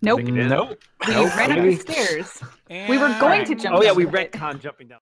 Nope. Nope. We Nope. ran up the stairs. We were going to jump. Oh yeah, down we the pit. retcon jumping down.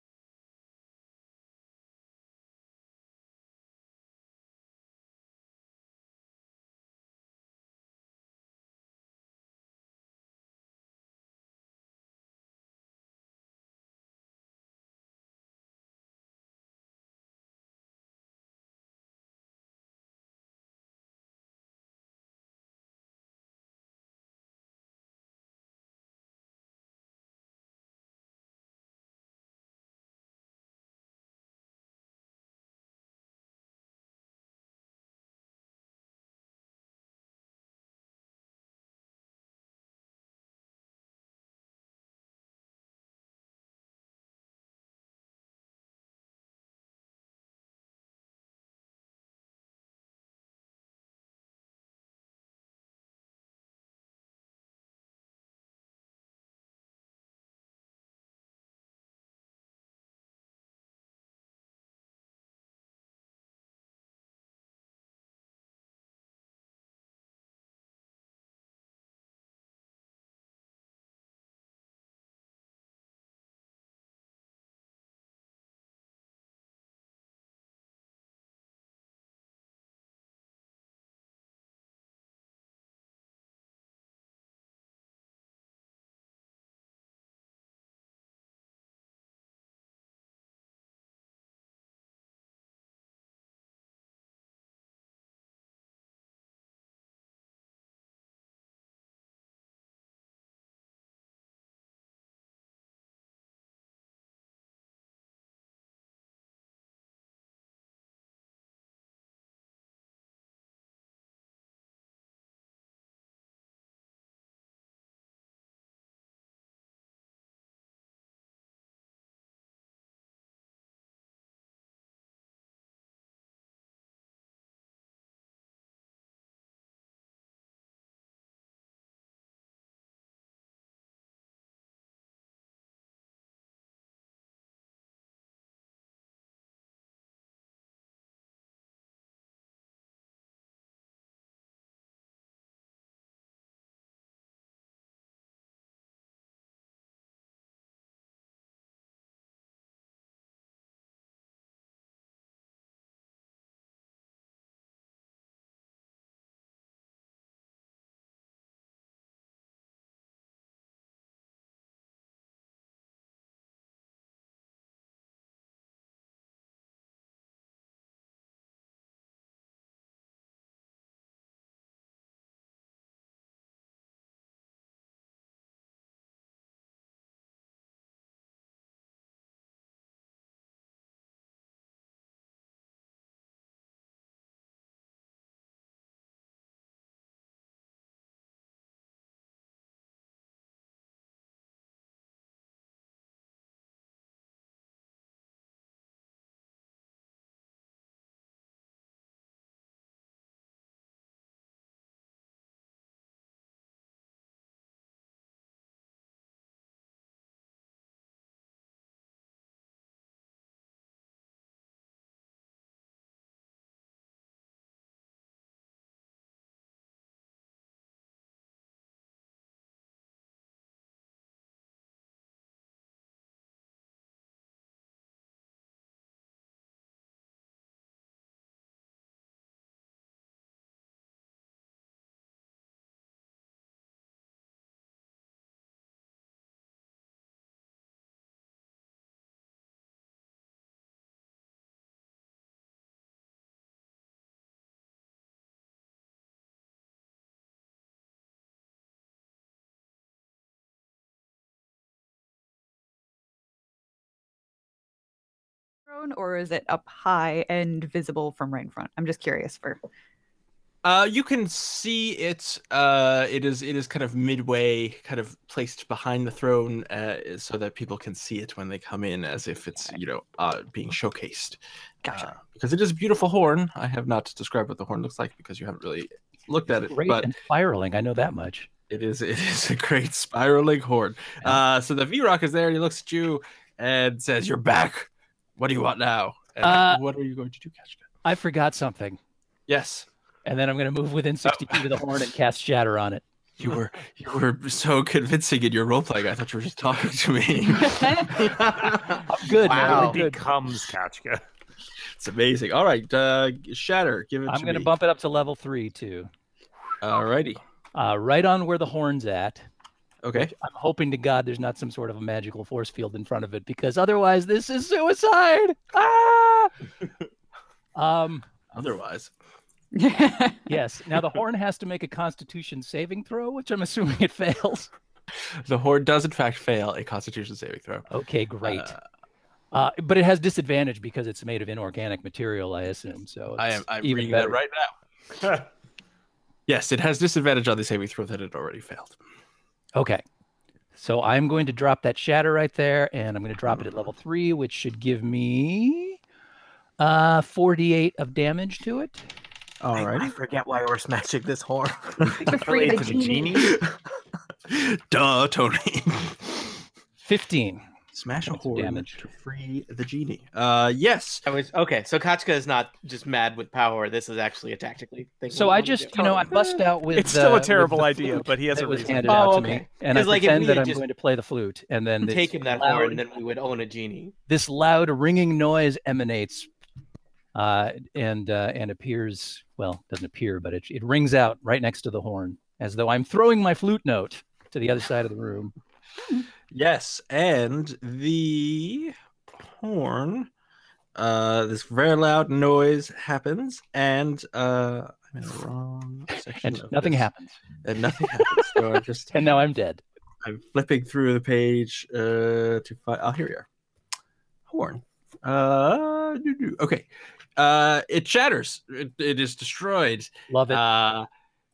Or is it up high and visible from right in front? I'm just curious for. You can see it. It is kind of midway, kind of placed behind the throne, so that people can see it when they come in, as if it's being showcased. Gotcha. Because it is a beautiful horn. I have not described what the horn looks like because you haven't really looked at it. Great But and spiraling. I know that much. it is a great spiraling horn. So the V-Rock is there, and he looks at you and says, "You're back. What do you want now? And what are you going to do, Kashka?" I forgot something. Yes. And then I'm going to move within 60 feet of the horn and cast Shatter on it. You were so convincing in your role playing. I thought you were just talking to me. I'm good. Wow. Man. Good. Becomes Kachka. It's amazing. All right, Shatter, give it to me. I'm going to bump it up to level 3 too. Alrighty. Right on where the horn's at. Okay. I'm hoping to God there's not some sort of a magical force field in front of it, because otherwise this is suicide. Ah! Otherwise. Yes. Now the horn has to make a Constitution saving throw, which I'm assuming it fails. The horde does in fact fail a Constitution saving throw. Okay, great. But it has disadvantage because it's made of inorganic material, I assume. So I'm even reading better. that right now. Yes, it has disadvantage on the saving throw that it already failed. Okay. So I'm going to drop that shatter right there, and I'm going to drop it at level 3, which should give me 48 of damage to it. All right. I forget why we're smashing this horn. To free the genie. Duh, Tony. 15. Smash a Points of horn damage. to free the genie. Yes. Okay, so Kachka is not just mad with power. This is actually a tactically thing. So I just, I bust out with. It's still a with terrible the idea, flute but he has that a was reason. handed out to okay. me, and I 'Cause, like, if pretend we that had I'm just going to play the flute, and then this take him that loud, horn, and then we would own a genie. this loud ringing noise emanates, and appears. Well, doesn't appear, but it rings out right next to the horn, as though I'm throwing my flute note to the other side of the room. Yes, and the horn, this very loud noise happens, and I'm in the wrong section. And nothing happens. And nothing happens. So And now I'm dead. I'm flipping through the page to find. Oh, here we are. Horn. Okay. It shatters. It is destroyed. Love it.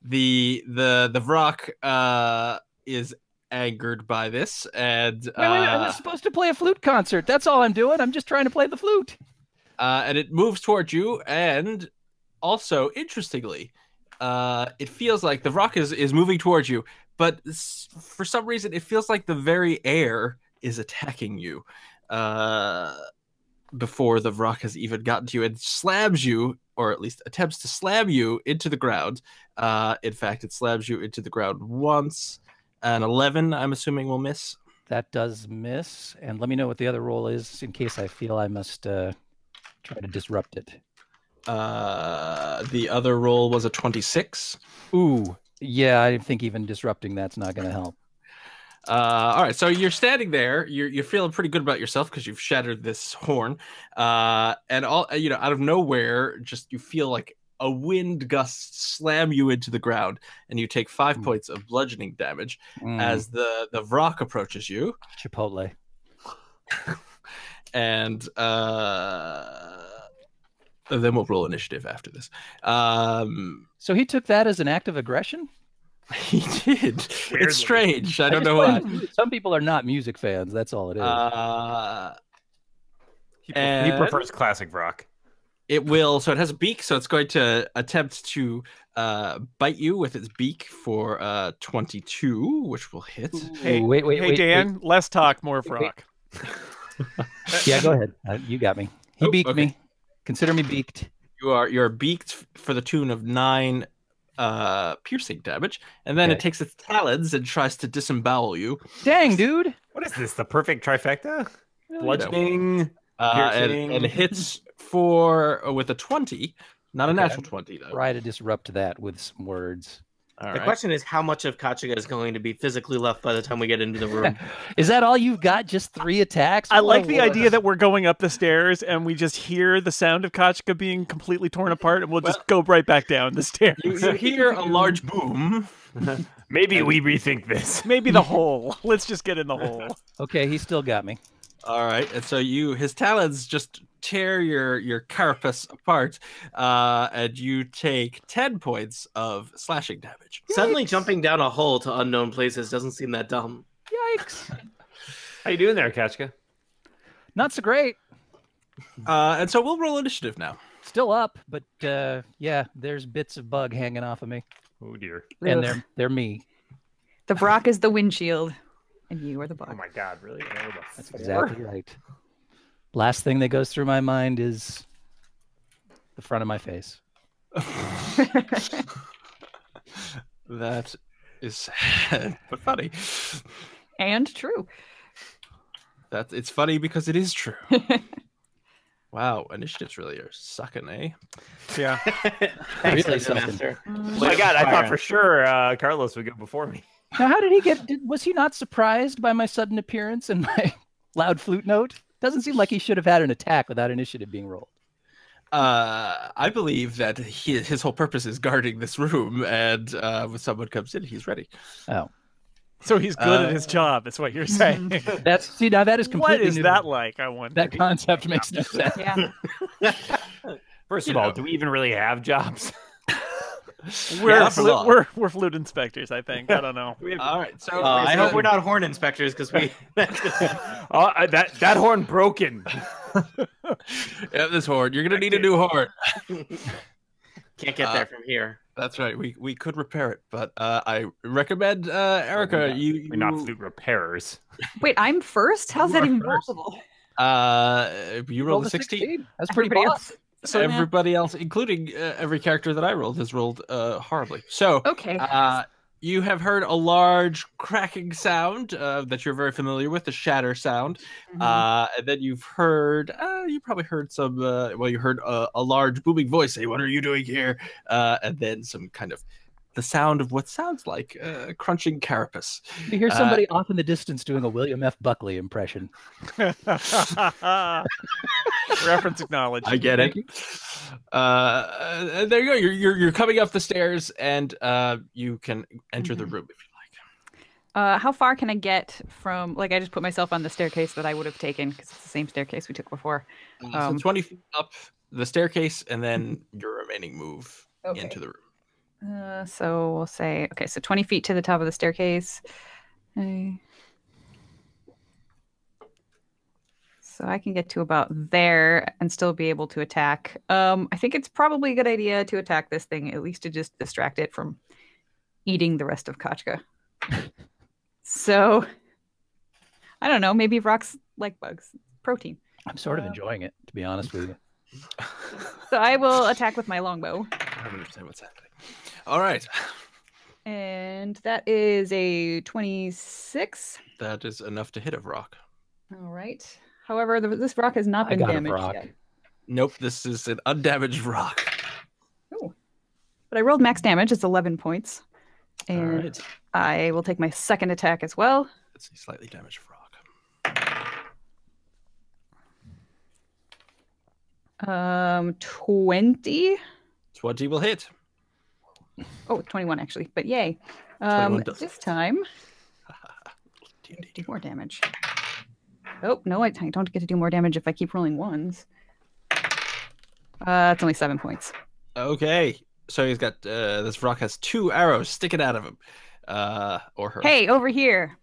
The Vrock is angered by this, and Wait, I'm supposed to play a flute concert. That's all I'm doing. I'm just trying to play the flute. And it moves towards you, and also interestingly, it feels like the Vrock is moving towards you, but for some reason it feels like the very air is attacking you before the Vrock has even gotten to you, and slams you, or at least attempts to slam you into the ground. In fact, it slams you into the ground once. An 11, I'm assuming, will miss. That does miss. And let me know what the other roll is in case I feel I must try to disrupt it. The other roll was a 26. Ooh, yeah, I think even disrupting that's not going to help. All right, so you're standing there. You're feeling pretty good about yourself because you've shattered this horn, and all out of nowhere, just you feel like a wind gust slam you into the ground, and you take 5 points of bludgeoning damage as the Vrock approaches you. Chipotle. And then we'll roll initiative after this. So he took that as an act of aggression? He did. Weirdly. It's strange. I don't know why. Some people are not music fans. That's all it is. He prefers classic rock. It will. So it has a beak. So it's going to attempt to bite you with its beak for 22, which will hit. Hey, wait, Dan, less talk, more Vrock. Yeah, go ahead. You got me. He beaked me. Consider me beaked. You're beaked for the tune of 9 piercing damage, and then it takes its talons and tries to disembowel you. Dang, dude! What is this? The perfect trifecta? Bludgeoning, and hits with a 20, not a natural 20 though. Try to disrupt that with some words. The question is, how much of Kachka is going to be physically left by the time we get into the room? Is that all you've got? Just 3 attacks? I like the idea that we're going up the stairs and we just hear the sound of Kachka being completely torn apart, and we'll just go right back down the stairs. You hear a large boom. Maybe we rethink this. Maybe the hole. Let's just get in the hole. Okay, he still got me. All right, and so his talons just tear your carapace apart, and you take 10 points of slashing damage. Suddenly jumping down a hole to unknown places doesn't seem that dumb. Yikes! How you doing there, Kachka? Not so great. And so we'll roll initiative now. Still up, but yeah, there's bits of bug hanging off of me, Oh dear. and they're me. The Vrock is the windshield, and you are the Oh bug. my god, really? That's exactly right. Last thing that goes through my mind is the front of my face. That is sad, but funny. And true. It's funny because it is true. Wow, initiatives really are sucking, eh? Yeah. Thanks, Really Dungeon something. Master. Oh my god, I thought for sure Carlos would go before me. Now, how did he get? Was he not surprised by my sudden appearance and my loud flute note? Doesn't seem like he should have had an attack without initiative being rolled. I believe that his whole purpose is guarding this room, and when someone comes in, he's ready. Oh, So he's good at his job, is what you're saying. now that is completely What is new. that like, I wonder? That concept makes no sense. Yeah. First of all, do we even really have jobs? We're flute inspectors, I think. I don't know. All right, so I hope we're not horn inspectors because we. Oh, that horn broken. yeah, this horn. You're gonna need a new horn. Can't get there from here. That's right. We could repair it, but I recommend Erica. We're not flute repairers. Wait, I'm first? How's that are even first. possible? You rolled a 16. That's pretty Everybody boss. else. So everybody else, including every character that I rolled, has rolled horribly. So Okay. you have heard a large cracking sound that you're very familiar with, the shatter sound. And then you've heard, you probably heard some, you heard a large booming voice say, "What are you doing here?" And then some kind of the sound of what sounds like a crunching carapace. You hear somebody off in the distance doing a William F. Buckley impression. Reference acknowledged. I get it. And there you go. You're coming up the stairs, and you can enter the room if you like. How far can I get from, like, I just put myself on the staircase that I would have taken because it's the same staircase we took before. So 20 feet up the staircase, and then your remaining move Okay. into the room. So we'll say, okay, so 20 feet to the top of the staircase. Okay. So I can get to about there and still be able to attack. I think it's probably a good idea to attack this thing, at least to just distract it from eating the rest of Kachka. So, I don't know, maybe rocks like bugs. Protein. I'm sort of enjoying it, to be honest with you. So I will attack with my longbow. I don't understand what's happening. All right. And that is a 26. That is enough to hit a rock. All right. However, this rock has not I been got a damaged rock. yet. Nope, this is an undamaged rock. Ooh. But I rolled max damage. It's 11 points. All And right. I will take my second attack as well. It's a slightly damaged rock. 20. 20 will hit. Oh, 21 actually. But yay. 21 does This hit. time, do more damage. Oh, no, I don't get to do more damage if I keep rolling ones. It's only 7 points. Okay. So he's got this rock has 2 arrows sticking out of him. Or her. Hey, over here.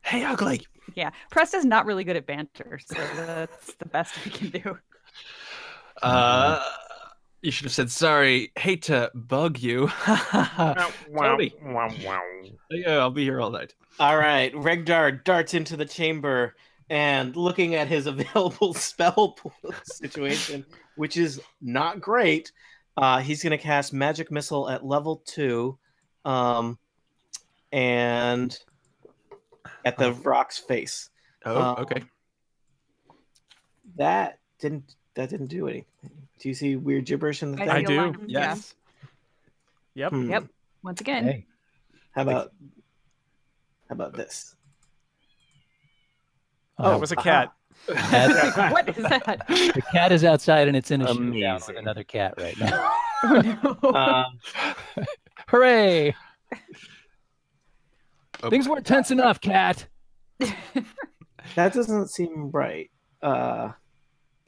Hey, ugly. Yeah, Presta's not really good at banter, so that's the best we can do. You should have said sorry. Hate to bug you. Tony. Yeah, I'll be here all night. All right, Regdar darts into the chamber and looking at his available spell pool situation, which is not great. He's going to cast Magic Missile at level 2, and at the rock's face. Oh, okay. That didn't do anything. Do you see weird gibberish in the thing? I see a do. line. Yes. Yep. Hmm. Yep. Once again. Hey, How about this? That was a cat. What is that? the cat is outside and it's in a shootout with Amazing. another cat right now. Oh, no. Hooray! Oh, Things weren't tense enough, cat. That doesn't seem right.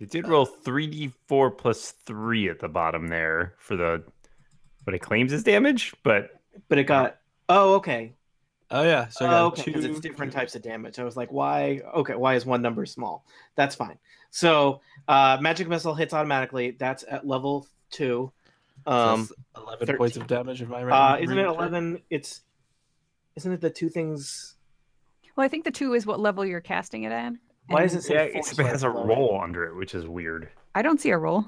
It did roll 3d4 plus 3 at the bottom there for what it claims is damage, but But it got. Oh, okay. Oh yeah. So I Oh, got okay. 2. Because it's different types of damage. I was like, why? Okay, why is one number small? That's fine. So, Magic Missile hits automatically. That's at level 2. So that's 11 points 13. of damage. If I right? Isn't it 11? Isn't it the 2 things? Well, I think the 2 is what level you're casting it at. Why and does it say yeah, force except it has a level? roll under it, which is weird. I don't see a roll.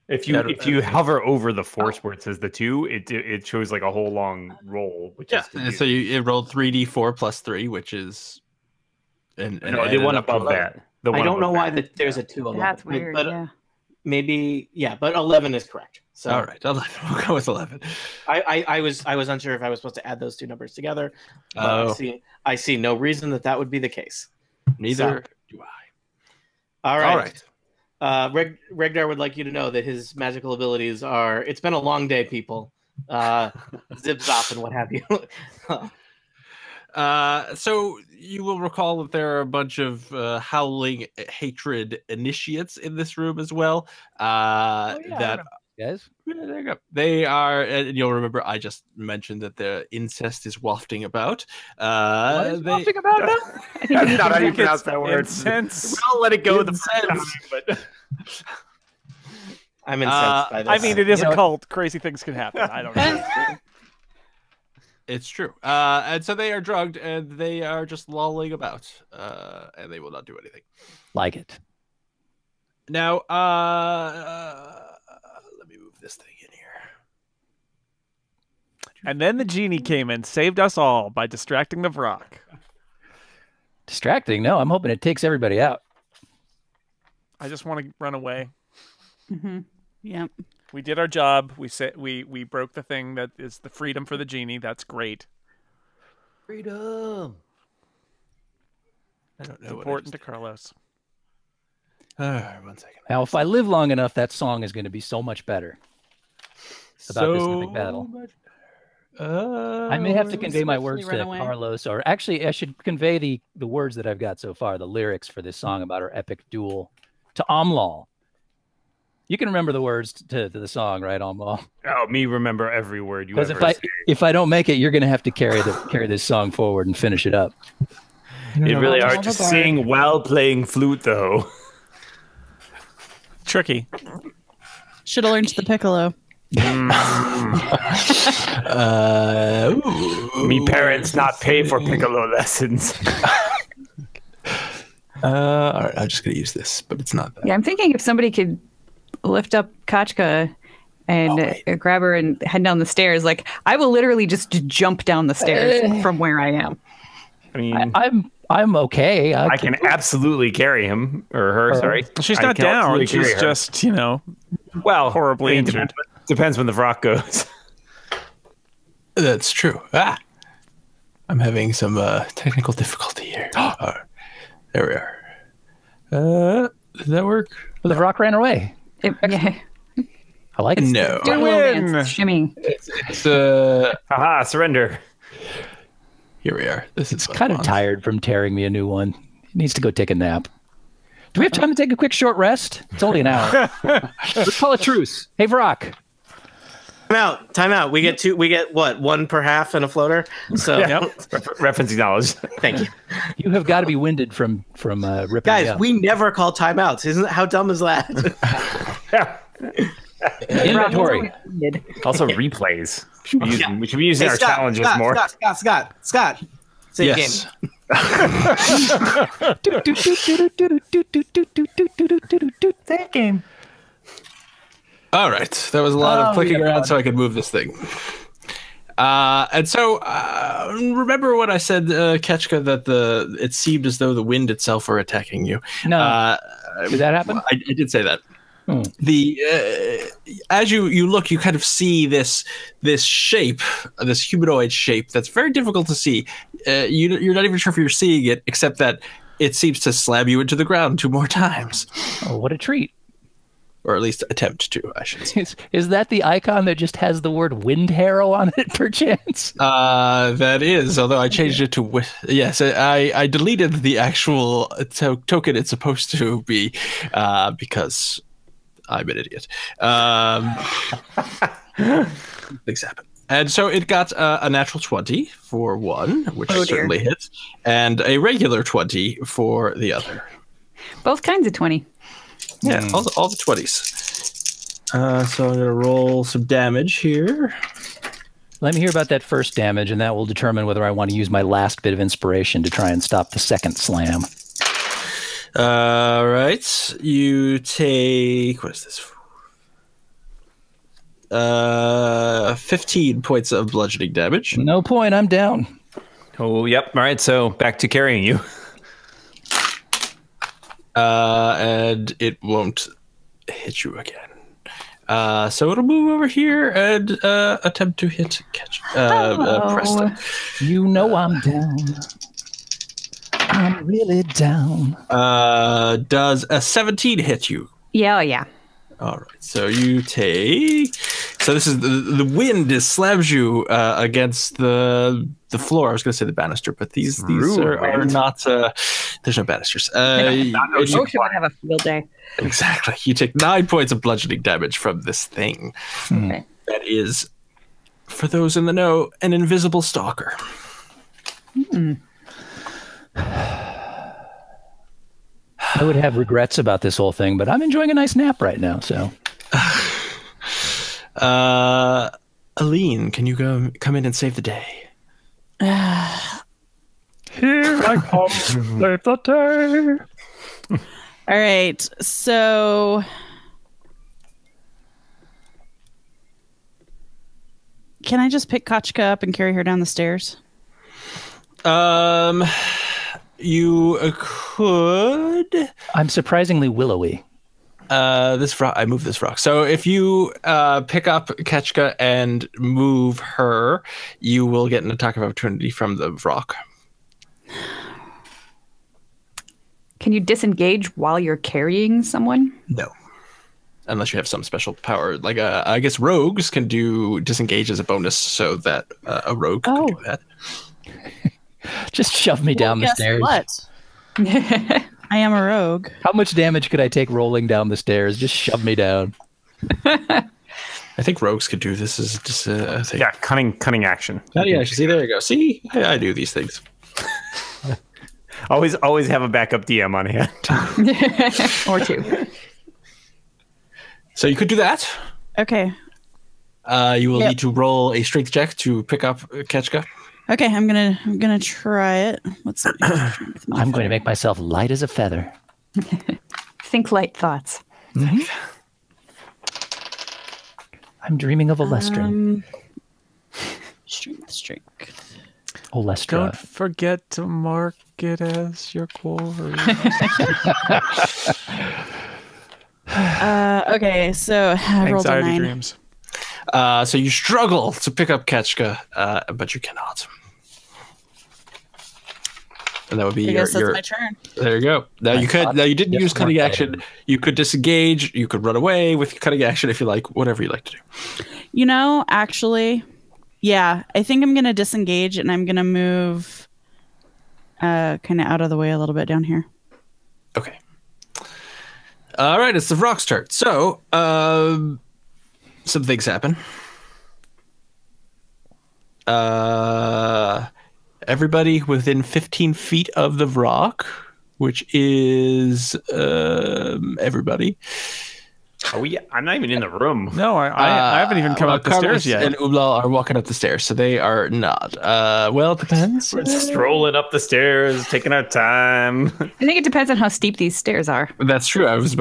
If you hover over the force where it says the 2, it shows like a whole long roll, which is and so it rolled 3d4 plus 3, which is and no, the added one up to above 11. that. The I one don't know above why that. there's a 2 above. That's it, weird. but Yeah. maybe but 11 is correct. So All right, 11. We'll go with 11. I was unsure if I was supposed to add those two numbers together. But Oh. I see no reason that would be the case. Neither do I. All right. All right. Regdar would like you to know that his magical abilities are. It's been a long day, people. Zip zop and what have you. So you will recall that there are a bunch of howling hatred initiates in this room as well. That Guys, yeah, there you go. They are, and you'll remember I just mentioned that the incest is wafting about. What is wafting about now? I think That's not how you pronounce that word. Incense. I'll let it go the first Incense. time, but I'm incensed by this. I mean, it is You a know- cult. Crazy things can happen. I don't know. It's true. And so they are drugged and they are just lolling about. And they will not do anything. like it. Now, let me move this thing in here. And then the genie came and saved us all by distracting the Vrock. Distracting? No, I'm hoping it takes everybody out. I just want to run away. Mm-hmm. Yep. We did our job. We said we broke the thing that is the freedom for the genie. That's great. Freedom. I don't know. It's what I important to just Carlos. did. All right, 1 second. Now, if I live long enough, that song is going to be so much better. About this epic battle. much better. I may have to we convey my swiftly words run to away? Carlos, or actually, I should convey the words that I've got so far, the lyrics for this song about our epic duel, to Amlal. You can remember the words to the song, right, Amlal? oh, me remember every word you Because ever say. if I don't make it, you're going to have to carry this song forward and finish it up. It's really All hard to the bard. sing while playing flute, though. Tricky. Should have learned the piccolo. Me parents not pay for piccolo lessons. All right, I'm just gonna use this, but it's not that. Yeah, I'm thinking if somebody could lift up Kachka and grab her and head down the stairs, like I will literally just jump down the stairs from where I am. I mean, I'm okay. I can absolutely carry him or her. Sorry, She's I not can down. absolutely carry She's her. just, well horribly it injured. Depends when the Vrock goes. That's true. I'm having some technical difficulty here. There we are. Does that work? Well, the rock ran away. Yeah, I like it. No. do a little dance, shimmy. It's Haha, surrender. here we are. This is Kind of tired from tearing me a new one. He needs to go take a nap. Do we have time to take a quick short rest? It's only an hour. Let's call a truce. Hey, Vrock. Time out. We get what, one per half and a floater. So Reference acknowledged. thank you, You have got to be winded from ripping me guys. up. We never call timeouts. Isn't how dumb is that? Yeah. Inventory. Also replays. We should be using our Scott, challenges Scott, more. Scott. Say Yes. That game. All right. That was a lot of clicking yeah. around so I could move this thing. And so remember when I said, Ketchka, that it seemed as though the wind itself were attacking you. No. Did that happen? I did say that. As you look, you kind of see this shape, this humanoid shape that's very difficult to see. You're not even sure if you're seeing it, except that it seems to slam you into the ground 2 more times, Oh, what a treat. or at least attempt to, I should say. Is that the icon that just has the word wind harrow on it, perchance? That is, although I changed it to yes, I deleted the actual token it's supposed to be because I'm an idiot. Things happen. And so it got a natural 20 for one, which certainly hits, and a regular 20 for the other. Both kinds of 20. Yeah, all the 20s. So I'm going to roll some damage here. Let me hear about that first damage, and that will determine whether I want to use my last bit of inspiration to try and stop the second slam. All right. You take, what is this? 15 points of bludgeoning damage. No point. I'm down. Oh, yep. All right, so back to carrying you. And it won't hit you again. So it'll move over here and attempt to hit Preston. You know I'm down. I'm really down. Does a 17 hit you? Yeah. All right. So you take. So this is the wind slams you against the floor. I was going to say the banister, but these are not. There's no banisters. Ocean would have a field day. Exactly. You take 9 points of bludgeoning damage from this thing. Okay. That is, for those in the know, an invisible stalker. I would have regrets about this whole thing, but I'm enjoying a nice nap right now. So, Aline, can you come in and save the day? Here I come, save the day. All right, so can I just pick Kachka up and carry her down the stairs? You could. I'm surprisingly willowy. This rock. I moved this rock. So if you pick up Ketchka and move her, you will get an attack of opportunity from the rock. Can you disengage while you're carrying someone? No. Unless you have some special power. Like, I guess rogues can do disengage as a bonus, so that a rogue can do that. Just shove me down the guess stairs. What? I am a rogue. How much damage could I take rolling down the stairs? Just shove me down. I think rogues could do this as just a thing. Yeah, cunning action. Cunning action. See, there you go. See, I do these things. Always have a backup DM on hand. Or two. So you could do that. Okay. You will need to roll a strength check to pick up Ketchka. Okay, I'm gonna try it. What's I'm going to make myself light as a feather. Think light thoughts. Mm-hmm. I'm dreaming of Olestrin. Strength. Olestra. Don't forget to mark it as your quarry. Okay, so I rolled a Anxiety 9. dreams. So you struggle to pick up Ketchka, but you cannot. And that would be I guess that's your. my turn. There you go. Now you could. Now you didn't use cutting action. You could disengage. You could run away with cutting action if you like. Whatever you like to do. You know, actually, yeah, I think I'm gonna disengage and I'm gonna move, kind of out of the way a little bit down here. Okay. All right. It's the rock's turn. So, some things happen. Everybody within 15 feet of the rock, which is everybody. I'm not even in the room. No, I haven't even come up the Carlos stairs yet. and Umlal are walking up the stairs, so they are not. Well, it depends. We're strolling up the stairs, taking our time. I think it depends on how steep these stairs are. That's true. I was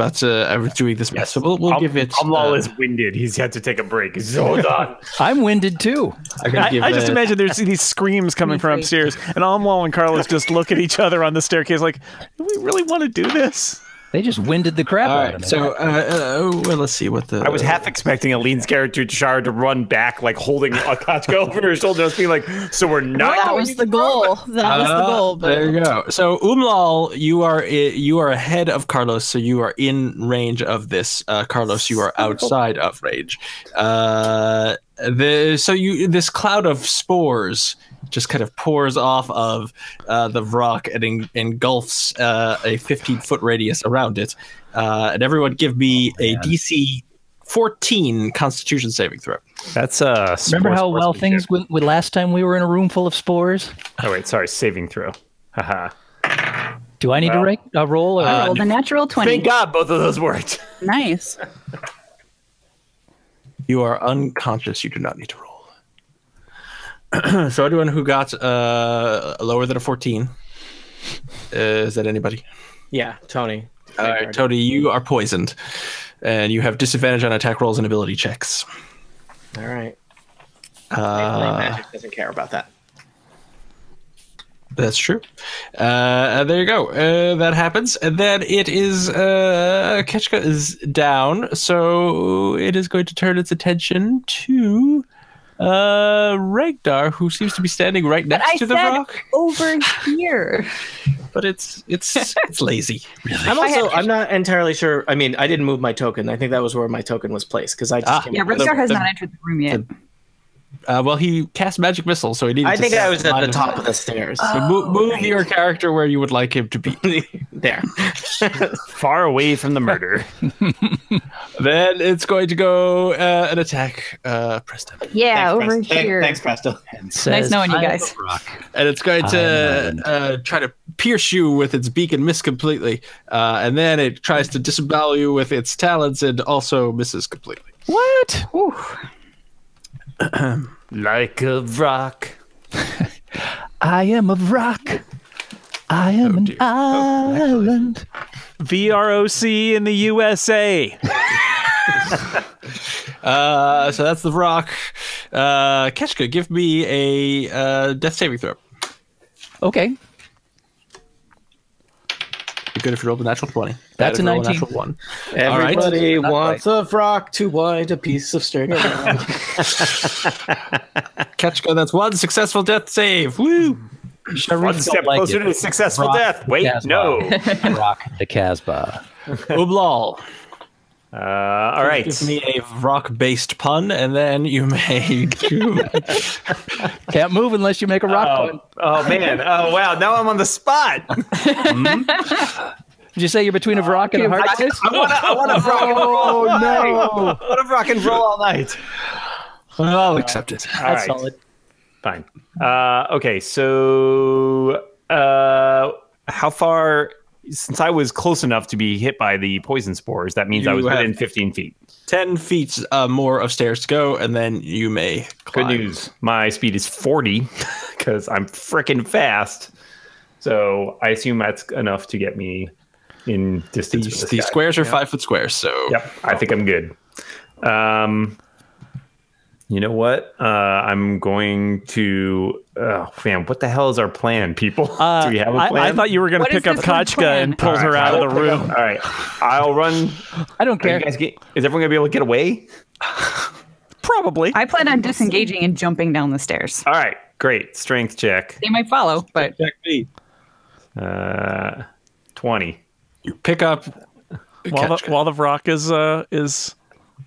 doing this. Yes. So we'll give it. Umlal is winded. He's had to take a break. He's so done. I'm winded too. I just imagine there's these screams coming from upstairs, and Amwal and Carlos just look at each other on the staircase like, do we really want to do this? They just winded the crap out of me. So, well, let's see what the. I was half expecting Aline's character Char to run back, like holding a Kachka over her shoulder, just being like, "So we're not." That was the goal. That was the goal. But There you go. So, Umlal, you are ahead of Carlos, so you are in range of this. Carlos, you are outside of range. This cloud of spores just kind of pours off of the rock and engulfs a 15-foot radius around it. And everyone give me a DC 14 Constitution saving throw. That's Remember how well things went last time we were in a room full of spores? Oh wait, sorry, saving throw. Haha. Do I need to roll? Or I rolled a natural 20. Thank God, both of those worked. nice. You are unconscious. You do not need to roll. So anyone who got lower than a 14, is that anybody? Yeah, Tony. All right, Tony, you are poisoned, and you have disadvantage on attack rolls and ability checks. All right. Thankfully, Uh, magic doesn't care about that. That's true. There you go. That happens, and then it is Ketchka is down, so it is going to turn its attention to Regdar, who seems to be standing right next to the rock. Over here. But it's lazy. Really. I'm not entirely sure. I mean, I didn't move my token. I think that was where my token was placed because I just came Yeah, up with Regdar has the- not entered the room yet. Well, he cast magic missile, so he needed. I to think I was at slide the him. top of the stairs. So move your character where you would like him to be. There. Far away from the murder. Then it's going to go and attack Preston. Yeah, over Thanks, here. Thanks, Presto. And says, Nice knowing you "I am guys." a rock." And it's going to try to pierce you with its beak and miss completely. And then it tries to disembowel you with its talons and also misses completely. What? Whew. Like a rock. I am a rock. I am an dear. island. VROC in the USA. So that's the rock. Ketchka, give me a death saving throw. Okay. Be good if you rolled a natural 20. That's Bad a if you roll 19. natural 1. Everybody Not wants a rock to wind a piece of string around. Ketchka, that's one successful death save. Woo! One step like closer it. to successful Rock death. Wait, Casbah. no. Rock the Casbah. Ublal. All right. Give me a rock-based pun, and then you may do. Can't move unless you make a rock pun. Oh, man. Oh, wow. Now I'm on the spot. Did you say you're between a rock and a hard place? I want to rock and roll all night. I want to rock and roll all night. Well, I'll accept it. All That's right. solid. Fine. Okay, so how far? Since I was close enough to be hit by the poison spores, that means I You was have- within 15 feet. 10 feet more of stairs to go, and then you may climb. Good news. My speed is 40 because I'm freaking fast. So I assume that's enough to get me in distance. with this These guy. squares are 5-foot squares, so Yep, I think I'm good. You know what? I'm going to. Oh man, what the hell is our plan, people? Do we have a plan? I thought you were going to What is pick up this one Kochka plan? and pull All her right, out of the I'll pick room. up- All right, I'll run. I don't Are you care. guys is everyone gonna be able to get away? Probably. I plan on disengaging and jumping down the stairs. All right, great. Strength check. They might follow, but check me. 20. You pick up While the rock is All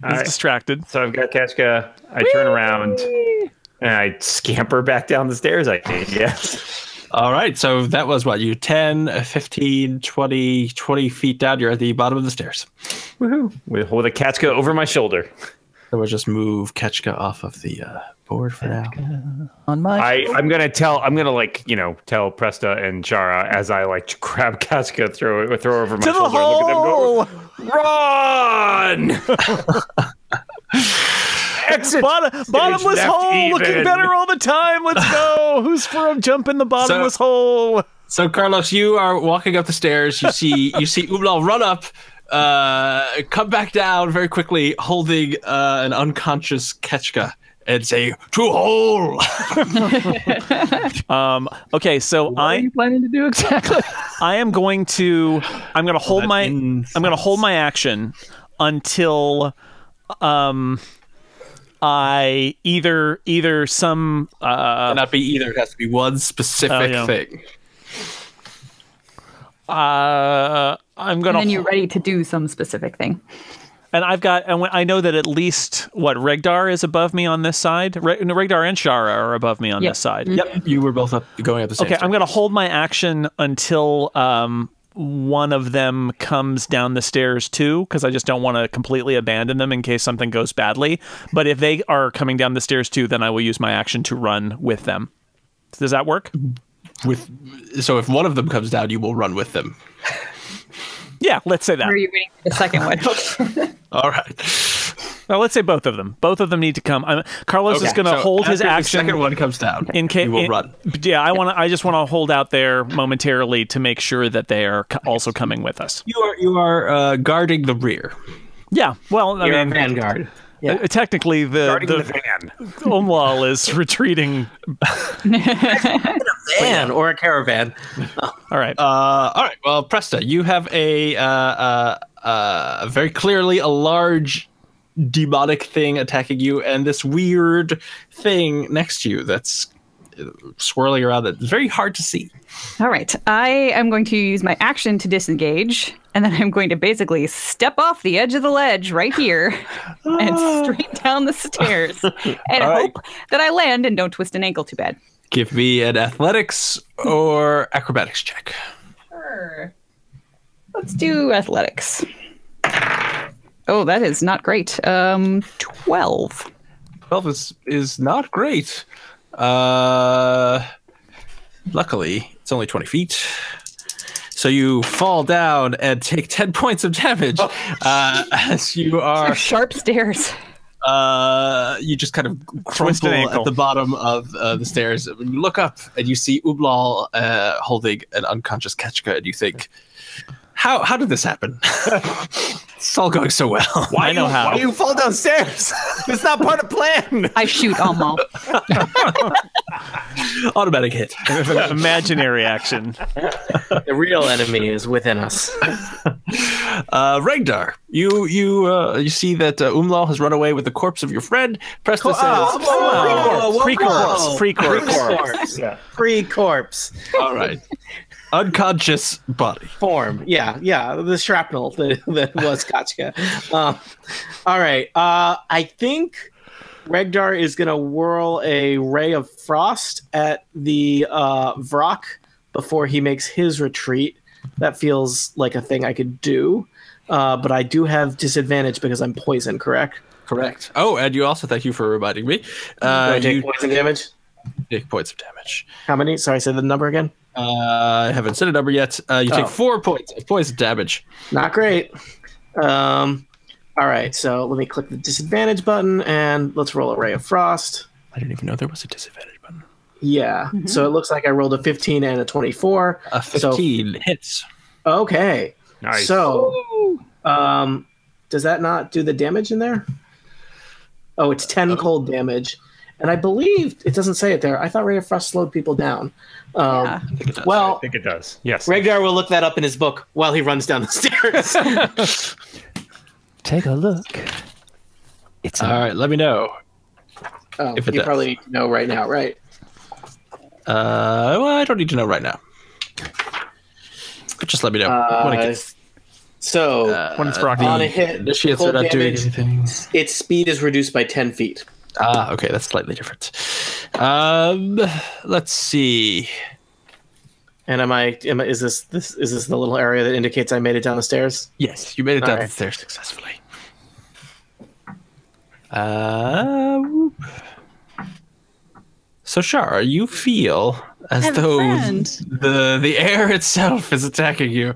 right. distracted. So I've got Kachka. I turn around and I scamper back down the stairs. I think. Yes. All right, so that was what, you 10, 15, 20 feet down. You're at the bottom of the stairs. Woohoo! With a Kachka over my shoulder. So we'll just move Ketchka off of the board for now. On my I'm gonna tell Presta and Chara as I like grab Kachka, throw her over my To the shoulder, hole! and look at them go, run! Exit. Bottomless left hole, looking even. better all the time. Let's go. Who's for a jump in the bottomless hole? So Carlos, you are walking up the stairs. You see Ublal run up, come back down very quickly, holding an unconscious Ketchka, and say, "To hole." Okay, so what are you planning to do exactly? I'm going to hold my action until I either some Cannot be either. It has to be one specific yeah. thing. I'm and gonna then you're ready to do some specific thing. and I know that at least Regdar is above me on this side. Regdar and Shara are above me on Yep. this side. Yep, you were both up going up the same. Okay, I'm going to hold my action until one of them comes down the stairs too, because I just don't want to completely abandon them in case something goes badly. But if they are coming down the stairs too, then I will use my action to run with them. Does that work? So if one of them comes down, you will run with them. Yeah, let's say that. Or are you waiting for the second one? All right. Well, let's say both of them. Both of them need to come. Carlos is going to so hold his after action. The second one comes down. In case you will run. Yeah, I just want to hold out there momentarily to make sure that they are also coming with us. You are guarding the rear. Yeah. Well, I You're a mean, vanguard. Yeah. Technically, Guarding the the van. Umlal is retreating. Van or a caravan. All right. All right. Well, Presta, you have a very clearly a large demonic thing attacking you, and this weird thing next to you that's swirling around. That's very hard to see. All right. I am going to use my action to disengage, and then I'm going to basically step off the edge of the ledge right here and straight down the stairs and hope that I land and don't twist an ankle too bad. Give me an athletics or acrobatics check. Sure. Let's do athletics. Oh, that is not great. 12. 12 is not great. Luckily, it's only 20 feet. So you fall down and take 10 points of damage as you are... Sharp stairs. You just kind of crumple at the bottom of the stairs. You look up and you see Umlal holding an unconscious Ketchka, and you think, how did this happen? It's all going so well. I know how. Why you fall downstairs? It's not part of the plan. I shoot Almal. Automatic hit. Imaginary action. The real enemy is within us. Regdar, you see that Umlal has run away with the corpse of your friend. Presta says, Pre-corpse. Yeah. Pre-corpse. all right. Unconscious body. Form. Yeah, the shrapnel that was Kachka. All right. I think Regdar is going to whirl a ray of frost at the Vrock before he makes his retreat. That feels like a thing I could do. But I do have disadvantage because I'm poisoned, correct? Correct. Oh, and you also, thank you for reminding me. Do I take You poison damage? take points of damage. How many? Sorry, say the number again. I haven't said a number yet. You take 4 points of poison damage. Not great. All right, so let me click the disadvantage button and let's roll a ray of frost. I didn't even know there was a disadvantage button. Yeah, so it looks like I rolled a 15 and a 24. A 15 hits. Okay. Nice. So, does that not do the damage in there? Oh, it's 10 cold damage. And I believe it doesn't say it there. I thought Ray of Frost slowed people down. Yeah. I think it does. Well, I think it does. Yes. Regdar will look that up in his book while he runs down the stairs. Take a look. It's All right, let me know. Oh, If it you does. probably need to know right now, right? Well, I don't need to know right now. But just let me know when it gets. So, When it's Vrock. on a hit, Initiates cold are not doing damage, anything. its speed is reduced by 10 feet. Okay, that's slightly different. Let's see. And is this the little area that indicates I made it down the stairs? Yes, you made it down Alright. the stairs successfully. Whoop. So Shar, you feel as have a though friend. the air itself is attacking you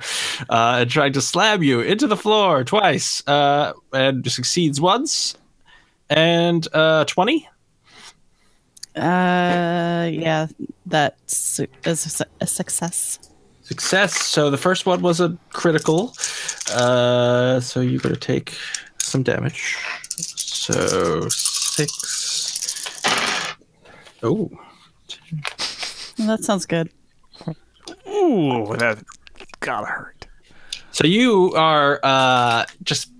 and trying to slam you into the floor twice, and succeeds once. And 20? Yeah, that's a success. Success. So the first one was a critical. So you're going to take some damage. So 6. Oh. Well, that sounds good. Ooh, that gotta hurt. So you are just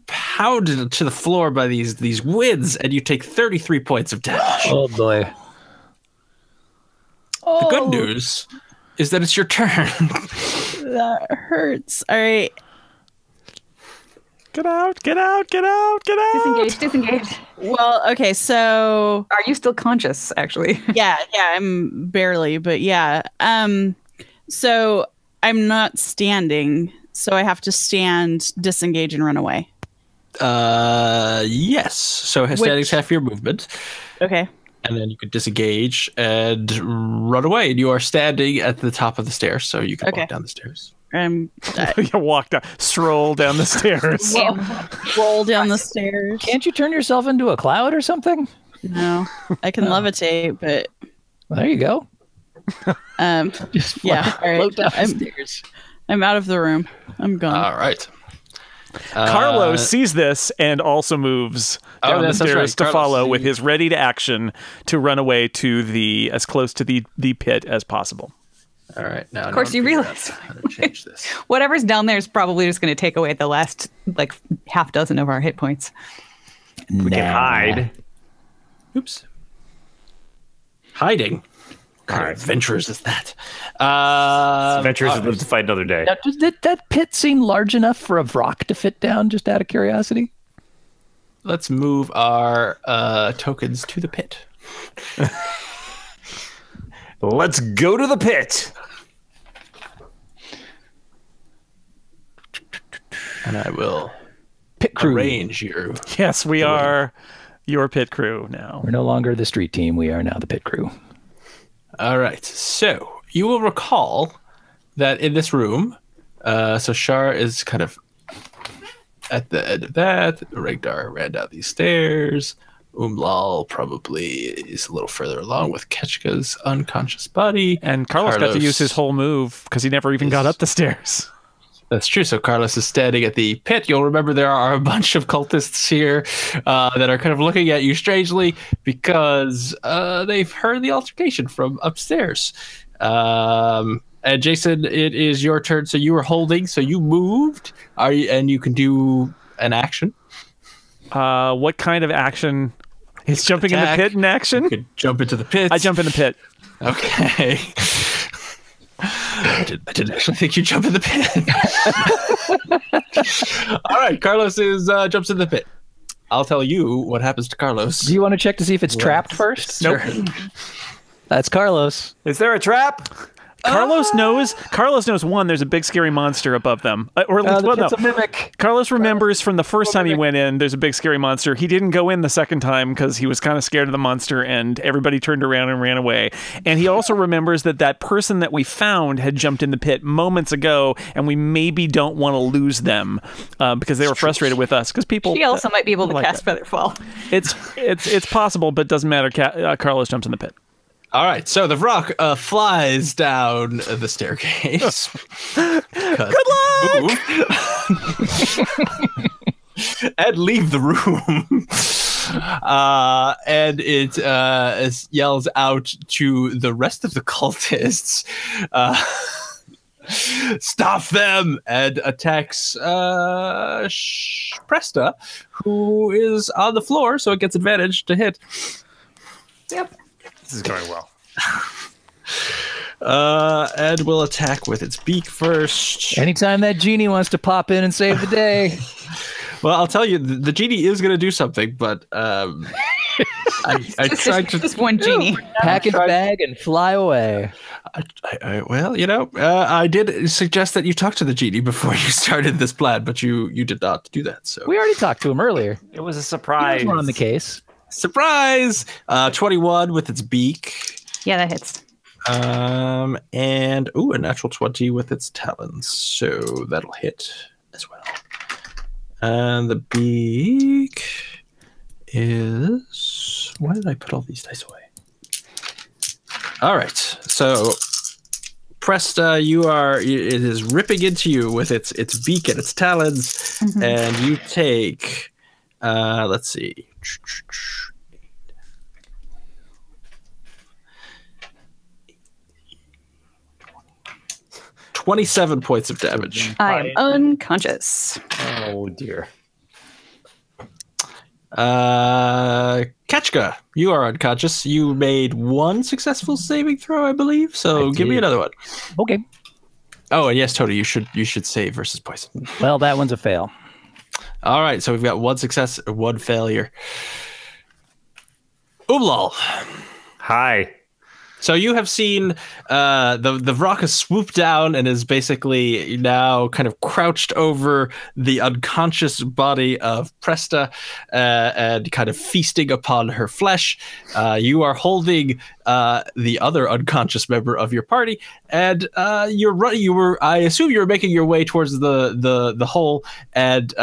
pounded to the floor by these winds, and you take 33 points of damage. Oh boy. The good news is that it's your turn. That hurts. All right. Get out, get out, get out, get out. Disengage. Well, okay, so Are you still conscious, actually? yeah, I'm barely, but yeah. So I'm not standing, so I have to stand, disengage, and run away. Yes. So standing's half your movement. Okay. And then you could disengage and run away. And you are standing at the top of the stairs, so you can Okay. walk down the stairs. You walk down, stroll down the stairs. Roll down the stairs. Can't you turn yourself into a cloud or something? No, I can levitate, but Well, there you go. yeah. All right. Float down the stairs. I'm out of the room. I'm gone. All right. Carlos sees this and also moves down the that's stairs right. to Carlos, follow with his ready to action to run away to as close to the pit as possible. All right. Now, Of course, you realize how to change this. whatever's down there is probably just going to take away the last like half dozen of our hit points. We can hide. Oops. Hiding. What kind of adventures is that? Adventures would live to fight another day. Now, does that pit seem large enough for a rock to fit down, just out of curiosity? Let's move our tokens to the pit. Let's go to the pit. And I will Pit crew. arrange you. Yes, we are your pit crew now. We're no longer the street team. We are now the pit crew. All right. So you will recall that in this room, so Shar is kind of at the end of that. Regdar ran down these stairs. Umlal probably is a little further along with Ketchka's unconscious body. And Carlos got to use his whole move because he never even got up the stairs. That's true. So Carlos is standing at the pit. You'll remember there are a bunch of cultists here that are kind of looking at you strangely because they've heard the altercation from upstairs. And Jason, it is your turn. So you were holding. So you moved. And you can do an action. What kind of action? Is jumping in the pit in action? You could jump into the pit. I jump in the pit. Okay. I didn't actually think you jump in the pit. All right, Carlos jumps in the pit. I'll tell you what happens to Carlos. Do you want to check to see if it's trapped first? Sure. That's Carlos. Is there a trap? Carlos knows one, there's a big scary monster above them. Or at least, It's a mimic. Carlos remembers from the first time he went in, there's a big scary monster. He didn't go in the second time because he was kind of scared of the monster and everybody turned around and ran away. And he also remembers that person that we found had jumped in the pit moments ago and we maybe don't want to lose them because they were frustrated with us. Because people... She also might be able to like cast Featherfall. It's possible, but doesn't matter. Carlos jumps in the pit. All right, so the rock flies down the staircase. Good luck! And leave the room. And it yells out to the rest of the cultists, stop them, and attacks Presta, who is on the floor, so it gets advantage to hit. Yep. This is going well. And we'll attack with its beak first. Anytime that genie wants to pop in and save the day. Well, I'll tell you, the genie is going to do something, but I tried to... Just one genie. Pack his bag and fly away. Well, I did suggest that you talk to the genie before you started this plan, but you did not do that. So We already talked to him earlier. It was a He surprise. was on the case. surprise! 21 with its beak. Yeah, that hits. And a natural 20 with its talons. So that'll hit as well. And the beak is... Why did I put all these dice away? All right. So Presta, it is ripping into you with its beak and its talons. Mm-hmm. And you take, let's see. 27 points of damage. I am unconscious. Oh dear. Ketchka, you are unconscious. You made one successful saving throw, I believe. So give me another one. Okay. Oh, and yes, Tony, you should save versus poison. Well, that one's a fail. All right, so we've got one success, one failure. Umlal. Hi. So you have seen the rock has swooped down and is basically now kind of crouched over the unconscious body of Presta and kind of feasting upon her flesh. You are holding the other unconscious member of your party, and I assume you were making your way towards the hole, and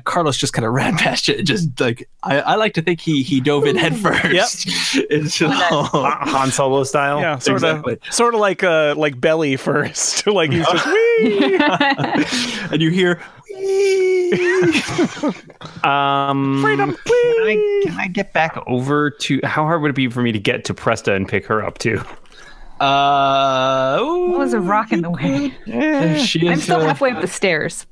Carlos just kind of ran past you. Just like I like to think he dove in headfirst into the hole. Han Solo style. Yeah, sort of like Belly first. Like he's just wee. And you hear wee. Freedom. Can I get back over to? How hard would it be for me to get to Presta and pick her up too? What was a rock in the way? I'm still halfway up the stairs.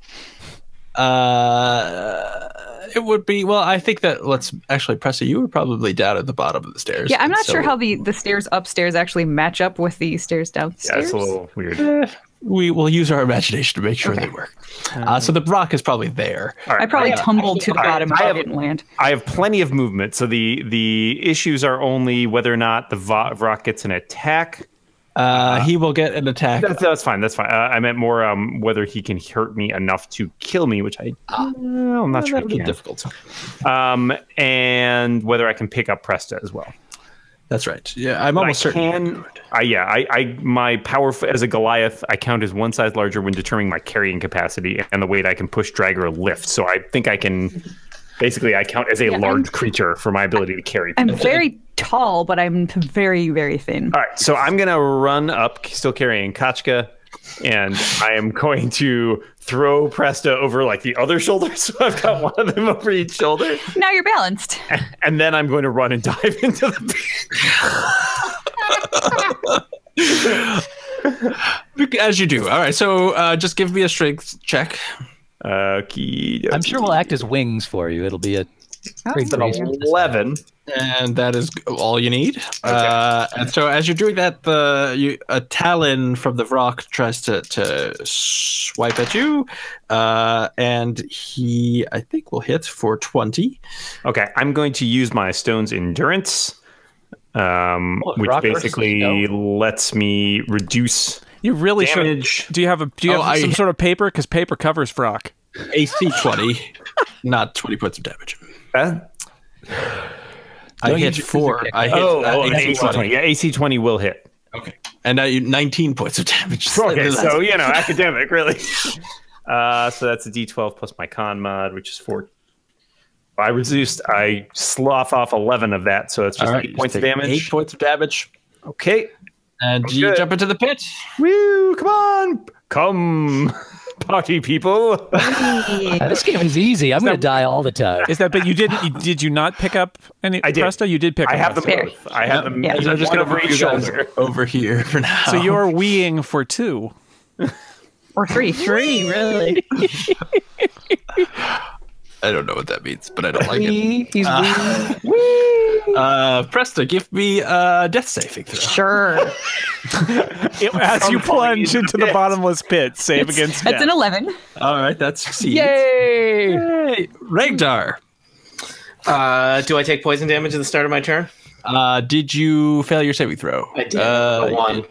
It would be, well, I think that, let's actually, Pressa, you were probably down at the bottom of the stairs. Yeah, I'm not sure how the stairs upstairs actually match up with the stairs downstairs. Yeah, it's a little weird. We will use our imagination to make sure they work. So the rock is probably there. All I probably tumbled to the bottom if I didn't land. I have plenty of movement, so the issues are only whether or not the rock gets an attack. He will get an attack. That's fine. That's fine. I meant more whether he can hurt me enough to kill me, which I'm not sure. That would be difficult. And whether I can pick up Presta as well. That's right. Yeah, I'm almost certain. My power as a Goliath, I count as one size larger when determining my carrying capacity and the weight I can push, drag, or lift. So I think I can. Basically, I count as a large creature for my ability to carry. I'm very tall, but I'm very, very thin. All right, so I'm going to run up, still carrying Kachka, and I am going to throw Presta over like the other shoulder. So I've got one of them over each shoulder. Now you're balanced. And then I'm going to run and dive into the pit. As you do. All right, so just give me a strength check. I'm sure we'll act as wings for you. It'll be a great 11, and that is all you need. Okay. And so as you're doing that, a talon from the rock tries to swipe at you, and he, I think, will hit for 20. Okay, I'm going to use my stone's endurance, which basically lets me reduce. You really damage. should. Do you have some sort of paper? Because paper covers Vrock. AC 20, not 20 points of damage. I hit 4. I hit AC 20. Yeah, AC 20 will hit. Okay. And 19 points of damage. Okay, so, academic, really. So that's a D12 plus my con mod, which is 4. I slough off 11 of that, so it's just 8 points of damage. 8 points of damage. Okay. And you jump into the pit. Woo! Come, party people. This game is easy. I'm going to die all the time. Is that? But you didn't. Did you not pick up any? I did. Presta? You did pick up. I have them both. I have them. Yeah, I'm just going to bring you guys over here for now. So you're weeing for 2. Or 3. 3, really? I don't know what that means, but I don't like it. He's Presta, give me a death saving throw. Sure. As you plunge into the bottomless pit, save against death. That's an 11. All right, that succeeds. Yay! Regdar. Do I take poison damage at the start of my turn? Did you fail your saving throw? I did. 1.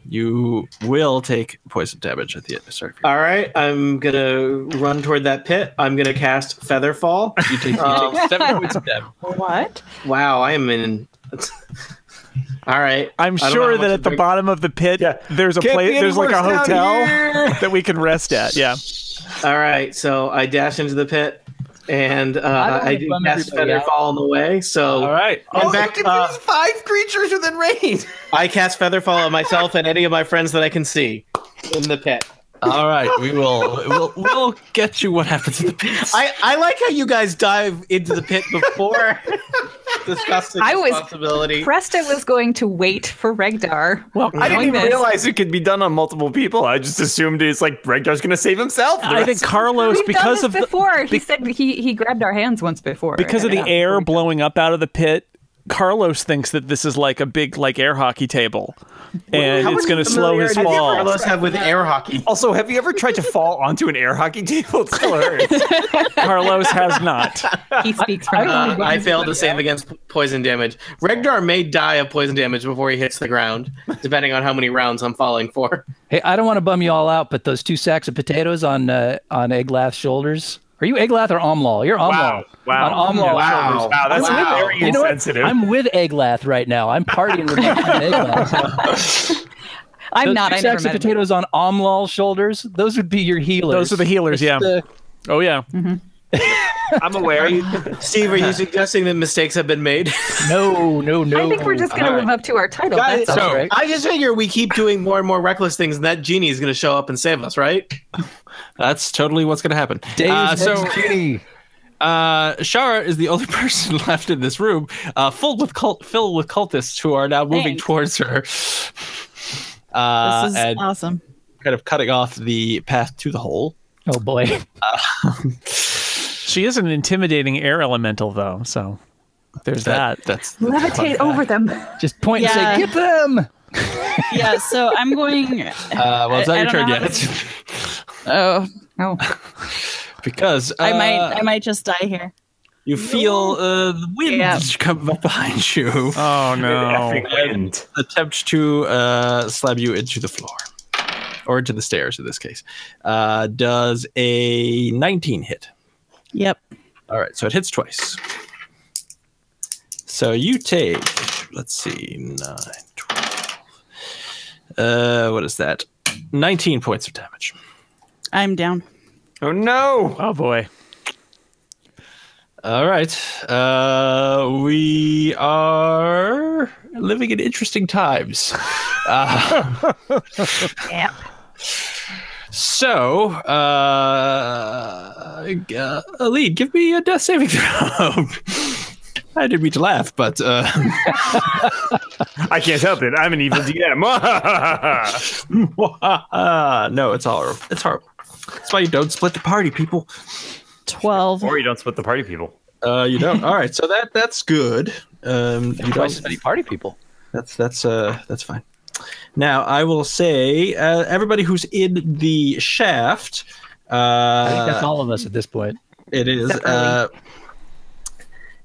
You will take poison damage at the end. Sorry. All right, I'm gonna run toward that pit. I'm gonna cast Featherfall. You take 7 points of damage. What? Wow, I am in. All right. I'm sure that at the bottom of the pit, there's a place. There's like a hotel that we can rest at. Yeah. All right, so I dash into the pit. And I do cast Featherfall on the way. So, all right. In fact, there's 5 creatures within range. I cast Featherfall on myself and any of my friends that I can see in the pit. All right, we'll get you what happens in the pit. I like how you guys dive into the pit before discussing responsibility. Presta was going to wait for Regdar. Well, I didn't even realize it could be done on multiple people. I just assumed it's like Regdar's going to save himself. I think Carlos, because of before, he said he grabbed our hands once before. Because of the air blowing up out of the pit, Carlos thinks that this is like a big air hockey table, and it's going to slow his fall. Carlos have with air hockey. Also, have you ever tried to fall onto an air hockey table? It still hurts. Carlos has not. He speaks from I failed to save against poison damage. Regdar may die of poison damage before he hits the ground, depending on how many rounds I'm falling for. Hey, I don't want to bum you all out, but those 2 sacks of potatoes on Eglath's shoulders. Are you Eglath or Omlal? You're Omlal. Wow. On Omlal. Wow. That's very insensitive. I'm with Eglath right now. I'm partying with my friend Eglath. I'm not. 2 sacks of potatoes on Omlal's shoulders. Those would be your healers. Those are the healers. Yeah. Oh yeah. Mm-hmm. I'm aware. Steve, are you suggesting that mistakes have been made? No. I think we're just going to live up to our title. Guys, That's all. so I just figure we keep doing more and more reckless things, and that genie is going to show up and save us, right? That's totally what's going to happen. Dave's next genie. Shara is the only person left in this room, filled with cultists who are now moving towards her. This is and awesome. kind of cutting off the path to the hole. Oh boy. She is an intimidating air elemental, though, so there's that. That's Levitate over them. Just point and Yeah. say, get them. Yeah, so I'm going. well, it's not your turn yet. Oh, Oh, Because I might just die here. you feel the wind Yeah. come up behind you. Oh, no. Wind. Attempt to slam you into the floor. Or into the stairs in this case. Does a 19 hit? Yep. All right, so it hits twice. So you take, let's see, 9, 12. What is that? 19 points of damage. I'm down. Oh no! Oh, boy. All right. We are living in interesting times. yeah. So, Aline, give me a death saving throw. I didn't mean to laugh, but I can't help it. I'm an evil DM. no, it's horrible. It's horrible. That's why you don't split the party, people. 12. Or you don't split the party, people. You don't. All right, so that's good. You Twice as don't. many party people. That's fine. Now I will say, everybody who's in the shaft. I think that's all of us at this point. It is.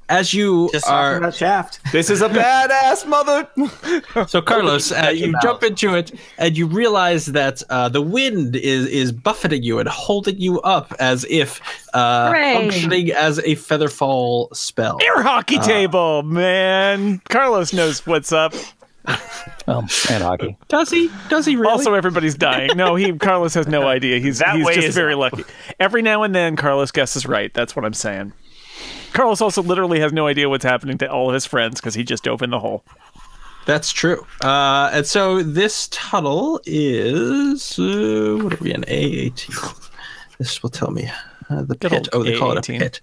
As you Just talking about Shaft. This is a badass mother. So Carlos, you jump into it and you realize that the wind is buffeting you and holding you up as if functioning as a featherfall spell. Air hockey table, man. Carlos knows what's up. Oh, and hockey. Does he? Does he really? Also, everybody's dying. No, Carlos has no idea. He's way just is very up. lucky. Every now and then, Carlos guesses right. That's what I'm saying. Carlos also literally has no idea what's happening to all of his friends because he just opened the hole. That's true. And so this tunnel is what are we in? A18. This will tell me the Good pit. old Oh, they call it a A18. pit.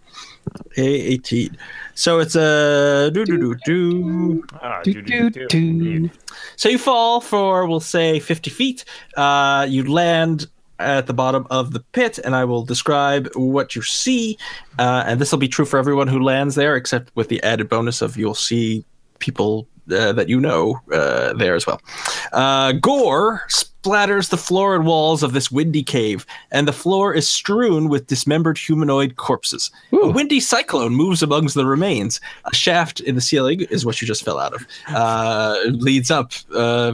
A18. So it's a So you fall for, we'll say, 50 feet. You land at the bottom of the pit, and I will describe what you see. And this will be true for everyone who lands there, except with the added bonus of you'll see people that you know there as well. Gore splatters the floor and walls of this windy cave, and the floor is strewn with dismembered humanoid corpses. A windy cyclone moves amongst the remains. A shaft in the ceiling is what you just fell out of. Leads up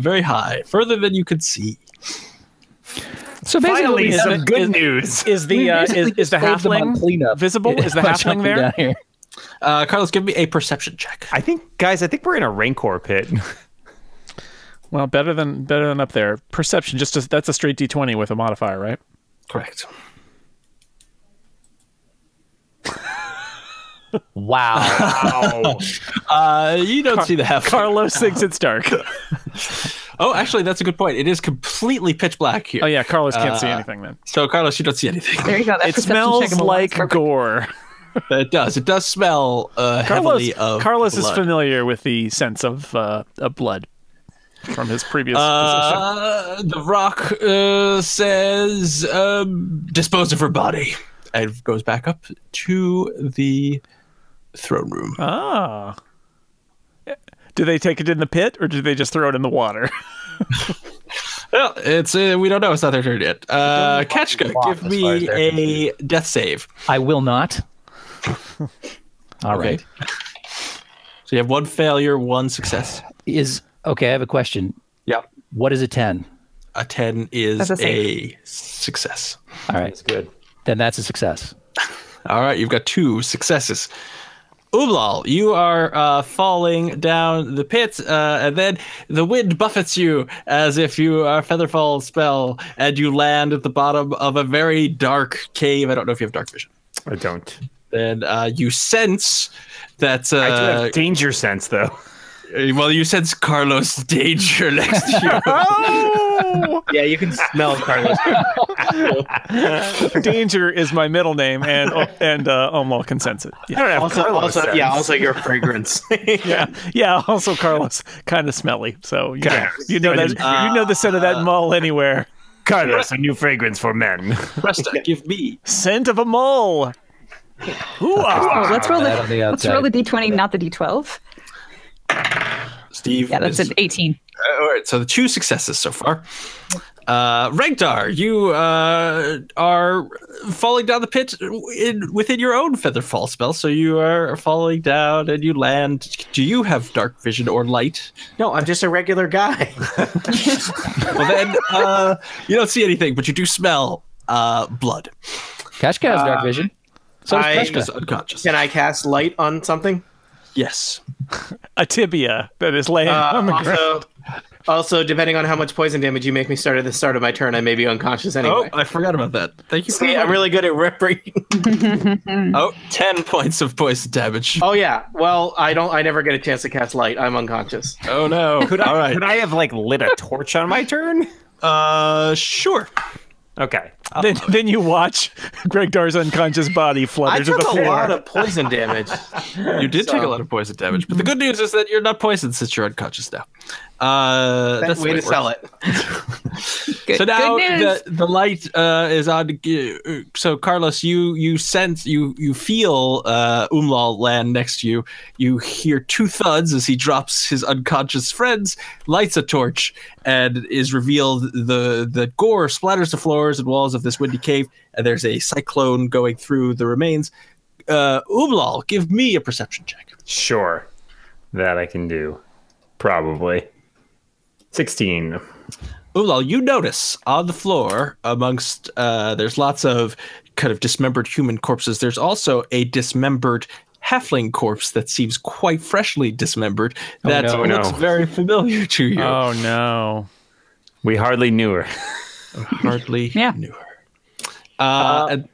very high, further than you could see. So Finally, basically, some good news. Is the halfling visible? Is the halfling there? Here. Carlos, give me a perception check. I think we're in a Rancor pit. Well, better than up there. Perception, that's a straight D20 with a modifier, right? Correct. Wow. You don't see the half. Carlos thinks it's dark. Oh, actually, that's a good point. It is completely pitch black here. Oh yeah, Carlos can't see anything then. So, Carlos, you don't see anything. There you go. That It perception smells check in the like perfect. gore. It does. It does smell heavily of Carlos is blood. familiar with the sense of blood from his previous position. The rock says, dispose of her body. And goes back up to the throne room. Ah. Do they take it in the pit, or do they just throw it in the water? Well, it's we don't know. It's not their turn yet. Ketchka, give as far as me they're a death save. I will not. All right. So you have one failure, one success. Okay, I have a question. Yeah. What is a 10? A 10 is That's a a success. All right. That's good. Then that's a success. All right, you've got 2 successes. Umlal, you are falling down the pit, and then the wind buffets you as if you are a Featherfall spell, and you land at the bottom of a very dark cave. I don't know if you have dark vision. I don't. Then you sense that. I do have danger sense, though. Well, you sense Carlos' danger next to you. Oh! Yeah, you can smell Carlos. Danger is my middle name, and Omlal can sense it. I don't have Carlos sense. Also your fragrance. Yeah. Also, Carlos kind of smelly, so you know that you know the scent of that mull anywhere. Carlos, a new fragrance for men. Presta, give me. Scent of a mull. Oh, let's roll That on the let's roll the outside. d20, not the d12. Steve. Yeah, that's an 18. All right, so the 2 successes so far. Regdar, you are falling down the pit within your own Featherfall spell, so you are falling down and you land. Do you have dark vision or light? No, I'm just a regular guy. Well, then you don't see anything, but you do smell blood. Kashka has dark vision. So I- does Just Kashka. unconscious. Can I cast light on something? Yes. A tibia that is laying on the ground. Also, depending on how much poison damage you make me start at the start of my turn, I may be unconscious Oh, anyway. I forgot about that. Thank you. See, I'm really good at ripping. 10 points of poison damage. Oh yeah. Well, I never get a chance to cast light. I'm unconscious. Oh no. Could I have like lit a torch on my turn? Sure. Okay. Then you watch Regdar's unconscious body I flutter to took the a floor. lot of poison damage. You did take a lot of poison damage, but the good news is that you're not poisoned since you're unconscious now. That's the Way to it sell works. it. Good, So now good news. the light is on. So Carlos, you sense, you feel Umlal land next to you. You hear 2 thuds as he drops his unconscious friends, lights a torch, and is revealed the gore splatters the floors and walls of this windy cave, and there's a cyclone going through the remains. Umlal, give me a perception check. Sure. That I can do. Probably. 16. Umlal, you notice on the floor amongst there's lots of kind of dismembered human corpses. There's also a dismembered halfling corpse that seems quite freshly dismembered. That no. looks very familiar to you. Oh no! We hardly knew her. Hardly Yeah. knew her. And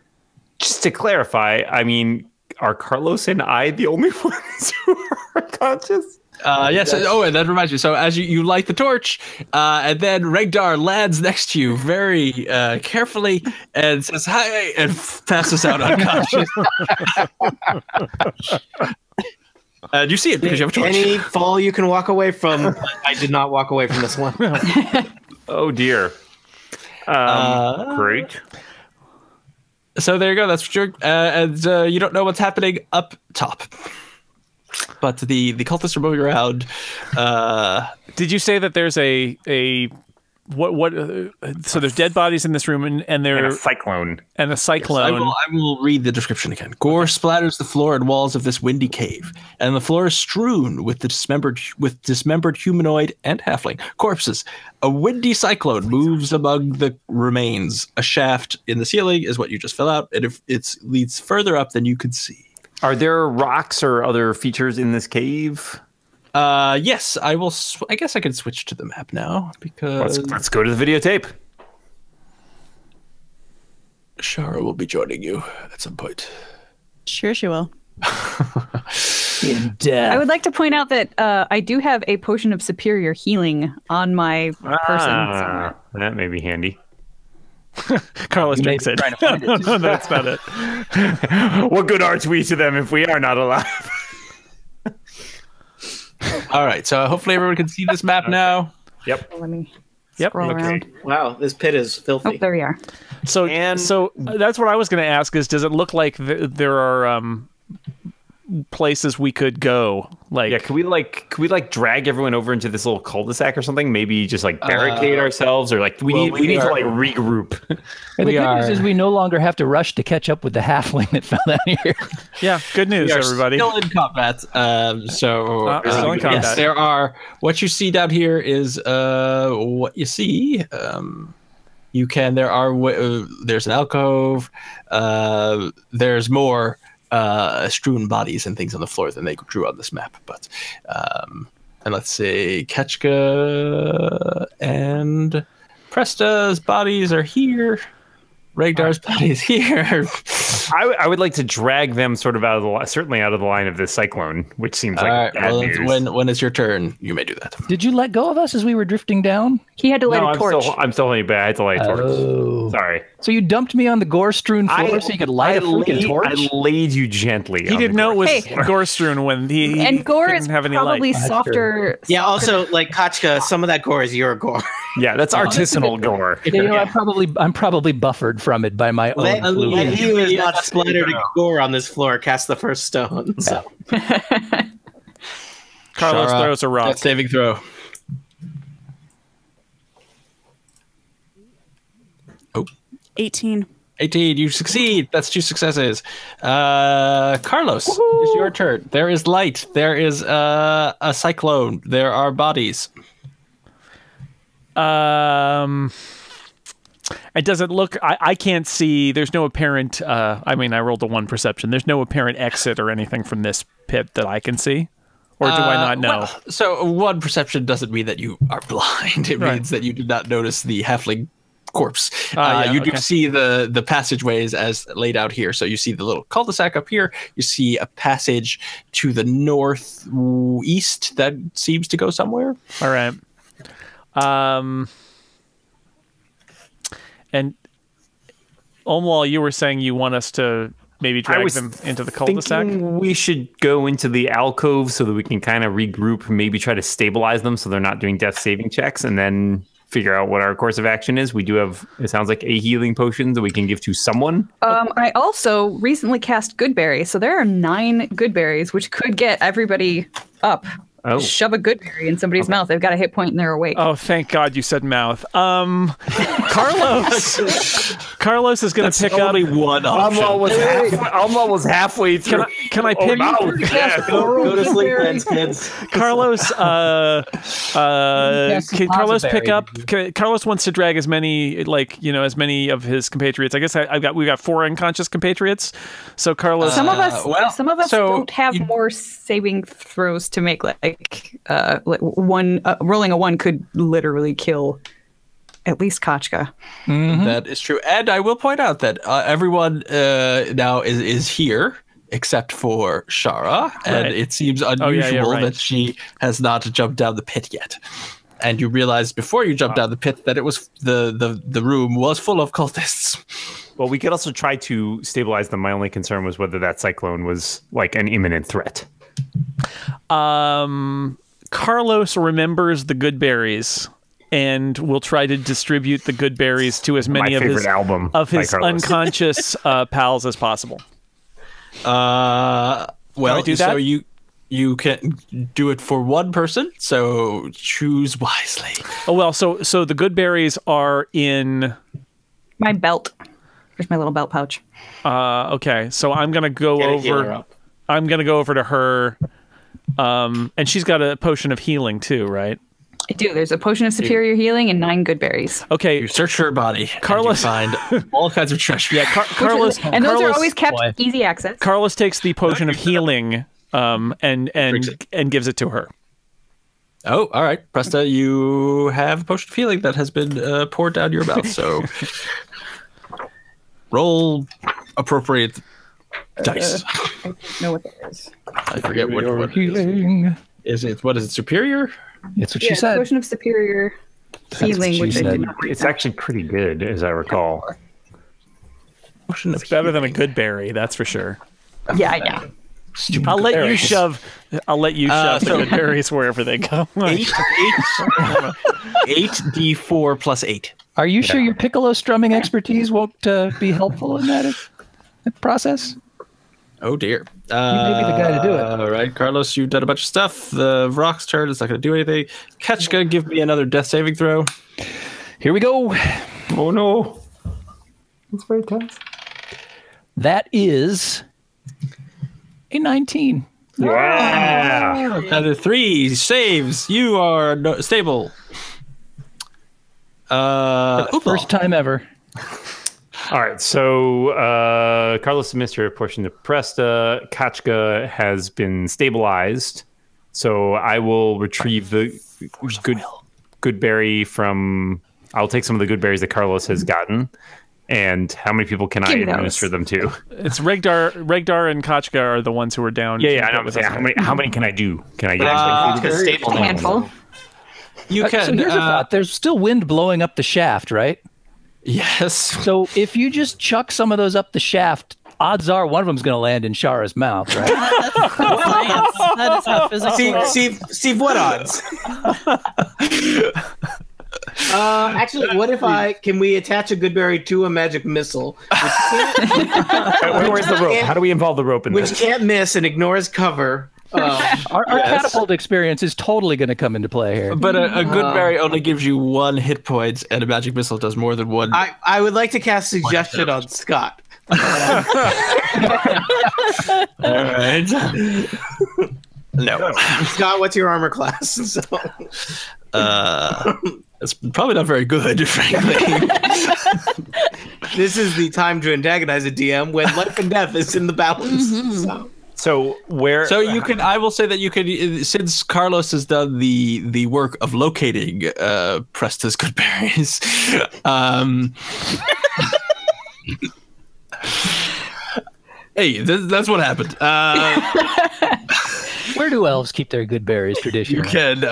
Just to clarify, I mean, are Carlos and I the only ones who are unconscious? yes. Oh, and that reminds me. So as you light the torch, and then Regdar lands next to you very carefully and says hi and passes out unconscious. And you see it because you have a torch. Any fall you can walk away from. I did not walk away from this one. Oh dear. Great. So there you go. That's what you're, and you don't know what's happening up top. But the cultists are moving around. Did you say that there's a what? So there's dead bodies in this room, and And there a cyclone. and a cyclone. I will read the description again. Gore splatters the floor and walls of this windy cave, and the floor is strewn with dismembered humanoid and halfling corpses. A windy cyclone moves among the remains. A shaft in the ceiling is what you just fill out, and if it leads further up than you can see. Are there rocks or other features in this cave? Yes, I will. I guess I can switch to the map now because Let's go to the videotape. Shara will be joining you at some point. Sure, she will. In death. I would like to point out that I do have a potion of superior healing on my person. Ah, that may be handy. Carlos You may drinks be it. trying to find it. No, that's not it. What good are we to them if we are not alive? All right, so hopefully everyone can see this map now. Yep. Let me Yep. scroll Okay. around. Wow, this pit is filthy. Oh, there we are. So And- that's what I was going to ask: is does it look like there are places we could go? Like, Yeah, could we drag everyone over into this little cul-de-sac or something? Maybe just like barricade ourselves, or like we need to like regroup. And the we good news are- is we no longer have to rush to catch up with the halfling that fell down here. yeah, good news, We are everybody. still in combat. Still in combat. Yes, there are. What you see down here is what you see. You can. There are. There's an alcove. There's more strewn bodies and things on the floor than they drew on this map. But and let's say Ketchka and Presta's bodies are here. Regdar's body is here. I would like to drag them sort of certainly out of the line of this cyclone, which seems All like right. bad Well, news. when it's your turn, you may do that. Did you let go of us as we were drifting down? He had to light No, a torch. I'm still holding back. I had to light a torch. Oh. Sorry. So you dumped me on the gore-strewn floor so you could light a freaking torch? I laid you gently. He didn't know it was Hey. gore strewn when he And gore didn't is have any probably light. softer. Yeah. Also, like Kachka, some of that gore is your gore. Yeah, that's artisanal gore. You know, I'm probably buffered from it by my own Let fluid. he who is not splattered in gore on this floor cast the first stone. So. Carlos Shara, throws a rock. death saving throw. 18. 18, you succeed. That's 2 successes. Carlos, it's your turn. There is light. There is a cyclone. There are bodies. It doesn't look. I can't see. There's no apparent. I mean, I rolled a 1 perception. There's no apparent exit or anything from this pit that I can see, or do I not know? Well, so 1 perception doesn't mean that you are blind. It Right. means that you did not notice the halfling corpse. Yeah, you do okay. see the passageways as laid out here. So you see the little cul-de-sac up here. You see a passage to the northeast that seems to go somewhere. All right. And Omwal, you were saying you want us to maybe drag them into the cul-de-sac? Thinking we should go into the alcove so that we can kind of regroup, maybe try to stabilize them so they're not doing death saving checks, and then figure out what our course of action is. We do have, it sounds like, a healing potion that we can give to someone. I also recently cast good berries, so there are 9 good berries, which could get everybody up. Oh. Shove a good berry in somebody's mouth. They've got a hit point and they're awake. Oh, thank God you said mouth. Carlos is going to pick up. Only one option. Alma was halfway through. Can I pick? Go to sleep, then, kids. Carlos, Yes, can Carlos pick up? berry. Carlos wants to drag as many, as many of his compatriots. I guess we've got 4 unconscious compatriots. So Carlos, Some of us, so don't have more saving throws to make. One rolling a 1 could literally kill at least Kachka. That is true. And I will point out that everyone now is here except for Shara, and Right. it seems unusual right. that she has not jumped down the pit yet. And you realized before you jumped down the pit that it was the room was full of cultists. Well, we could also try to stabilize them. My only concern was whether that cyclone was like an imminent threat. Carlos remembers the good berries and will try to distribute the good berries to as many My of favorite his album by Carlos. unconscious pals as possible. Well, do so that? you can do it for one person, so choose wisely. Oh well, so the good berries are in. My belt. There's my little belt pouch. Okay, so I'm gonna go Get a healer over. up. I'm gonna go over to her, and she's got a potion of healing too, right? I do. There's a potion of superior healing and 9 good berries. Okay, You search her body, Carlos- and you find all kinds of treasure. yeah, Carlos. And those are Carlos- always kept boy. easy access. Carlos takes the potion of healing, and Drinks it. gives it to her. Oh, all right, Presta, you have a potion of healing that has been poured down your mouth. So roll appropriate dice. I don't know what that is. I forget what it is. Healing. Is it. What is it? Superior? It's what she Yeah, said. potion of superior healing, she which I said. did not write It's down. actually pretty good, as I recall. Potion of It's better than a healing. good berry, that's for sure. Yeah. Stupid I'll let you berries. shove. I'll let you shove the so- good berries wherever they go. 8d4 plus 8. Are you sure your piccolo strumming expertise won't be helpful in that process? Oh dear. You may be the guy to do it. All right, Carlos, you've done a bunch of stuff. The rock's turn. It's not going to do anything. Ketchka, give me another death saving throw. Here we go. Oh no. It's very tense. That is a 19. Yeah. Another 3 saves. You are stable. First time ever. All right, so Carlos missed her portion of Presta. Kachka has been stabilized, so I will retrieve the good berry from. I'll take some of the good berries that Carlos has gotten, And how many people can I Give me those. administer them to? It's Regdar and Kachka are the ones who are down. Yeah, I know. I'm saying, how many can I do? Can I get Stable A handful. You can. So here's a thought. There's still wind blowing up the shaft, right? Yes. So if you just chuck some of those up the shaft, odds are one of them's going to land in Shara's mouth, right? That's science. That is how physics works. Steve, what odds? Actually, what if can we attach a Goodberry to a magic missile, Where's the rope? How do we involve the rope in which this? can't miss and ignores cover? Our catapult experience is totally going to come into play here. But a good berry only gives you 1 hit point, and a magic missile does more than 1. I would like to cast suggestion on Scott. All right. No. Scott, what's your armor class? So. It's probably not very good, frankly. This is the time to antagonize a DM when life and death is in the balance. So where? So you can. I will say that you could, since Carlos has done the work of locating Presta's good berries. Hey, that's what happened. Where do elves keep their good berries traditionally? You can.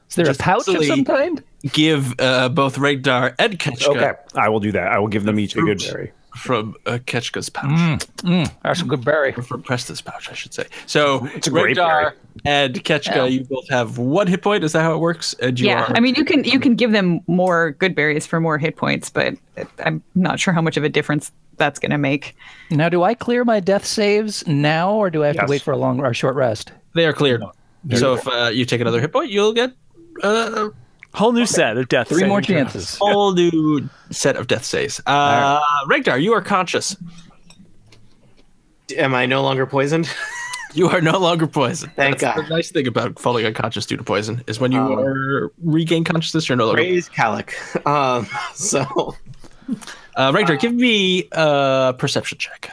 Is there a pouch of some kind? Give both Regdar and Ketchka. Okay, I will do that. I will give them each a good berry. From Ketchka's pouch. That's a good berry. Or from Presta's pouch, I should say. So It's a great Regdar berry. and Ketchka, you both have 1 hit point. Is that how it works? And you are... I mean, you can give them more good berries for more hit points, but I'm not sure how much of a difference that's going to make. Now, do I clear my death saves now, or do I have to wait for a long or a short rest? They are cleared. So if you take another hit point, you'll get Whole new set of death. 3 more saving throws. chances. whole new set of death saves. Regdar, you are conscious. Am I no longer poisoned? You are no longer poisoned. Thank That's God. The nice thing about falling unconscious due to poison is when you are regain consciousness, you're no longer. Praise Kalik. Regdar, give me a perception check.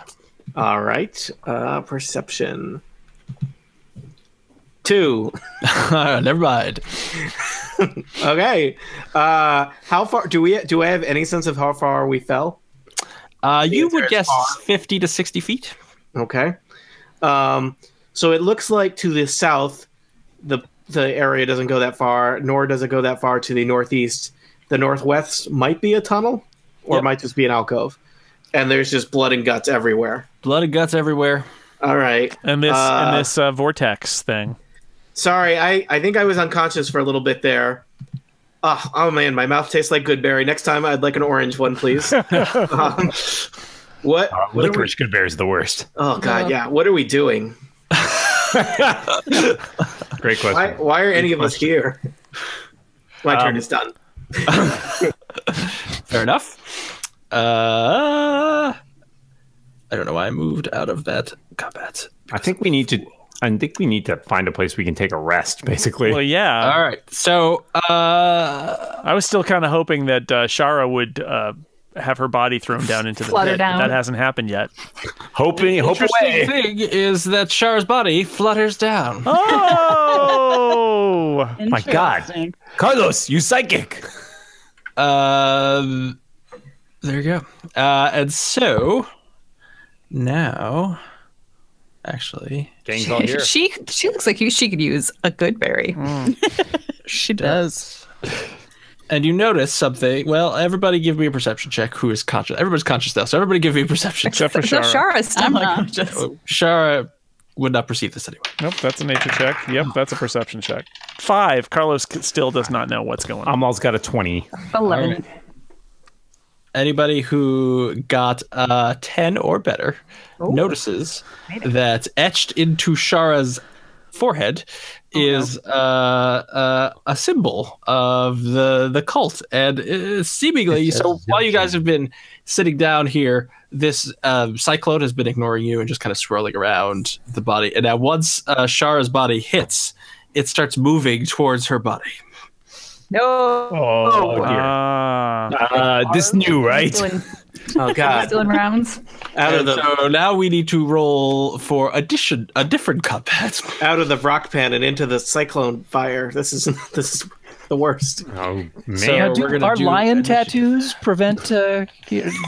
All right. Perception. 2. Never mind. Okay. How far do I have any sense of how far we fell? You would answer is guess far. 50 to 60 feet. Okay. So it looks like to the south, the area doesn't go that far, nor does it go that far to the northeast. The northwest might be a tunnel, or it might just be an alcove. And there's just blood and guts everywhere. Blood and guts everywhere. All right. And this vortex thing. Sorry, I think I was unconscious for a little bit there. Oh man, my mouth tastes like Goodberry. Next time, I'd like an orange one, please. What? Licorice good berries are the worst. Oh god, yeah. What are we doing? Great question. Why are any of us here? My turn is done. Fair enough. I don't know why I moved out of that combat. I think we need to find a place we can take a rest, basically. Well, yeah. All right. So, I was still kind of hoping that Shara would have her body thrown down into the Flutter pit. down. But that hasn't happened yet. Hope interesting away. thing is that Shara's body flutters down. Oh! My God. Interesting. Carlos, you psychic. There you go. And so now, actually, Gang's all here. She looks like she could use a good berry. She does. and you notice something. Well, everybody give me a perception check. Who is conscious? Everybody's conscious now, so everybody give me a perception check. Except for So Shara. Shara's still I'm not. unconscious. Shara would not perceive this anyway. Nope, that's a nature check. Yep, that's a perception check. 5. Carlos still does not know what's going on. Amal's got a 20. 11. Anybody who got 10 or better notices that etched into Shara's forehead is a symbol of the cult, and seemingly. So while you guys have been sitting down here, this cyclone has been ignoring you and just kind of swirling around the body. And now once Shara's body hits, it starts moving towards her body. No. Oh, dear. This new, right? Oh god. Still in rounds. So now we need to roll for a different combat. Out of the rock pan and into the cyclone fire. This is the the worst. Oh man, So we're gonna Our do lion initiative. tattoos prevent? Do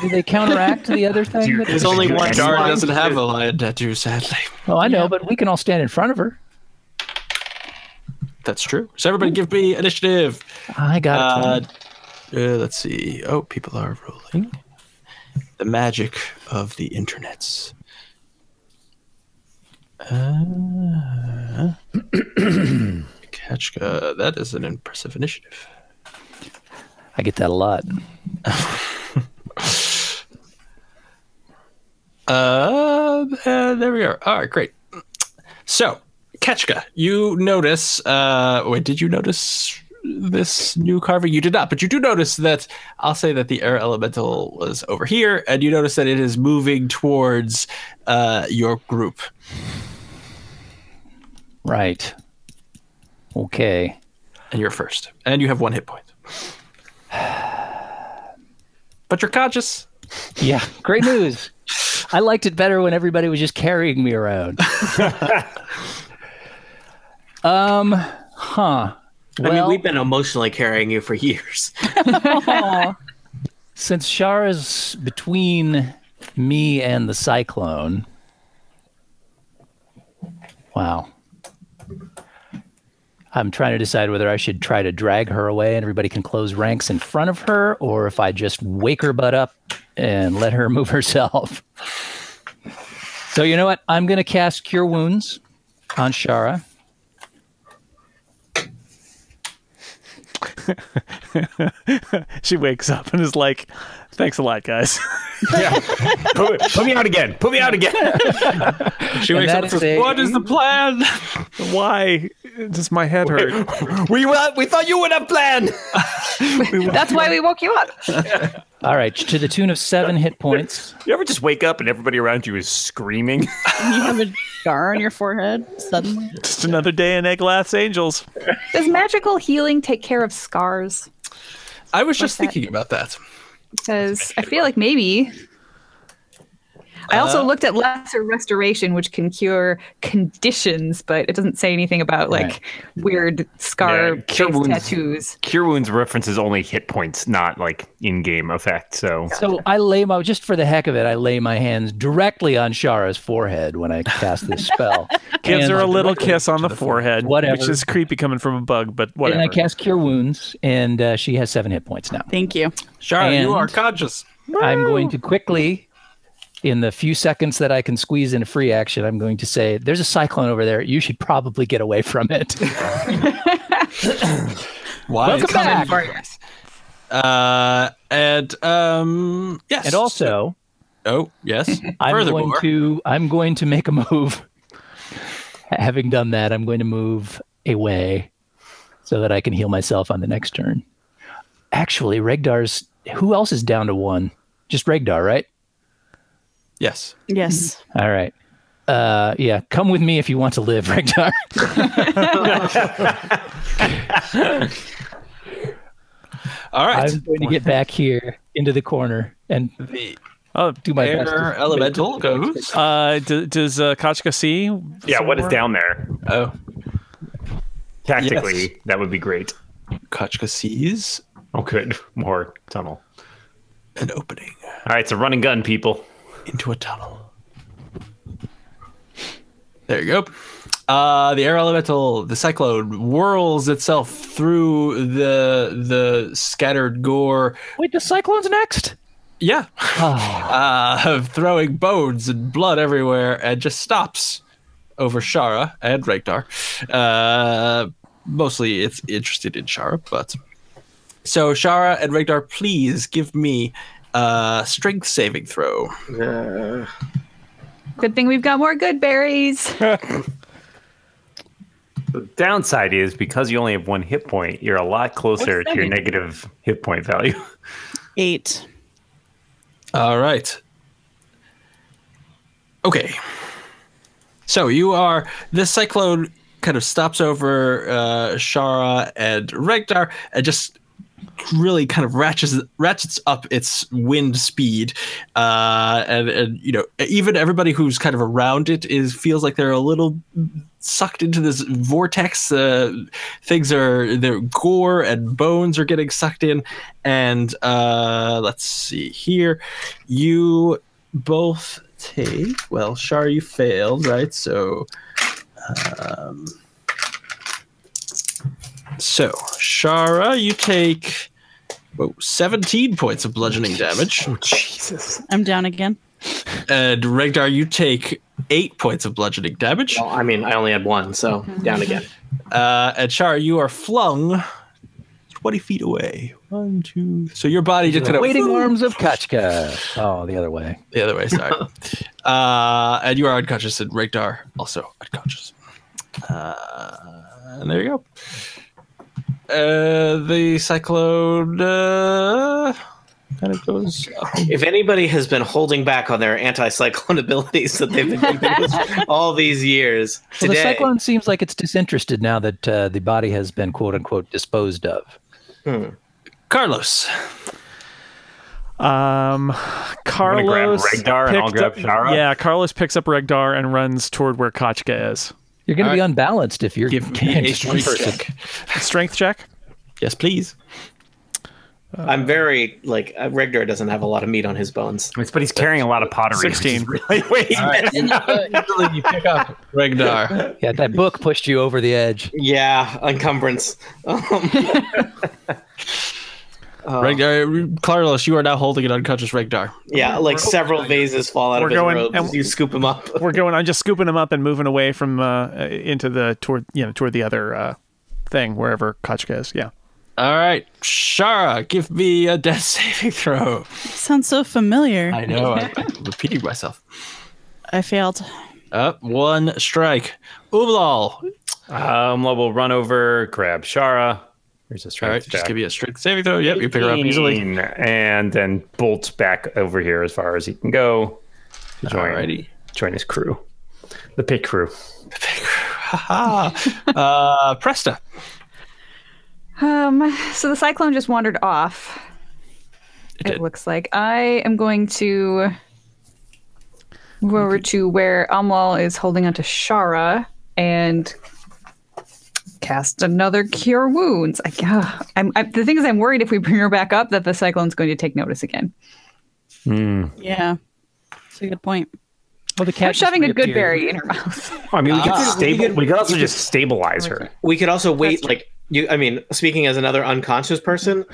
they counteract the other thing? Dude, that- There's only one Dar slide. doesn't have a lion tattoo, sadly. Oh, I know, but we can all stand in front of her. That's true. So everybody give me initiative. I got it. Let's see. Oh, people are rolling. The magic of the internets. Kachka, that is an impressive initiative. I get that a lot. There we are. All right, great. So, Kachka, you notice. Wait, did you notice this new carving? You did not, but you do notice that. I'll say that the air elemental was over here, and you notice that it is moving towards your group. Right. Okay. And you're first, and you have 1 hit point. But you're conscious. Yeah, great news. I liked it better when everybody was just carrying me around. Huh. I mean, we've been emotionally carrying you for years. Since Shara's between me and the cyclone. Wow. I'm trying to decide whether I should try to drag her away and everybody can close ranks in front of her, or if I just wake her butt up and let her move herself. So you know what? I'm going to cast Cure Wounds on Shara. She wakes up and is like, "Thanks a lot, guys." Yeah. Put me out again. Put me out again. She wakes up and says, "What is the plan?" Why does my head hurt? We thought you would have planned. That's why we woke you up. All right, to the tune of 7 hit points. You ever just wake up and everybody around you is screaming? You have a scar on your forehead suddenly. Just another day in Eglath's Angels. Does magical healing take care of scars? I was just What's that? thinking about that. Because I feel like maybe. I also looked at lesser restoration, which can cure conditions, but it doesn't say anything about like weird scar Cure wounds. tattoos. Cure Wounds references only hit points, not like in-game effect. So I just for the heck of it, I lay my hands directly on Shara's forehead when I cast this spell. Gives And- her a little kiss on the forehead, Whatever. which is creepy coming from a bug, but And whatever. I cast Cure Wounds, and she has 7 hit points now. Thank you. Shara, you And- are conscious. I'm going to quickly, in the few seconds that I can squeeze in a free action, I'm going to say, there's a cyclone over there. You should probably get away from it. Why? Welcome back. Yes. And also, Oh, yes. I'm going to make a move. Having done that, I'm going to move away so that I can heal myself on the next turn. Actually, Regdar's... Who else is down to 1? Just Regdar, right? Yes. Yes. All right. Yeah, come with me if you want to live, Regdar. All right. I'm going to get back here into the corner and do my best. Air elemental goes. Does Kachka see? yeah, what is somewhere? down there? Oh, Tactically, Yes. that would be great. Kachka sees Oh, good. More tunnel. an opening All right, so run and gun, people. into a tunnel. There you go. The air elemental, the cyclone, whirls itself through the scattered gore. Wait, the cyclone's next? Yeah. Oh, Throwing bones and blood everywhere, and just stops over Shara and Regdar. Mostly it's interested in Shara, but... So, Shara and Regdar, please give me a strength saving throw. Good thing we've got more good berries. The downside is because you only have 1 hit point, you're a lot closer to your negative hit point value. 8. All right. Okay. So this cyclone kind of stops over Shara and Regdar and just really kind of ratchets up its wind speed, and even everybody who's kind of around it feels like they're a little sucked into this vortex. Things their gore and bones are getting sucked in. And let's see here. You both take, well, Shar, you failed, right? So Shara, you take 17 points of bludgeoning damage. Oh, Jesus. I'm down again. And Regdar, you take 8 points of bludgeoning damage. Well, I mean, I only had one, so down again. And Shara, you are flung 20 feet away. 1, 2. So your body just kind of Waiting arms of Kachka. Oh, the other way. the other way. Sorry. And you are unconscious, and Regdar also unconscious. And there you go. The cyclone kind of goes up. If anybody has been holding back on their anti-cyclone abilities that they've been doing all these years, Well, the today, cyclone seems like it's disinterested now that the body has been quote unquote disposed of. Carlos. Carlos grab Regdar and I'll picked grab up- Shara? Yeah, Carlos picks up Regdar and runs toward where Kachka is. You're going to All be right. unbalanced if you're Give me a just one strength person. check. Strength check. Yes, please. I'm very, Regdar doesn't have a lot of meat on his bones. But he's carrying a lot of pottery. 16. Wait a minute. Usually you pick up Regdar. Yeah, that book pushed you over the edge. Yeah, encumbrance. Regdar, Carlos, you are now holding an unconscious Regdar. Yeah, several vases fall out of We're his going- robes. and- You scoop him up. I'm just scooping him up and moving away from into the toward the other thing wherever Kachka is. Yeah. All right, Shara, give me a death saving throw. Sounds so familiar. I know, I'm repeating myself. I failed. Up, one strike. Umlal. Umla will run over, grab Shara. Here's a strength All right, check. just give me a strength saving throw. Yep, you pick her up easily. 15, and then bolts back over here as far as he can go to join his crew. The pit crew. Haha. Presta. So the cyclone just wandered off. It It did. looks like I am going to move over to where Amwal is holding onto Shara and cast another Cure Wounds. The thing is, I'm worried if we bring her back up that the cyclone's going to take notice again. Yeah. That's a good point. Well, the cat I'm shoving a good reappeared. berry in her mouth. I mean, we could also just stabilize her. We could also wait, speaking as another unconscious person,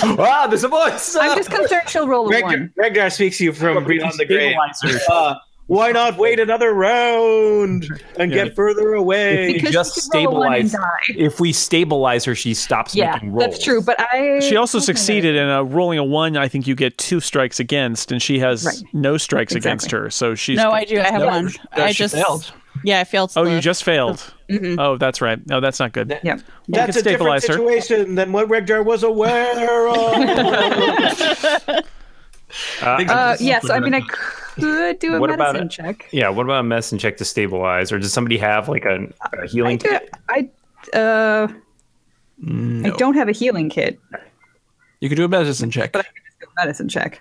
Ah, there's a voice. I'm just concerned she'll roll a one. Regdar speaks to you from beyond the grave. Stabilize her. Why not wait another round and get further away? Because just she could roll a one and stabilize. die. If we stabilize her, she stops Yeah, making rolls. that's true. But She also succeeded in rolling a 1. I think you get 2 strikes against, and she has Right. no strikes Exactly. against her. So she's No, I do. I have one. I She just failed. Yeah, I failed. Oh, the- you just failed. Oh, that's right. No, that's not good. Yep. That's a different stabilize her. situation than what Regdar was aware of. Yes, I mean I could do a What about medicine it? check. Yeah, what about a medicine check to stabilize? Or does somebody have like a healing kit? I don't have a healing kit, You can do a medicine check. but I can just do a medicine check.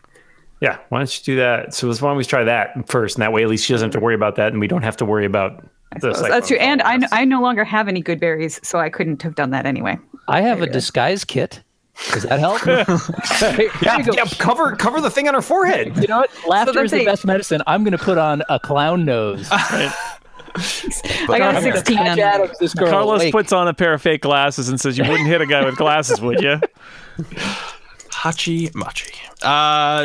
Yeah, why don't you do that? So why don't we try that first? And that way at least she doesn't have to worry about that and we don't have to worry about the cyclone That's true. And following us. I no longer have any good berries, so I couldn't have done that anyway. I have a disguise kit. Does that help? Here Yeah, you go. yeah, cover the thing on her forehead. You know what? Laughter is the thing- best medicine. I'm going to put on a clown nose. I got a 16 on Patch that. Adams this girl Carlos awake. puts on a pair of fake glasses and says, "You wouldn't hit a guy with glasses, would you?" Hachi Machi.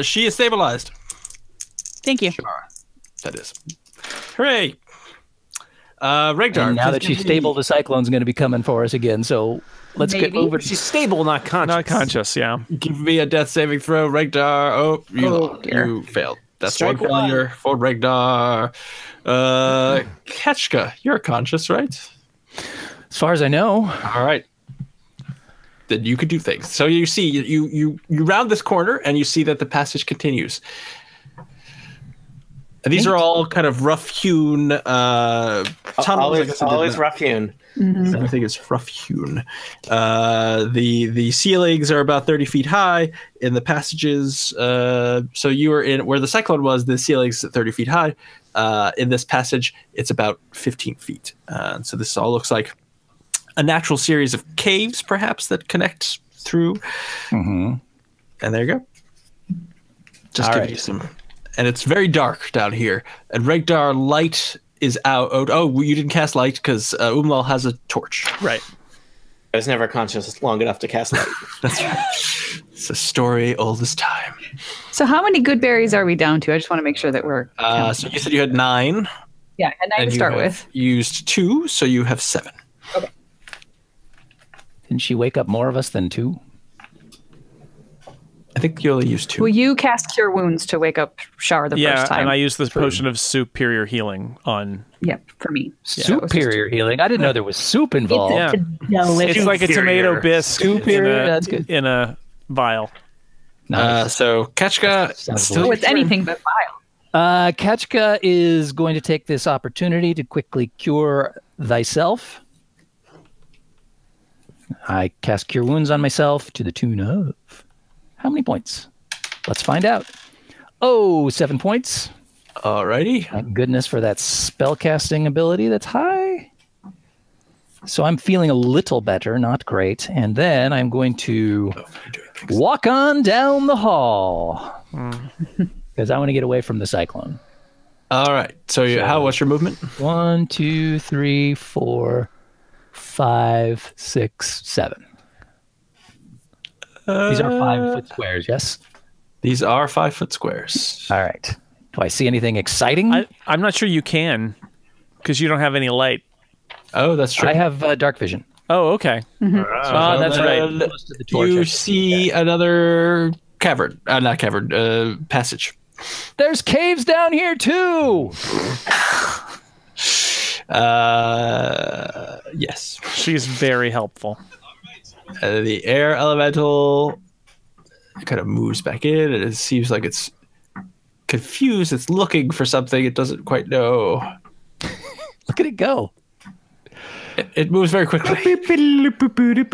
She is stabilized. Thank you. That is. Hooray. Regdar. And now that please she's give me- stable, the cyclone's going to be coming for us again. So let's get Maybe. moving. She's stable, not conscious. Not conscious. Yeah. Give me a death saving throw, Regdar. Oh, dear. you failed. That's Strike one failure for Regdar. Ketchka, you're conscious, right? As far as I know, All right. Then you could do things. So you see, you round this corner and you see that the passage continues. And these are all kind of rough-hewn tunnels. Always rough-hewn. Mm-hmm. Everything is rough-hewn. The ceilings are about 30 feet high. In the passages, so you were in where the cyclone was. The ceiling's 30 feet high. In this passage, it's about 15 feet. So this all looks like a natural series of caves, perhaps, that connect through. Mm-hmm. And there you go. Just All give right. you some. And it's very dark down here. And Regdar, light is out. Oh, you didn't cast light because Umlal has a torch. Right. I was never conscious long enough to cast light. That's right. It's a story old as time. So how many good berries are we down to? I just want to make sure that we're So you said you had 9. yeah, and 9 to start with. Used 2, so you have 7. Didn't she wake up more of us than 2? I think you only used 2. Well, you cast Cure Wounds to wake up Shar the first time. And I used the potion of superior healing on. Yep, for me. Superior healing. I didn't know there was soup involved. Yeah. It's like a tomato bisque Superior, that's good. in a vial. Nice. So Ketchka, Sounds still Oh, it's anything but vile. Ketchka is going to take this opportunity to quickly cure thyself. I cast Cure Wounds on myself to the tune of how many points? Let's find out. Oh, 7 points. Alrighty. Thank goodness for that spellcasting ability that's high. So I'm feeling a little better, not great. And then I'm going to walk on down the hall because I want to get away from the cyclone. All right. So what's your movement? 1, 2, 3, 4, 5, 6, 7. These are 5-foot squares, yes? These are 5-foot squares. All right. Do I see anything exciting? I'm not sure you can because you don't have any light. Oh, that's true. I have dark vision. Oh, okay. Oh, that's right. Close to the torch, I You can see another cavern. Not cavern. Passage. There's caves down here too. Yes. She's very helpful. The air elemental kind of moves back in, and it seems like it's confused. It's looking for something it doesn't quite know. Look at it go. It moves very quickly.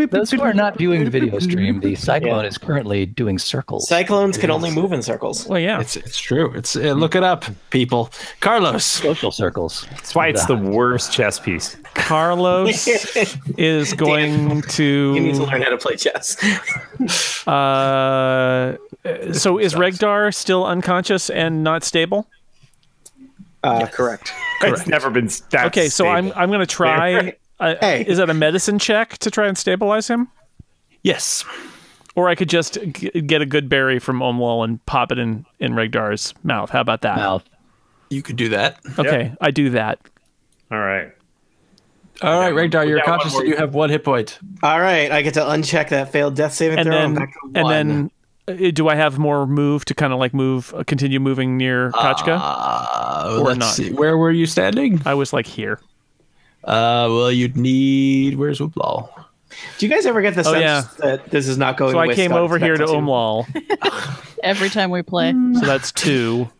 Those who are not viewing the video stream, the cyclone is currently doing circles. Cyclones can only move in circles. Well, yeah. It's true. It's look it up, people. Carlos. Social circles. That's why it's the worst chess piece. Carlos is going You need to to. learn how to play chess. So is Regdar still unconscious and not stable? Correct. It's never been that Okay, so stable. I'm going to try. Hey. Is that a medicine check to try and stabilize him? Yes. Or I could just get a good berry from Omlal and pop it in Regdar's mouth. How about that? Mouth. You could do that. Okay, I do that. All right. All right, Regdar, you're got one conscious more. and you have 1 hit point. All right, I get to uncheck that failed death saving And throw. then, Back to 1. do I have more move to kind of like continue moving near Kachka? Or Let's not. see. Where were you standing? I was like here. Well, you'd need. Where's Whooplaw? Do you guys ever get the sense yeah. that this is not going So the I way came Scott over here to expected Omlal. Every time we play. So that's 2.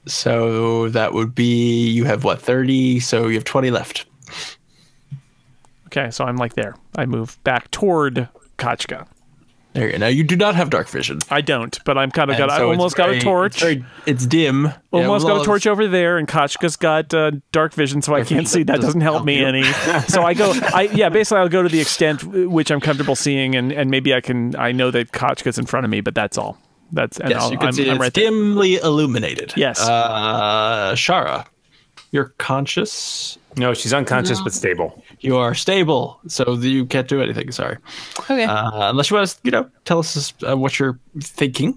So that would be. You have what, 30? So you have 20 left. Okay, so I'm like there. I move back toward Kachka. There you go. Now you do not have dark vision. I don't, but I'm kind of And got. I so it's almost got a very- torch. It's dim. Almost got a torch over there, and Kachka's got dark vision, so I can't see. That doesn't help me any. So I go. Basically, I'll go to the extent which I'm comfortable seeing, and maybe I can. I know that Kachka's in front of me, but that's all. That's and Yes, you can see I'm it's right there. dimly illuminated. Yes. Shara, you're conscious. No, she's unconscious but stable. You are stable, so you can't do anything. Sorry. Okay. Unless you want to, tell us what you're thinking.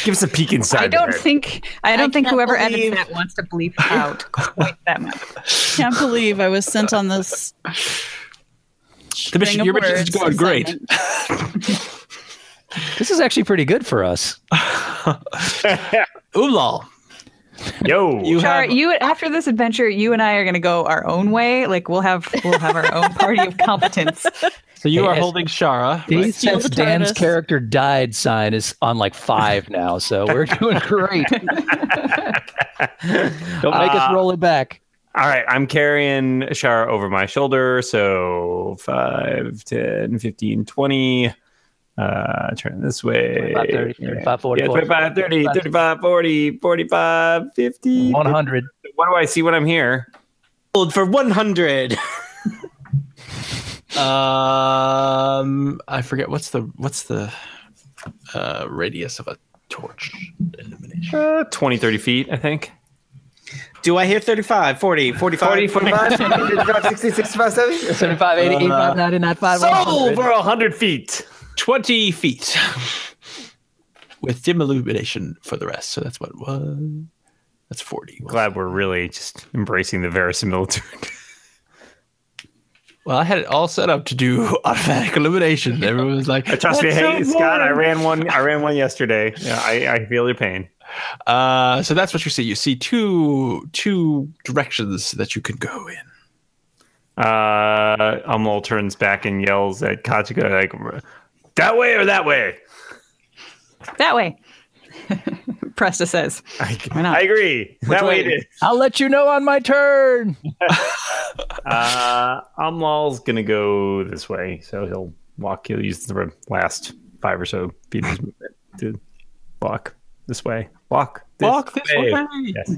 Give us a peek inside. I don't there. think can't whoever believe- edits that wants to bleep out quite that much. Can't believe I was sent on this. The mission, String of your mission is words going great. assignment. This is actually pretty good for us. Umlal, Yo. you Char, have. you after this adventure, you and I are going to go our own way. Like we'll have our own party of competence. So you are Yes. holding Shara. The Right? Steal since the Dan's TARDIS. character died sign is on like 5 now, so we're doing great. Don't make us roll it back. All right, I'm carrying Shara over my shoulder, so 5, 10, 15, 20. Turn this way. 25, 30, 35, 40, Yeah, 40, 25, 30, 35, 40, 45, 50. 100. What do I see when I'm here? Hold for 100. I forget what's the radius of a torch illumination. 20, 30 feet, I think. Do I hear 35, 40, 45? 40, 45, 55, 60, 65, 70. 75, 80, 85, 90, 95, Sold 100. for 100 feet. 20 feet. With dim illumination for the rest. So that's what it was. That's 40. Glad we're really just embracing the verisimilitude. Well, I had it all set up to do automatic illumination. Everyone was like, Trust me, "That's hey, so Scott, I boring." ran one yesterday. Yeah, I feel your pain. So that's what you see. You see two directions that you can go in. Umlal turns back and yells at Kachika, like, that way or that way? That way. Presta says. Why not? I agree. That way it is. I'll let you know on my turn. Umlal's going to go this way. So he'll use the last 5 or so feet of his movement to walk this way. Walk this way. Yes.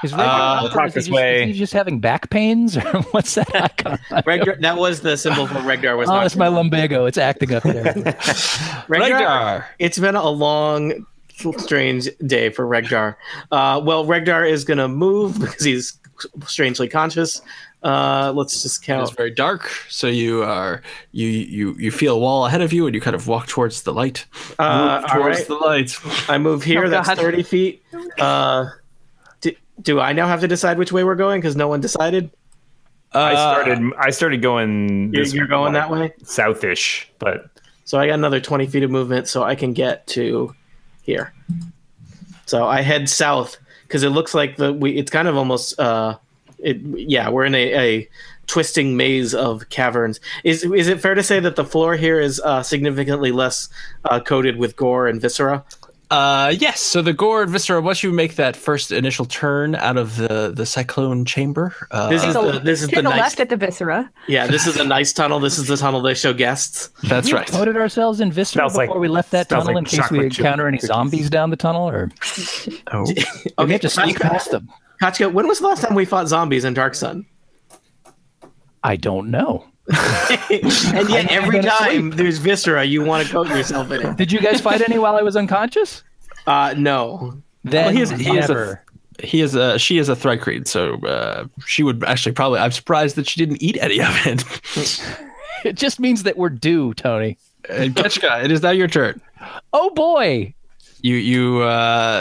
Is Regdar, walk is this he way. Is he just having back pains? Or what's that icon? Regdar, that was the symbol for Regdar. Was Oh, not it's my lumbago. It's acting up there. Regdar. It's been a long, strange day for Regdar. Well, Regdar is going to move because he's strangely conscious. Let's just count. It's very dark, so you feel a wall ahead of you, and you kind of walk towards the light. Move towards the light. I move here. Oh, That's God. 30 feet. Do I now have to decide which way we're going because no one decided? I started going this You're going that way? southish, but So I got another 20 feet of movement, so I can get to here. So I head south because it looks like it's kind of almost we're in a twisting maze of caverns. Is it fair to say that the floor here is significantly less coated with gore and viscera? Yes. So the gore and viscera. Once you make that first initial turn out of the cyclone chamber, This is To the the nice. left at the viscera. Yeah, this is a nice tunnel. This is the tunnel they show guests. that's We right. coated ourselves in viscera Smells like- before we left that smells tunnel like in case we chocolate chip encounter any cookies. zombies down the tunnel, or Oh. we have to sneak past them. Kachka, when was the last time we fought zombies in Dark Sun? I don't know. And yet every been time there's viscera, you want to coat yourself in it. Did you guys fight any while I was unconscious? No. Then he is never. she is a Thrycreen, so she would actually probably. I'm surprised that she didn't eat any of it. It just means that we're due, Tony. And Ketchka, it is now your turn. Oh boy! You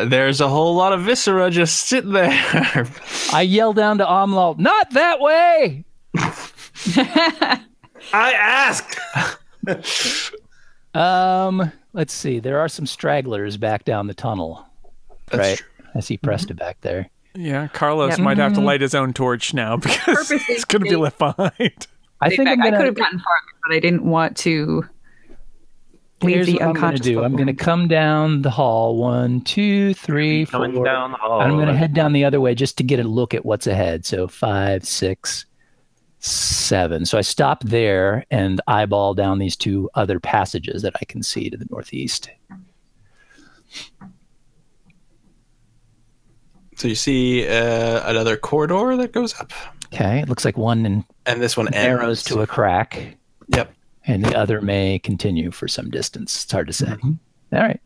there's a whole lot of viscera just sitting there. I yell down to Omlaut, "Not that way!" I asked. Let's see. There are some stragglers back down the tunnel. That's right? true. I see Presta back there. Yeah, Carlos Yep. might have to light his own torch now because Purposely he's going to be left behind. I think I'm I gonna, could have gotten farther, but I didn't want to leave here's the what I'm gonna unconscious. do. I'm gonna come down the hall. 1, 2, 3, 4. Coming down the hall. I'm gonna head down the other way just to get a look at what's ahead. So 5, 6, 7. So I stop there and eyeball down these 2 other passages that I can see to the northeast. So you see another corridor that goes up, Okay, it looks like one and this one narrows ends. to a crack, Yep. and the other may continue for some distance. It's hard to say. All right.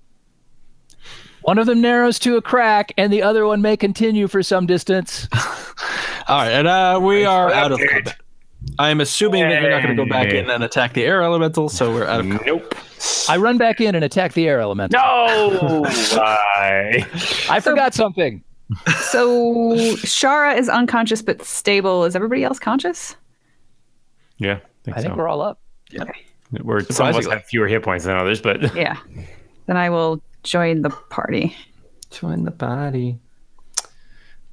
One of them narrows to a crack, and the other one may continue for some distance. All right, and we are out of combat. I am assuming that you're not going to go back in and attack the air elemental, so we're out of combat. Nope. I run back in and attack the air elemental. No. Why? I forgot something. So Shara is unconscious but stable. Is everybody else conscious? Yeah, I think we're all up. Some of us Surprisingly. have fewer hit points than others, but Yeah. Then I will join the party. join the party.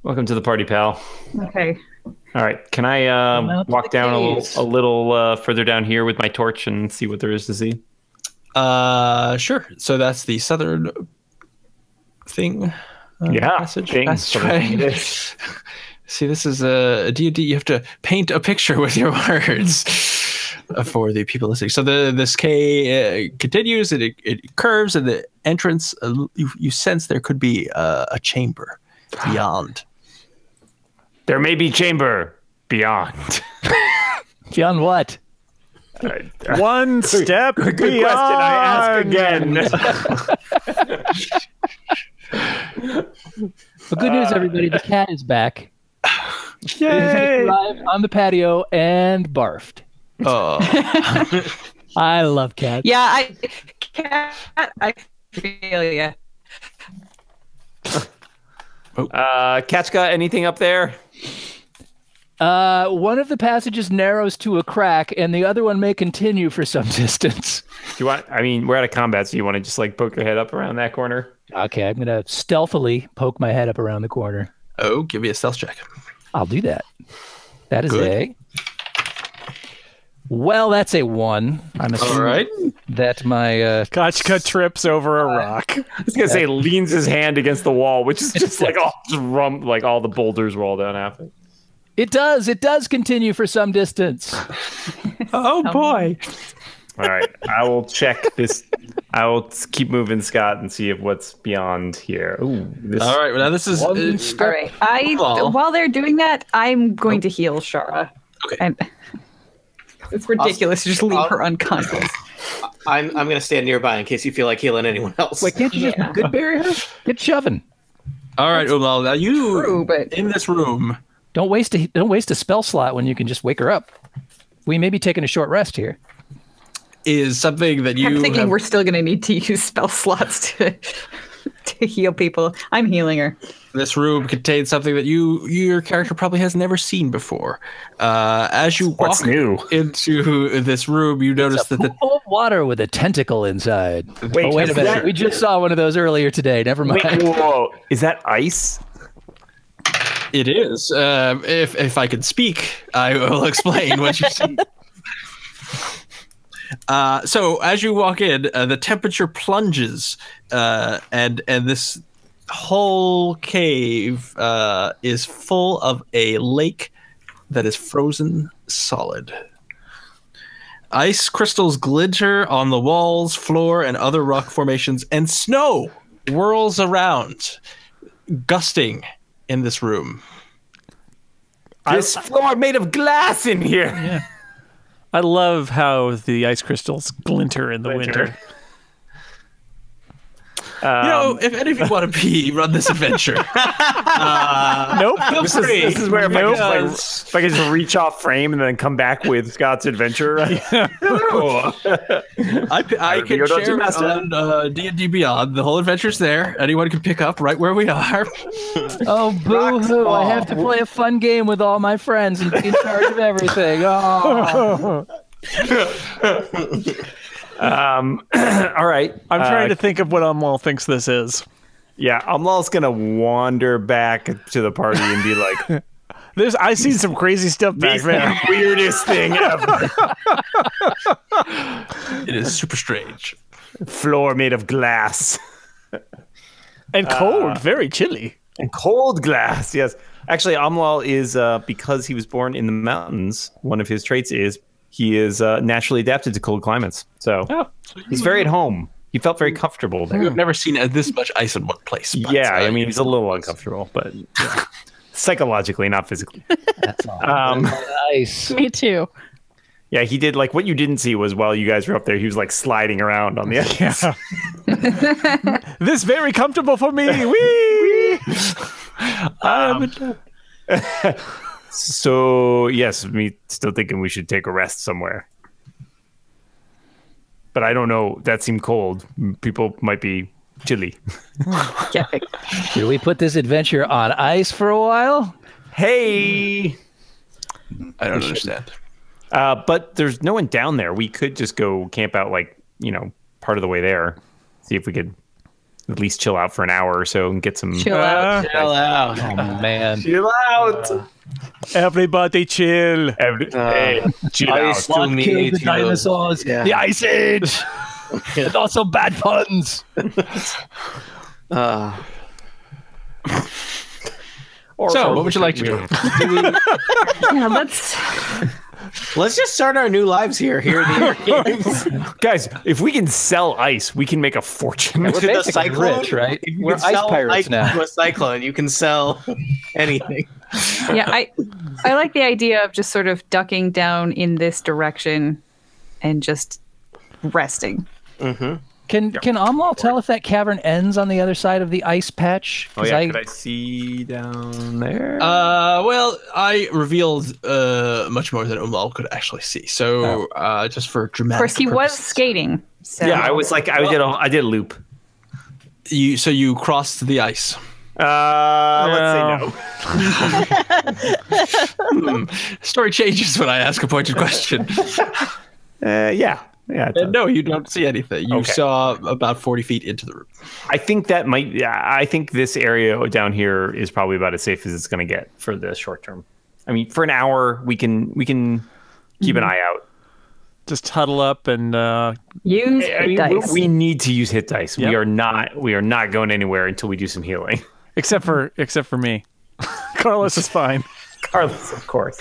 Welcome to the party, pal. Okay. All right. Can I out to walk the down caves. a little further down here with my torch and see what there is to see? Sure. So that's the southern thing. Passage. That's So right. it is. See, this is a D&D. You have to paint a picture with your words for the people listening. So this K continues, and it curves, and the entrance, you sense there could be a chamber beyond. There may be chamber beyond. Beyond what? One step Good beyond. question. I ask again. Well, good news, everybody. The cat is back. Yay! Arrived on the patio and barfed. Oh, I love cats. Yeah, I feel ya. Kachka, anything up there? One of the passages narrows to a crack, and the other one may continue for some distance. Do you want? I mean, we're out of combat, so you want to just like poke your head up around that corner? Okay, I'm gonna stealthily poke my head up around the corner. oh, give me a stealth check. I'll do that. That is Good. Well, that's a 1. I'm assuming All right. that my Kachka trips over a rock. I was gonna say leans his hand against the wall, which is just like all the boulders roll down half it. it does continue for some distance. Oh boy. All right, I will check this. I will keep moving, Scott, and see if what's beyond here. Ooh, this. All right. Well, now this is. All right. While they're doing that, I'm going to heal Shara. Okay. And it's ridiculous to just leave her unconscious. I'm going to stand nearby in case you feel like healing anyone else. Wait, can't you just good bury her? Get shoving. All right. Well, now you True, but in this room. Don't waste a spell slot when you can just wake her up. We may be taking a short rest here. Is something that you I'm thinking have- we're still going to need to use spell slots to heal people. I'm healing her. this room contains something that your character probably has never seen before. As you walk What's new? into this room, you notice that the Pool of water with a tentacle inside. Wait, Wait a is minute. that- We just saw one of those earlier today. Never mind. Wait, whoa! Is that ice? it is. If I could speak, I will explain what you see. So as you walk in, the temperature plunges, and this whole cave is full of a lake that is frozen solid. Ice crystals glitter on the walls, floor, and other rock formations, and snow whirls around, gusting in this room. This floor made of glass in here. I love how the ice crystals glinter in the winter. If any of you want to run this adventure, Nope. This is where if I could just reach off frame and then come back with Scott's adventure. I can Go to share Master. on D&D Beyond. The whole adventure's there. Anyone can pick up right where we are. Oh, boo-hoo. I have to play a fun game with all my friends and be in charge of everything. Oh. All right. I'm trying to think of what Umwal thinks this is. Yeah, Amlal's gonna wander back to the party and be like, I seen some crazy stuff back "This is there. the weirdest thing ever. It is super strange. Floor made of glass And cold, very chilly. and cold glass." Yes, actually, Amlal is because he was born in the mountains. One of his traits is he is naturally adapted to cold climates. So he's very at home. He felt very comfortable there. I've never seen this much ice in one place. but, Yeah, I mean, he's a little uncomfortable, but psychologically, not physically. That's all. Nice. Me too. Yeah, he did. Like, what you didn't see was while you guys were up there, he was like sliding around on the ice. This very comfortable for me. Whee! So, yes, me still thinking we should take a rest somewhere. But I don't know. That seemed cold. People might be chilly. Yeah. Should we put this adventure on ice for a while? Hey! I don't understand. But there's no one down there. We could just go camp out, like, part of the way there. See if we could at least chill out for an hour or so and get some... Chill out. Chill out. Oh, man. Chill out! Everybody chill. Hey, chill Ice out. to me, Killed the to- dinosaurs. Yeah. The Ice Age. And also bad puns. So, what would you like to do? Yeah, Let's just start our new lives here in the air games. Guys, if we can sell ice, we can make a fortune. We're To the basically cyclone, rich, right? if you We're can ice sell pirates ice now. To a cyclone, you can sell anything. yeah. I like the idea of just sort of ducking down in this direction and just resting. Can Amlal tell if that cavern ends on the other side of the ice patch? Oh 'Cause yeah, could I see down there? Well, I revealed much more than Umlal could actually see. So, just for Of dramatic course, he was purposes. skating. So. yeah, I did a loop. You crossed the ice. Let's say no. Story changes when I ask a pointed question. Yeah. It does. No, you don't see anything. You Okay. saw about 40 feet into the room. I think that might. Yeah, I think this area down here is probably about as safe as it's going to get for the short term. I mean, for an hour, we can keep an eye out. Just huddle up and Use I mean, dice. we need to use hit dice. Yep. We are not going anywhere until we do some healing. except for me. Carlos is fine. Carlos, of course.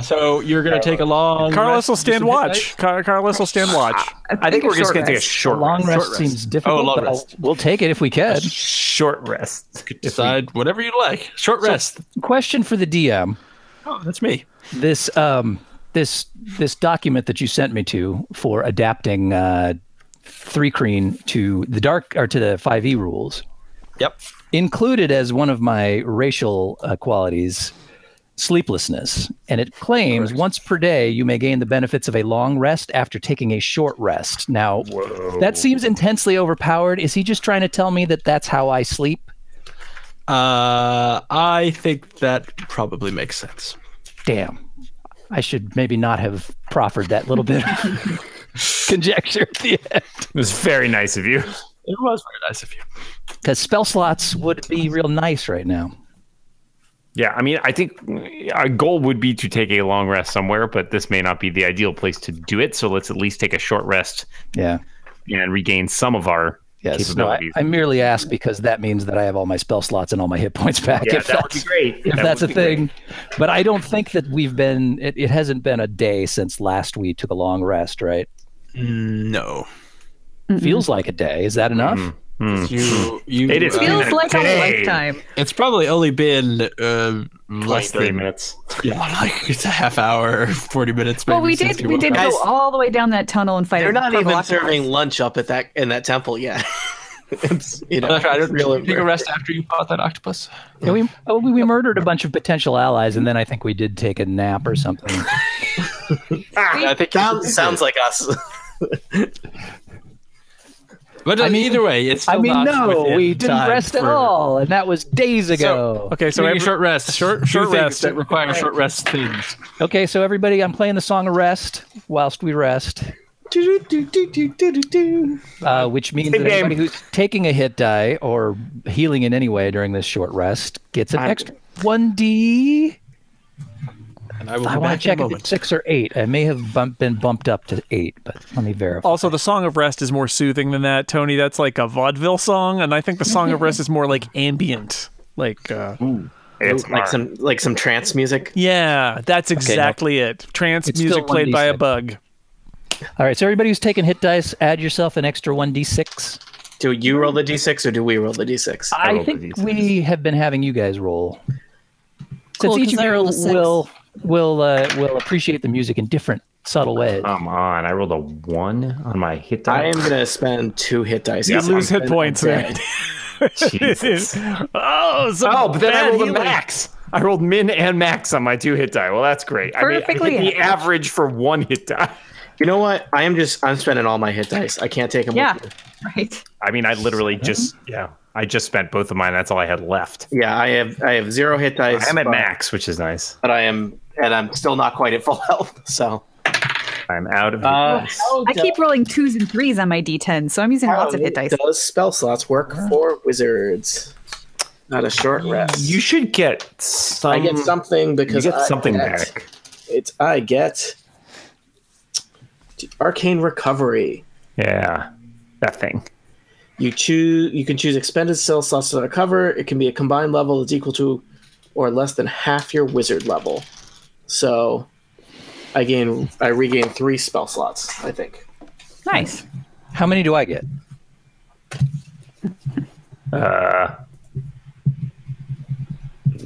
So you're going to take a long. Carlos rest will to do stand some hit watch. dice? Carlos will stand watch. I think we're just going to take a rest. short Long rest. rest seems difficult, long but rest. we'll take it if we can. Short rest. Decide whatever you like. Short rest. Question for the DM. Oh, that's me. This document that you sent me to for adapting 3-Creen to the dark or to the 5e rules Yep. included as one of my racial qualities sleeplessness, and it claims once per day you may gain the benefits of a long rest after taking a short rest. Now, that seems intensely overpowered. Is he just trying to tell me that that's how I sleep? I think that probably makes sense. Damn. I should maybe not have proffered that little bit of conjecture at the end. It was very nice of you. It was very nice of you. Because spell slots would be real nice right now. Yeah, I mean, I think our goal would be to take a long rest somewhere, but this may not be the ideal place to do it. So let's at least take a short rest Yeah. and regain some of our Yes. No, capabilities. I merely ask because that means that I have all my spell slots and all my hit points back. Yeah, if that would be that's- great. If That that's a would be great. thing. But I don't think that we've been, it hasn't been a day since last we took a long rest, right? No. Feels like a day. Is that enough? You It is. Feels been a like a day. lifetime. It's probably only been less 30 than minutes. Yeah, like it's a half hour, 40 minutes. Maybe Well, we since did. you We woke did up. Guys, go all the way down that tunnel and fight. They're a not even Carvalhocalypse. serving lunch up at in that temple yet. It's I don't real take a rest after you fought that octopus. Yeah, we murdered a bunch of potential allies, and then I think we did take a nap or something. I think sounds like us. But I mean- either way, it's. I still mean, not no, within we didn't time rest at for- all, and that was days ago. Okay, so Taking a every, short rest. short Do things rest. that require short rest things. Okay, so everybody, I'm playing the song of rest whilst we rest, which means that Same game. anybody who's taking a hit die or healing in any way during this short rest gets an extra 1d. And I will I be want back to check in a if moment. it's 6 or 8. I may have been bumped up to 8, but let me verify. Also, the Song of Rest is more soothing than that, Tony. That's like a vaudeville song, and I think the Song of Rest is more like ambient. Like, It's like some trance music. yeah, that's exactly it. Trance It's music still played by a 1d6. bug. All right, so everybody who's taking hit dice, add yourself an extra 1d6. Do you roll the d6 or do we roll the d6? I rolled a think D6. we have been having you guys roll. Cool, Since each 'cause of I you rolled a 6. will appreciate the music in different subtle ways. Come on, I rolled a 1 on my hit die. I am gonna spend 2 hit dice. You lose hit I'm points there. dead. Jesus. Oh, Oh, but then I bad rolled a healing. max. I rolled min and max on my 2 hit die. Well, that's great. I Perfectly hit the average for 1 hit die. You know what? I'm spending all my hit dice. I can't take them. Yeah. With me. Right. I mean, I literally just I just spent both of mine. That's all I had left. Yeah, I have 0 hit dice. I'm at but, max, which is nice. but I'm still not quite at full health. So I'm out of hit Uh, dice. I keep rolling 2s and 3s on my d10, so I'm using lots of hit dice. Does spell slots work for wizards? Not a short rest. You should get some. I get something because you get something I get Arcane Recovery. Yeah, that thing. You can choose expended spell slots to recover. It can be a combined level that's equal to or less than half your wizard level. So I regain 3 spell slots, I think. Nice. How many do I get?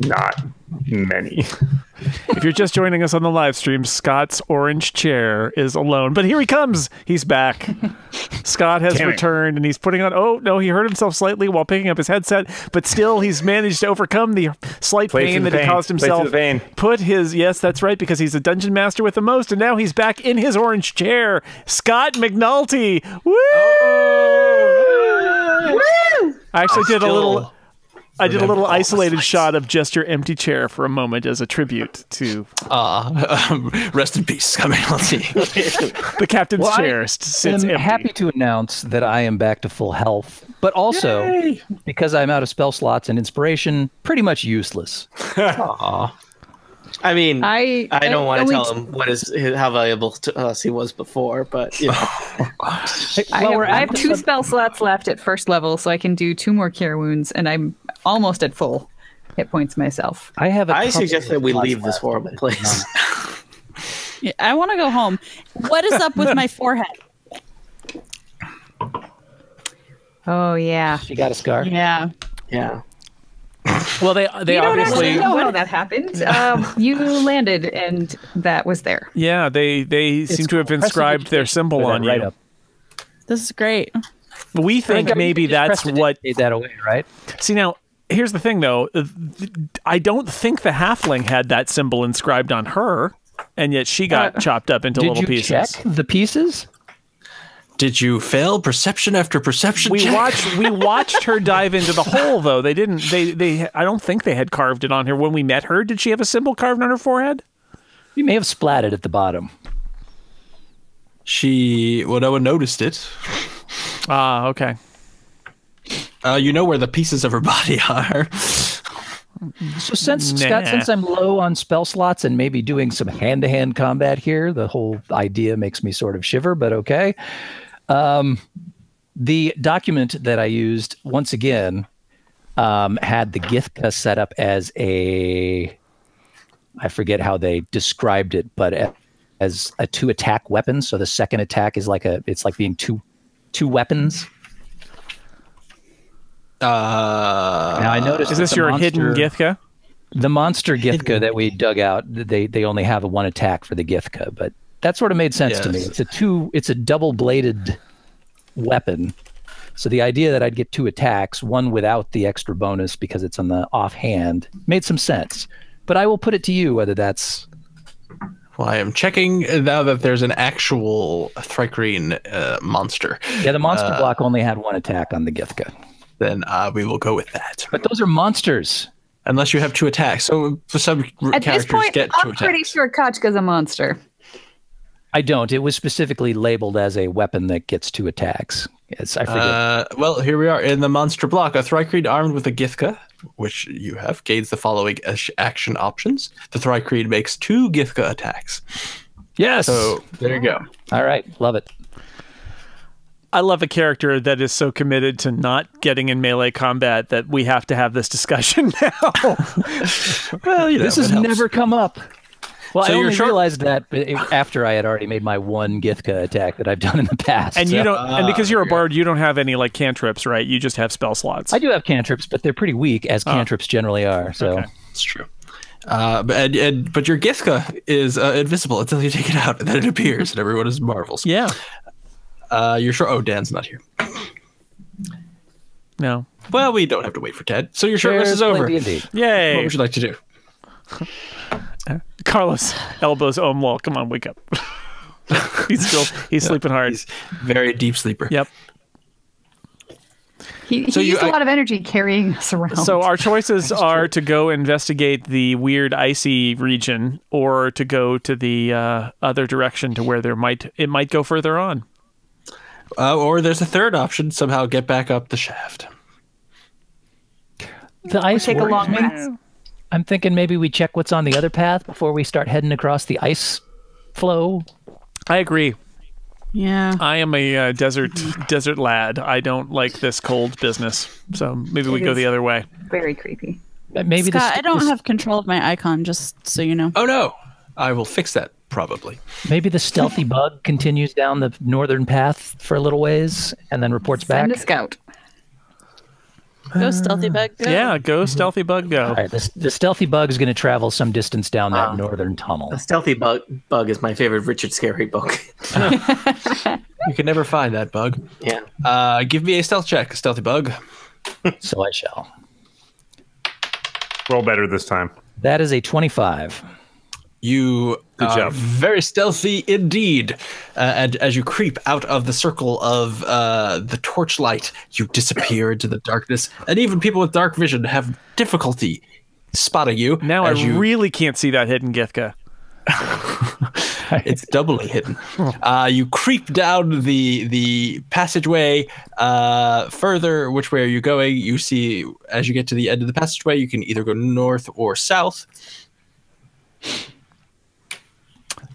Not many. If you're just joining us on the live stream, Scott's orange chair is alone. But here he comes. He's back. Scott has returned, and he's putting on... Oh, no, he hurt himself slightly while picking up his headset, but still he's managed to overcome the slight pain that he caused himself. Put his... Yes, that's right, because he's a dungeon master with the most, and now he's back in his orange chair. Scott McNulty. Woo! Woo! I actually did a little... I did a little isolated shot of just your empty chair for a moment as a tribute to... Rest in peace, Scott McNulty. The captain's chair sits I'm empty. happy to announce that I am back to full health, but also, because I'm out of spell slots and inspiration, pretty much useless. Aw. I mean, I don't want to tell him how valuable to us he was before, but you know. I have 2 spell slots left at first level, so I can do 2 more cure wounds, and I'm almost at full hit points myself. I suggest that we leave this horrible place. Yeah, I want to go home. What is up with my forehead? Oh yeah, She got a scar. Yeah. Yeah. Well, they you don't obviously... actually know how that happened. You landed, and that was there. Yeah, they seem to have inscribed their symbol on you. Right up. This is great. We think maybe that's what... Gave that away, right? See, now, here's the thing, though. I don't think the halfling had that symbol inscribed on her, and yet she got chopped up into little pieces. Did you check the pieces? Did you fail perception after perception? We watched her dive into the hole, though. They didn't. They. I don't think they had carved it on her when we met her. Did she have a symbol carved on her forehead? You may have splatted at the bottom. No one noticed it. Ah, okay. You know where the pieces of her body are. So Scott, since I'm low on spell slots and maybe doing some hand-to-hand combat here, the whole idea makes me sort of shiver, but okay. The document that I used, once again, had the Githka set up as I forget how they described it, but as a 2-attack weapon. So the second attack is it's like being two weapons. Now I noticed. Is this your hidden Githka? The monster Githka that we dug out, they only have a 1 attack for the Githka, but that sort of made sense to me. It's a double-bladed weapon. So the idea that I'd get 2 attacks, one without the extra bonus because it's on the offhand, made some sense. But I will put it to you whether that's... Well, I am checking now that there's an actual Thrycreen monster. Yeah, the monster block only had 1 attack on the Githka. Then we will go with that. But those are monsters. Unless you have 2 attacks. So for some characters, get 2 I'm attacks. pretty sure Kachka's a monster. I don't. It was specifically labeled as a weapon that gets 2 attacks. I forget. Well, here we are in the monster block. A Thrycreen armed with a Githka, which you have, gains the following action options. The Thrycreen makes 2 Githka attacks. Yes. So there you go. All right. Love it. I love a character that is so committed to not getting in melee combat that we have to have this discussion now. Well, this has never come up. Well, So I you're only realized that after I had already made my 1 Githka attack that I've done in the past. And you don't, and because you're a bard, you don't have any like cantrips, right? You just have spell slots. I do have cantrips, but they're pretty weak, as cantrips generally are. So It's true. But your Githka is invisible until you take it out, and then it appears, and everyone is marvels. Yeah. You're sure? Oh, Dan's not here. No. Well, we don't have to wait for Ted. So your short rest is over. Yay. What would you like to do? Carlos elbows Omlal. Come on, wake up. he's sleeping hard. He's very deep sleeper. Yep. He used a lot of energy carrying us around. So our choices are to go investigate the weird icy region, or to go to the other direction to where it might go further on. Or there's a third option: somehow get back up the shaft. The ice take a worries long me. rest. I'm thinking maybe we check what's on the other path before we start heading across the ice flow. I agree. Yeah. I am a desert lad. I don't like this cold business. So maybe we It go is. the other way. Very creepy. Maybe Scott, I don't have control of my icon, just so you know. Oh no, I will fix that probably. Maybe the stealthy bug continues down the northern path for a little ways and then reports back. Send a scout. Go stealthy bug. Go. Yeah, go stealthy bug, go. All right, the stealthy bug is going to travel some distance down that northern tunnel. The stealthy bug is my favorite Richard Scarry book. You can never find that bug. Yeah. Give me a stealth check, stealthy bug. So I shall. Roll better this time. That is a 25. You Good are job. very stealthy indeed. And as you creep out of the circle of the torchlight, you disappear into the darkness. And even people with dark vision have difficulty spotting you. Now I as you really can't see that hidden Githka. It's doubly hidden. You creep down the passageway further. Which way are you going? You see, as you get to the end of the passageway, you can either go north or south.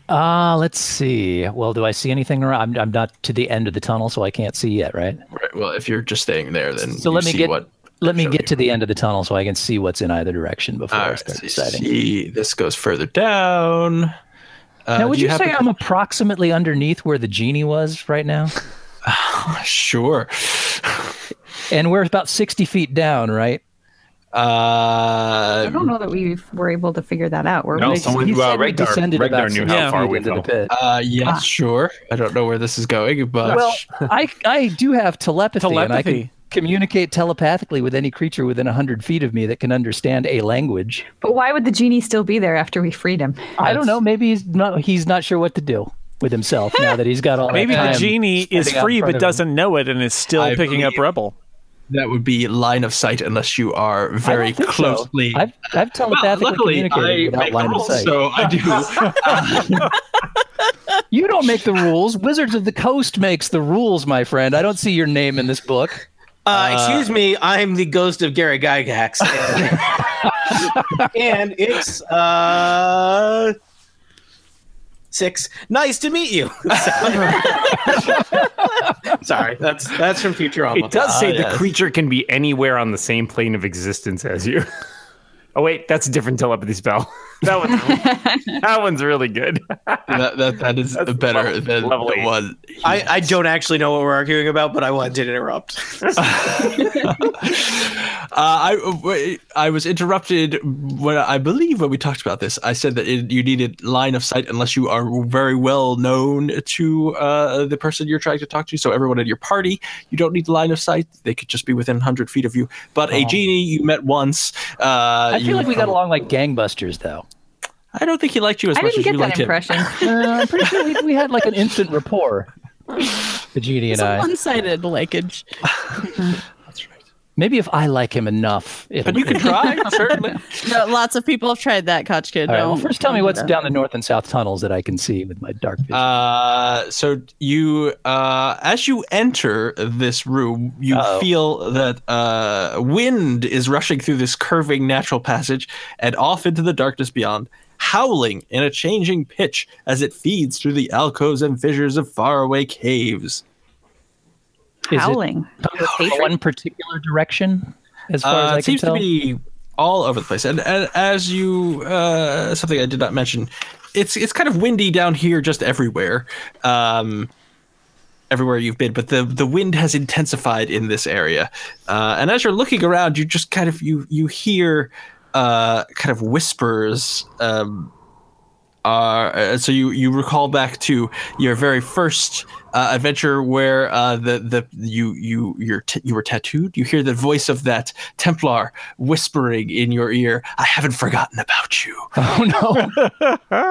Let's see. Well, do I see anything around? I'm not to the end of the tunnel, so I can't see yet, right? Right. Well, if you're just staying there, then So you let me see get what. let me showed get you. to the end of the tunnel so I can see what's in either direction before I start deciding. See, this goes further down. Now, would do you say happen- I'm approximately underneath where the genie was right now? Sure. And we're about 60 feet down, right? I don't know that we were able to figure that out. No, someone, He said we Regdar descended about knew 60 how far feet we into the fell. pit. Yes, sure. I don't know where this is going, but Well, I do have telepathy, and I can Telepathy. communicate telepathically with any creature within 100 feet of me that can understand a language. But why would the genie still be there after we freed him? I don't know. Maybe he's not sure what to do with himself now that he's got all Maybe that the time genie is spending out free in front but of him. doesn't know it and is still I picking up believe- Rebel. that would be line of sight unless you are I very don't think closely. So. I've telepathically luckily, communicated without make line of rules, sight. so I do. You don't make the rules. Wizards of the Coast makes the rules, my friend. I don't see your name in this book. Excuse me, I'm the ghost of Gary Gygax. And it's 6. Nice to meet you. Sorry, that's from Futurama. It does say the yes. creature can be anywhere on the same plane of existence as you. Oh wait, that's a different telepathy spell. That one's really good. that is better than level the 8. one. I don't actually know what we're arguing about, but I wanted to interrupt. I was interrupted when I believe when we talked about this. I said that you needed line of sight unless you are very well known to the person you're trying to talk to. So everyone in your party, you don't need line of sight. They could just be within 100 feet of you. But a genie you met once. I feel like we got along like gangbusters, though. I don't think he liked you as I much didn't as you get that liked him. impression. I'm pretty sure we had like an instant rapport. The genie It's and a I. one-sided likage. That's right. Maybe if I like him enough. But you can try, certainly. No, lots of people have tried that, Koch Kid. All right, well, Don't- first tell me don't do what's that. down the north and south tunnels that I can see with my dark vision. So you, as you enter this room, you Uh-oh. feel that wind is rushing through this curving natural passage and off into the darkness beyond, howling in a changing pitch as it feeds through the alcoves and fissures of faraway caves. Is it Howling. in one particular direction, as far as I It can seems tell? to be all over the place. And as you, something I did not mention, it's kind of windy down here just everywhere. Everywhere you've been, but the wind has intensified in this area. And as you're looking around, you just kind of you hear kind of whispers. So you recall back to your very first adventure where you were tattooed. You hear the voice of that Templar whispering in your ear, "I haven't forgotten about you." Oh no!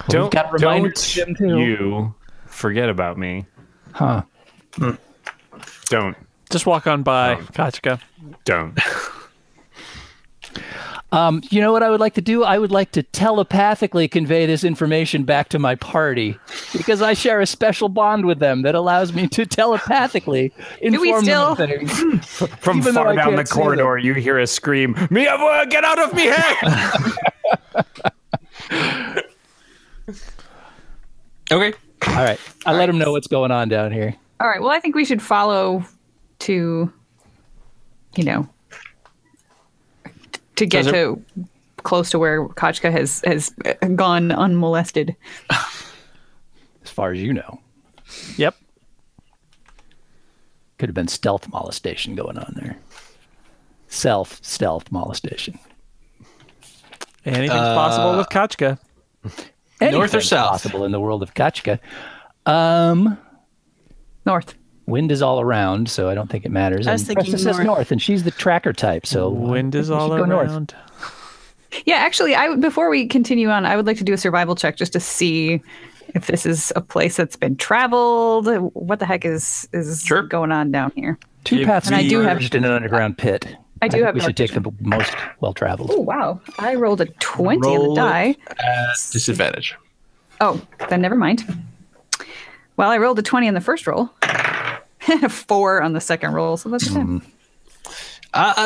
Don't got reminders of him, too. you forget about me. Huh? Don't. Just walk on by, Kachka. Don't. You know what I would like to do? I would like to telepathically convey this information back to my party because I share a special bond with them that allows me to telepathically inform them of things. From Even though far I down the can't see corridor, you hear a scream, "Mia, get out of me head!" Okay. All right. I let them know what's going on down here. All right. Well, I think we should follow to, to get to close to where Kochka has gone unmolested. As far as you know. Yep. Could have been stealth molestation going on there. Stealth molestation. Anything's possible with Kochka. North or Anything's south? possible in the world of Kochka. North. Wind is all around, so I don't think it matters. I was And thinking Presta says north. north, and she's the tracker type, so Wind is we should all go north. around. Yeah, actually, before we continue on, I would like to do a survival check just to see if this is a place that's been traveled. What the heck is Sure. going on down here? Two Give paths And I do have- merged in an underground pit. I do think have we dark should take the vision. most well-traveled. Oh, wow. I rolled a 20 on Roll the die. At disadvantage. Oh, then never mind. Well, I rolled a 20 on the first roll. 4 on the second roll, so that's 10.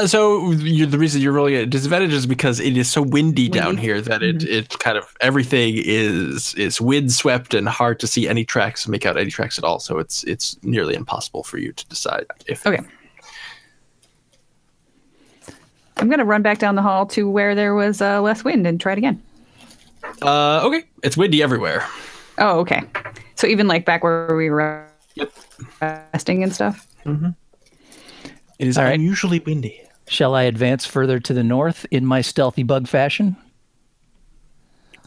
So the reason you're rolling at disadvantage is because it is so windy down here that it kind of everything is windswept and hard to see any tracks, make out any tracks at all. So it's nearly impossible for you to decide if. Okay. I'm going to run back down the hall to where there was less wind and try it again. Okay, it's windy everywhere. Oh, okay. So even like back where we were resting and stuff? It is All right. unusually windy. Shall I advance further to the north in my stealthy bug fashion?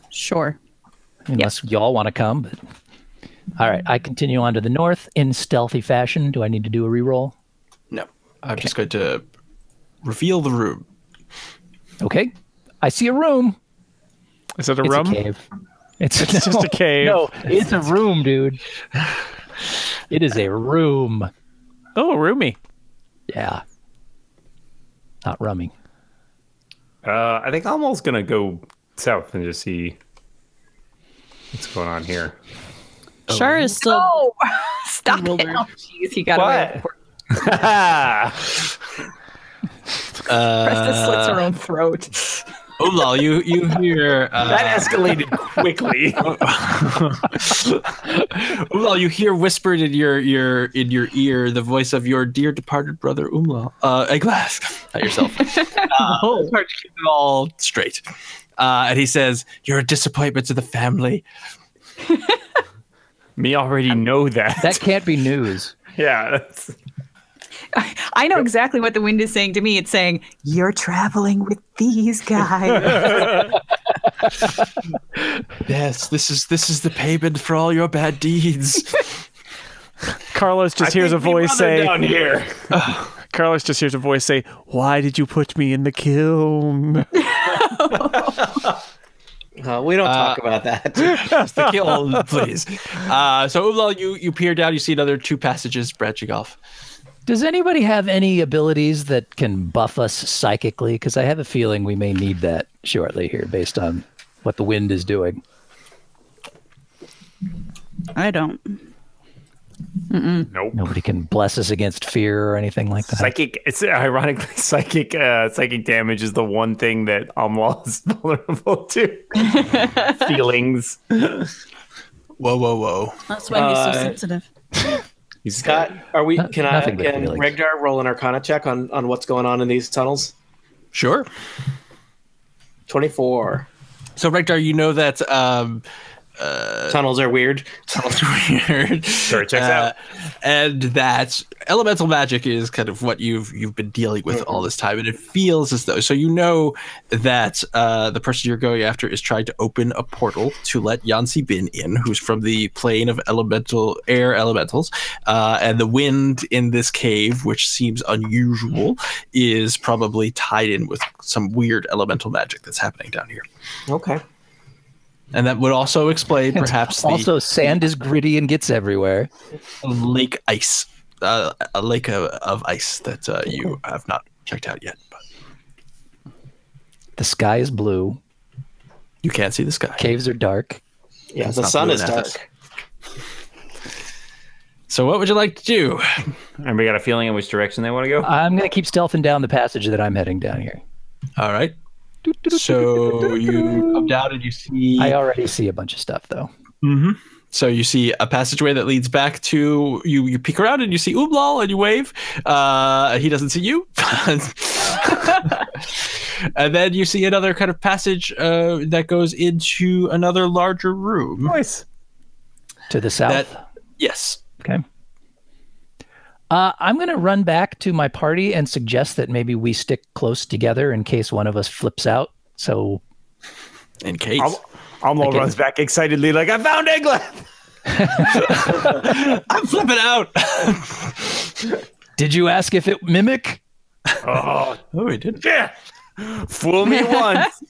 Sure. Unless y'all want to come. But... All right, I continue on to the north in stealthy fashion. Do I need to do a reroll? No, I'm just going to reveal the room. Okay. I see a room. Is it a It's room? a cave. It's just a cave. No, it's a room, dude. It is a room. Oh, roomy. Yeah. Not rummy. I think I'm almost gonna go south and just see what's going on here. Shar is still. Oh, stop it. bewildered. Oh, jeez, he got away. What? Presta slits her own throat. Olal, you hear That escalated quickly. Umlal, you hear whispered in your ear the voice of your dear departed brother Umlal, Eglath, not yourself. It's hard to keep it all straight. And he says, "You're a disappointment to the family." Me already know that. That can't be news. Yeah. That's... I know exactly what the wind is saying to me. It's saying, "You're traveling with these guys." Yes, this is the payment for all your bad deeds. Carlos just hears a voice say, down here. Carlos just hears a voice say, "Why did you put me in the kiln?" We don't talk about that. Just the kill, please. So Umlal, you peer down. You see another 2 passages branching off. Does anybody have any abilities that can buff us psychically? Because I have a feeling we may need that shortly here based on what the wind is doing. I don't. Nope. Nobody can bless us against fear or anything like that. Psychic. It's ironically psychic damage is the one thing that Amwal is vulnerable to. Feelings. Whoa. That's why he's so sensitive. He's Scott, are we? Can Nothing but can feelings. Regdar roll an Arcana check on what's going on in these tunnels? Sure. 24. So Rekdar, you know that Tunnels are weird. tunnels are weird. Sure, it checks out. And that elemental magic is kind of what you've been dealing with all this time, and it feels as though you know that the person you're going after is trying to open a portal to let Yansi Bin in, who's from the plane of air elementals, and the wind in this cave, which seems unusual, is probably tied in with some weird elemental magic that's happening down here. Okay. And that would also explain perhaps the Also, sand is gritty and gets everywhere. lake ice, a lake of ice that you have not checked out yet. But The sky is blue. You can't see the sky. Caves are dark. Yeah, It's the not sun blue is enough. dark. So what would you like to do? Anybody got a feeling in which direction they want to go? I'm going to keep stealthing down the passage that I'm heading down here. All right. So you come down and you see. I already see a bunch of stuff, though. Mm-hmm. So you see a passageway that leads back to you. You peek around and you see Umlal and you wave. He doesn't see you. And then you see another kind of passage that goes into another larger room. Nice. To the south? Yes. Okay. I'm going to run back to my party and suggest that maybe we stick close together in case one of us flips out. So, In case. Almo Okay. runs back excitedly like, I found Eglath! I'm flipping out. did you ask if it mimic? Oh, Oh, he did. yeah. Fool me once.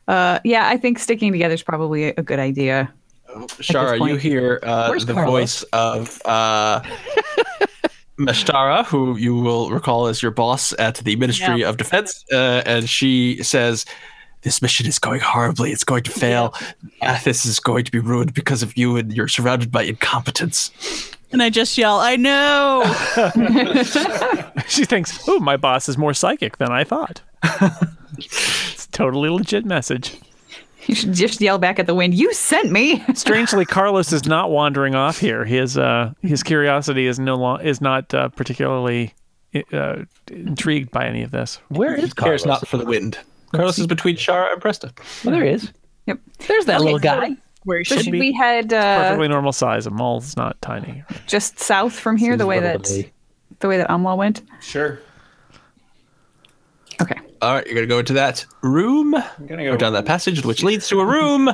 Yeah, I think sticking together is probably a good idea. Shara, you point. hear Where's the Carlos? voice of Mashtara, who you will recall as your boss at the Ministry of Defense, and she says, "This mission is going horribly. It's going to fail. Athos is going to be ruined because of you, and you're surrounded by incompetence." And I just yell, I know. She thinks, "Oh, my boss is more psychic than I thought." It's a totally legit message. You should just yell back at the wind, "You sent me!" Strangely, Carlos is not wandering off here. His curiosity is not particularly intrigued by any of this. Where is Cares Carlos? not for the wind. Carlos is between Shara and Presta. Oh, there he is. Yep. There's that little guy. Where you So should should be. we head Perfectly normal size. A mole's not tiny. just south from here, Seems the way little that to me. Amla went? Sure. Okay. All right, you're going to go into that room, I'm going to or down that passage, which leads to a room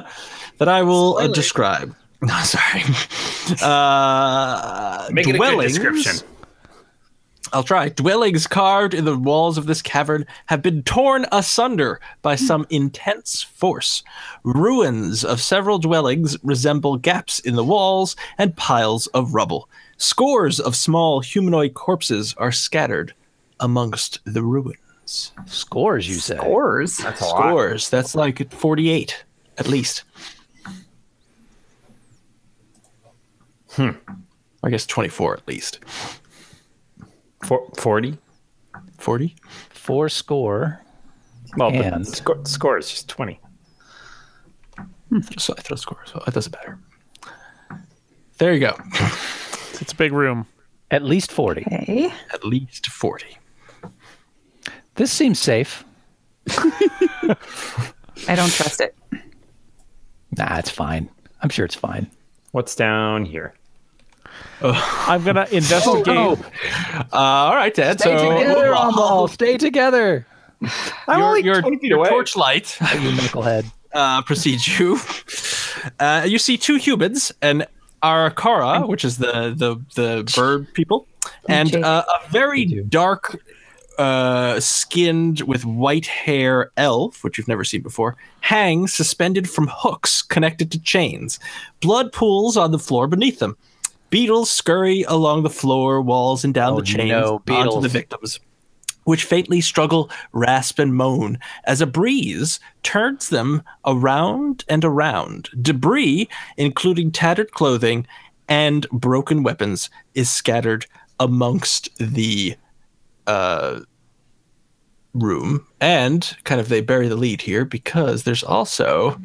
that I will Spoilers. describe. No, sorry. Make it a good Dwellings. description. I'll try. Dwellings carved in the walls of this cavern have been torn asunder by some intense force. Ruins of several dwellings resemble gaps in the walls and piles of rubble. Scores of small humanoid corpses are scattered amongst the ruins. Scores, you say? Scores. That's a lot. Scores. That's like 48, at least. I guess 24 at least. 40? 40? 4 score. Well, And- but score is just 20. So I throw scores, so it doesn't matter. There you go. It's a big room. At least 40. Okay. At least 40. This seems safe. I don't trust it. Nah, it's fine. I'm sure it's fine. What's down here? I'm gonna investigate. All right, Dad. Stay together, Amal. Stay together. Your torchlight You knucklehead. precedes you. You see two humans, an Arakara, which is the bird people, and a very dark skinned with white hair elf, which you've never seen before, hangs suspended from hooks connected to chains. Blood pools on the floor beneath them. Beetles scurry along the floor, walls, and down the chains onto beetles. the victims, which faintly struggle, rasp, and moan as a breeze turns them around and around. Debris, including tattered clothing and broken weapons, is scattered amongst the room. And kind of they bury the lead here because there's also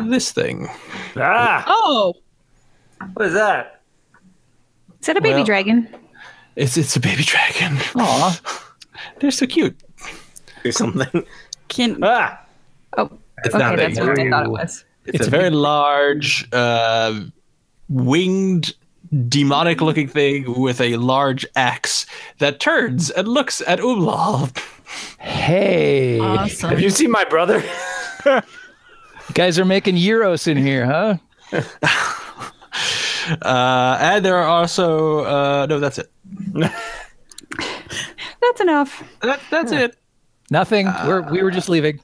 this thing. Ah! Oh, What is that? Is that a baby Well- dragon? It's a baby dragon. Aw. They're so cute. Do something. can Ah! Oh, It's okay, not that's big. what I thought it was. It's a very large, winged, demonic-looking thing with a large axe that turns and looks at Umlal. Hey. awesome. Have you seen my brother? You guys are making gyros in here, huh? And there are also no, that's it. That's enough. That's it. Nothing. We were just leaving.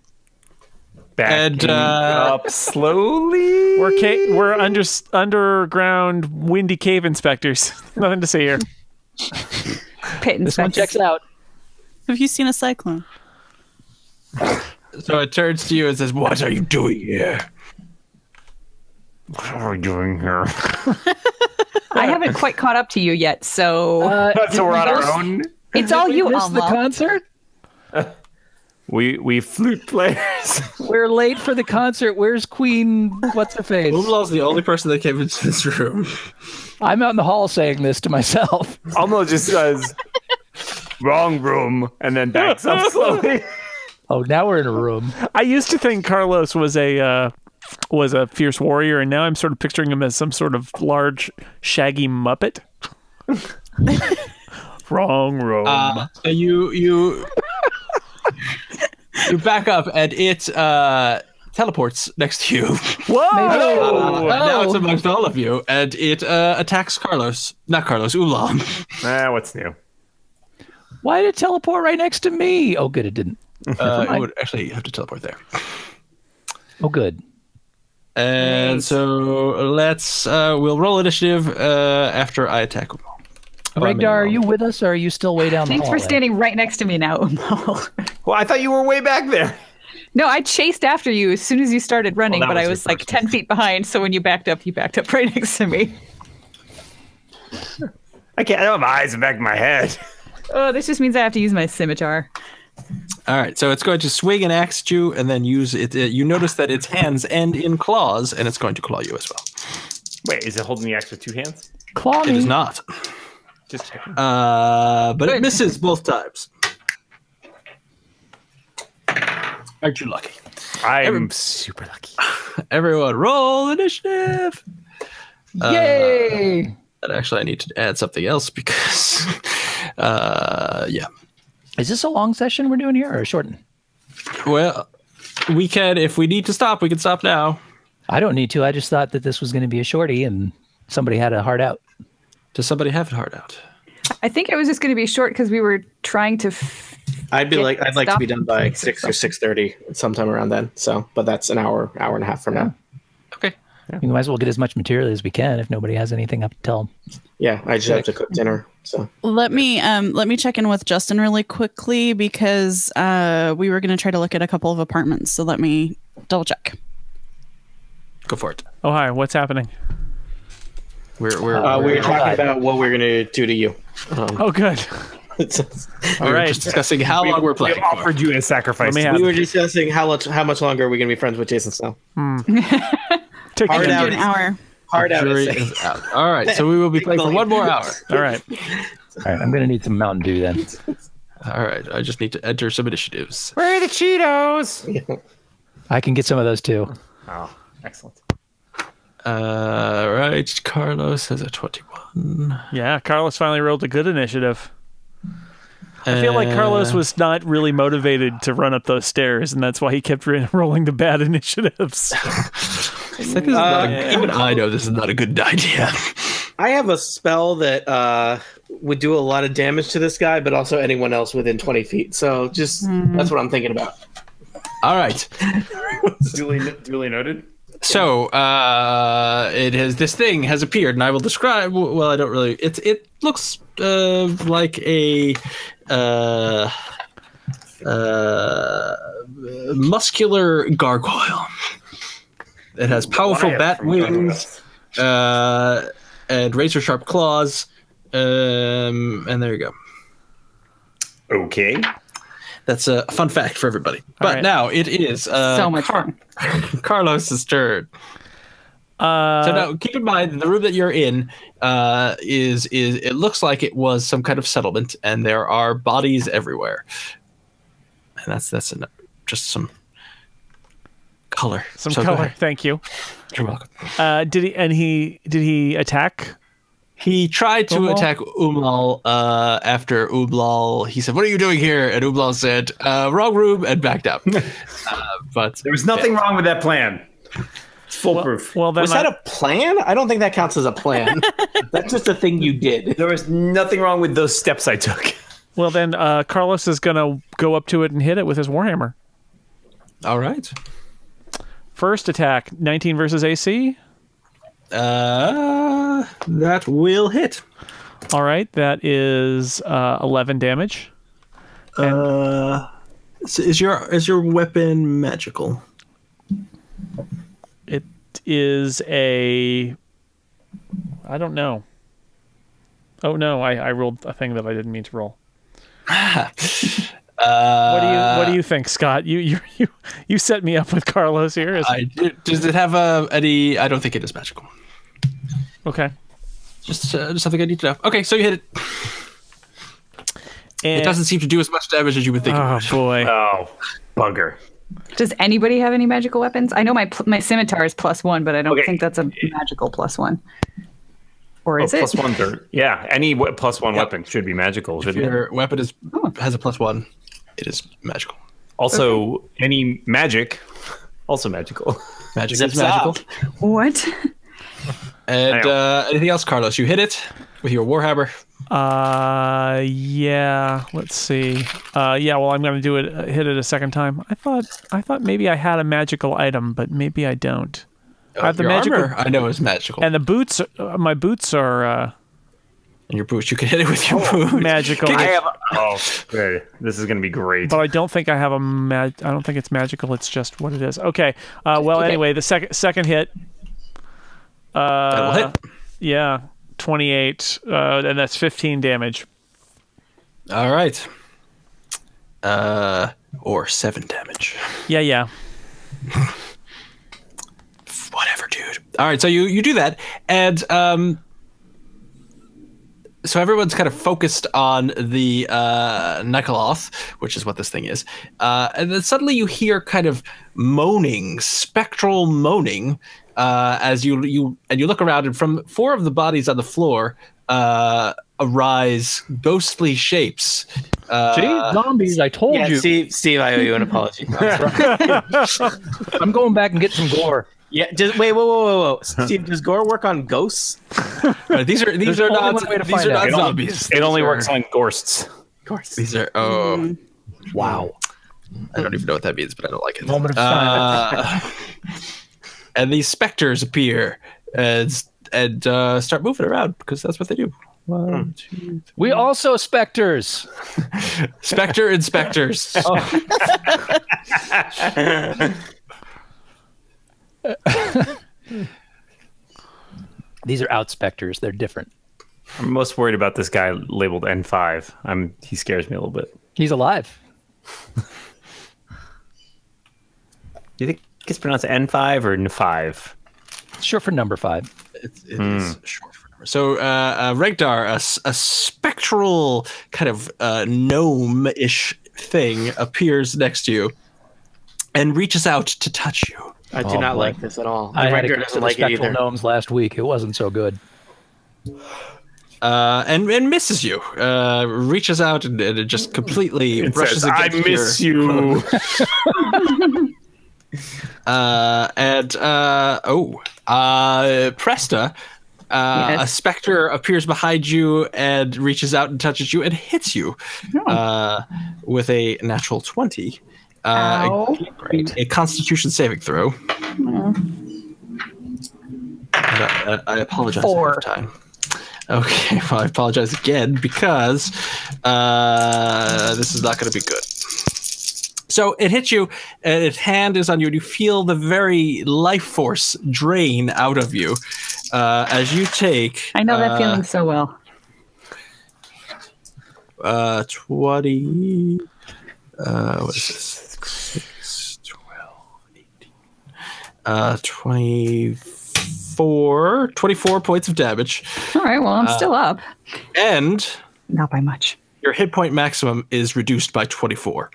Backing And, up slowly. We're underground windy cave inspectors. Nothing to see here. Pit This one inspects. checks out. Have you seen a cyclone? So it turns to you and says, "What are you doing here?" What are we doing here? I haven't quite caught up to you yet, so So we're on our own. it's all you, Missed the Alma. concert? We flute players. We're late for the concert. Where's Queen? What's her face? Umlal's the only person that came into this room. I'm out in the hall saying this to myself. Almo just says, "Wrong room," and then backs up slowly. Oh, now we're in a room. I used to think Carlos was a fierce warrior, and now I'm sort of picturing him as some sort of large, shaggy Muppet. Wrong room. You back up, and it teleports next to you. Whoa! Now it's amongst all of you, and it attacks Carlos. Not Carlos, Umlal. What's new? Why did it teleport right next to me? Oh, good, it didn't. It would actually have to teleport there. Oh, good. And so let's we'll roll initiative after I attack Umlal. Regdar, are you with us, or are you still way down the Thanks hallway? for standing right next to me now, Umal. Well, I thought you were way back there. No, I chased after you as soon as you started running, Well, that but I was was your like first 10 feet behind, so when you backed up right next to me. I can't. I don't have eyes in the back of my head. Oh, this just means I have to use my scimitar. All right, so it's going to swing and axe at you, and then use it. You notice that its hands end in claws, and it's going to claw you as well. Wait, is it holding the axe with two hands? Claw It me. is not, Just checking. but it misses both times. Aren't you lucky? I'm super lucky. Everyone, roll initiative. Yay! And actually, I need to add something else because, yeah. Is this a long session we're doing here, or a short one? Well, we can, if we need to stop, we can stop now. I don't need to. I just thought that this was going to be a shorty, and somebody had a hard out. Does somebody have it hard out? I think it was just going to be short because we were trying to. I'd like to be done by Stop. 6 or 6:30, sometime around then. So, but that's an hour and a half from now. Okay. We might as well get as much material as we can if nobody has anything up to tell. Yeah, I just have to cook dinner. So Let me check in with Justin really quickly because we were going to try to look at a couple of apartments. So let me double check. Go for it. Oh, hi. What's happening? we were talking about what we're gonna do to you. Oh, good. We All were right. just discussing how long we're We playing. offered you a sacrifice. Let me have- We were discussing how much longer are we gonna be friends with Jason Snow. Take Hard it. out. An hour. Hard out. Jury is out. All right, so we will be playing for one more hour. All right. All right, I'm going to need some Mountain Dew then. All right, I just need to enter some initiatives. Where are the Cheetos? I can get some of those too. Oh, excellent. Right, Carlos has a 21. Yeah, Carlos finally rolled a good initiative. I feel like Carlos was not really motivated to run up those stairs, and that's why he kept rolling the bad initiatives. It's like this is not even I know this is not a good idea. I have a spell that would do a lot of damage to this guy, but also anyone else within 20 feet. So just that's what I'm thinking about. All right. Duly noted. So this thing has appeared, and I will describe. Well, I don't really. It looks like a muscular gargoyle. It has powerful bat wings and razor sharp claws, and there you go. Okay. That's a fun fact for everybody. But right. now it is So much fun. Carlos's turn. So now, keep in mind, the room that you're in is it looks like it was some kind of settlement, and there are bodies everywhere. And that's just some color. Some So go color. ahead. Thank you. You're welcome. Did he attack? He tried to Umlal? attack Umlal after Umlal. He said, "What are you doing here?" And Umlal said, "Wrong room," and backed up. But There was nothing wrong with that plan. It's foolproof. Well, then Was that a plan? I don't think that counts as a plan. That's just a thing you did. There was nothing wrong with those steps I took. Carlos is gonna go up to it and hit it with his warhammer. all right. First attack, 19 versus AC. That will hit. All right, that is 11 damage. So is your weapon magical? It is a... I don't know. Oh, no, I rolled a thing that I didn't mean to roll. What do you think, Scott? You set me up with Carlos here. Does it have any? I don't think it is magical. Okay. Just something I need to know. Okay, so you hit it. And, it doesn't seem to do as much damage as you would think. Oh boy! Oh, bugger. Does anybody have any magical weapons? I know my scimitar is +1, but I don't think that's a magical +1. Or is it? +1 dirt. Yeah, any +1 weapon should be magical. If your weapon has a +1, it is magical. Also, any magic, also magical. Magic is magical. What? And anything else, Carlos? You hit it with your warhammer. Yeah. Let's see. Yeah. Well, I'm going to hit it a second time. I thought maybe I had a magical item, but maybe I don't. I have the magical armor, I know, is magical. And the boots. My boots are. And your boots, you can hit it with your boots. Magical. Okay. This is going to be great. But I don't think I have I don't think it's magical. It's just what it is. Okay. Well, anyway, the second hit. That will hit. Yeah, 28, and that's 15 damage. All right. Or 7 damage. Yeah. Whatever, dude. All right, so you do that, and so everyone's kind of focused on the Eglath, which is what this thing is, and then suddenly you hear kind of moaning, spectral moaning, as you look around, and from 4 of the bodies on the floor arise ghostly shapes. Zombies! I told you. Steve, I owe you an apology. I'm going back and get some gore. Yeah, just wait, whoa. Steve, does gore work on ghosts? Right, these are not zombies. It only works on gorsts. These are wow. I don't even know what that means, but I don't like it. Moment of silence. And these specters appear and start moving around because that's what they do. 1, 2, 3. We also specters. Spectre inspectors. These are out specters. They're different. I'm most worried about this guy labeled N5. He scares me a little bit. He's alive. Do you think it's pronounced N5 or N5? It's short for number 5. It is short for number. So, Regdar, a spectral kind of gnome-ish thing appears next to you and reaches out to touch you. I do not like this at all. I had a doesn't couple of like it spectral either. gnomes last week. It wasn't so good. And misses you. Reaches out and it just completely brushes says, I against miss you. Presta, a specter appears behind you and reaches out and touches you and hits you with a natural 20. A Constitution saving throw. I apologize ahead of time. Okay, well, I apologize again because this is not going to be good. So it hits you, and its hand is on you, and you feel the very life force drain out of you as you take... I know that feeling so well. 20... what is this? 6, 12, 18... 24 points of damage. All right, well, I'm still up. And... Not by much. Your hit point maximum is reduced by 24.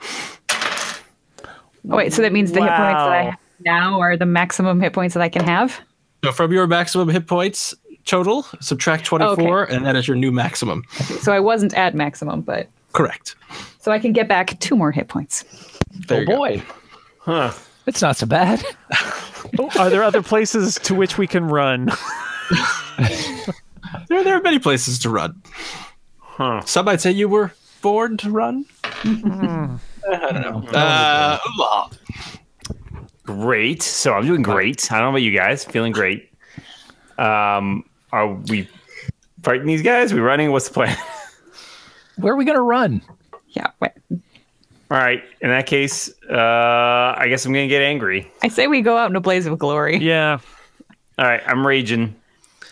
Oh, wait, so that means the hit points that I have now are the maximum hit points that I can have? So from your maximum hit points total, subtract 24, and that is your new maximum. So I wasn't at maximum, but... Correct. So I can get back 2 more hit points. There you go. Boy. Huh. It's not so bad. Are there other places to which we can run? There are many places to run. Huh. Some might say you were born to run. I don't know. Great. So I'm doing great. I don't know about you guys. Feeling great. Are we Fighting these guys? We running? What's the plan? Where are we gonna run? Yeah. Wait. All right. In that case, I guess I'm gonna get angry. I say we go out in a blaze of glory. Yeah. All right. I'm raging.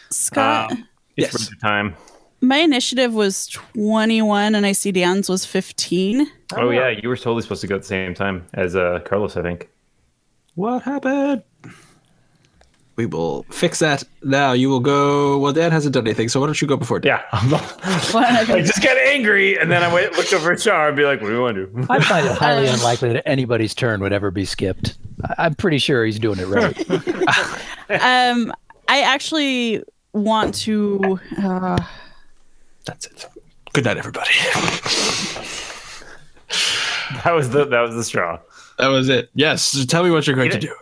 Scott, It's Yes. rage time. my initiative was 21 and I see Dan's was 15. Oh yeah, you were totally supposed to go at the same time as Carlos, I think. What happened? We will fix that now. You will go. Well, Dan hasn't done anything, so why don't you go before Dan? Yeah. I just got angry, and then I looked over at Char and be like, "What do you want to do?" I find it highly unlikely that anybody's turn would ever be skipped. I'm pretty sure he's doing it right. I actually want to. That's it. Good night, everybody. That was the straw. That was it. Yes. So tell me what you're going to do.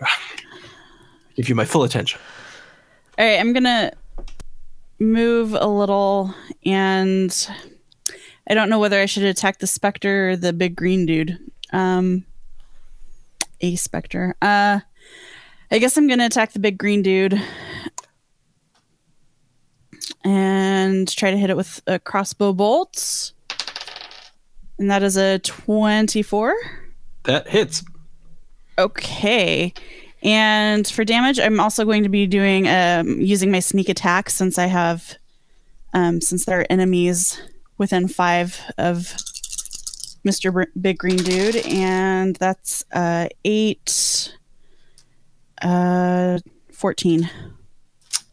Give you my full attention. All right, I'm gonna move a little, and I don't know whether I should attack the specter or the big green dude. A specter. I guess I'm gonna attack the big green dude and try to hit it with a crossbow bolt, and that is a 24. That hits. Okay. And for damage, I'm also going to be doing using my sneak attack since I have since there are enemies within 5 of Mr. Big Green Dude, and that's 8 14.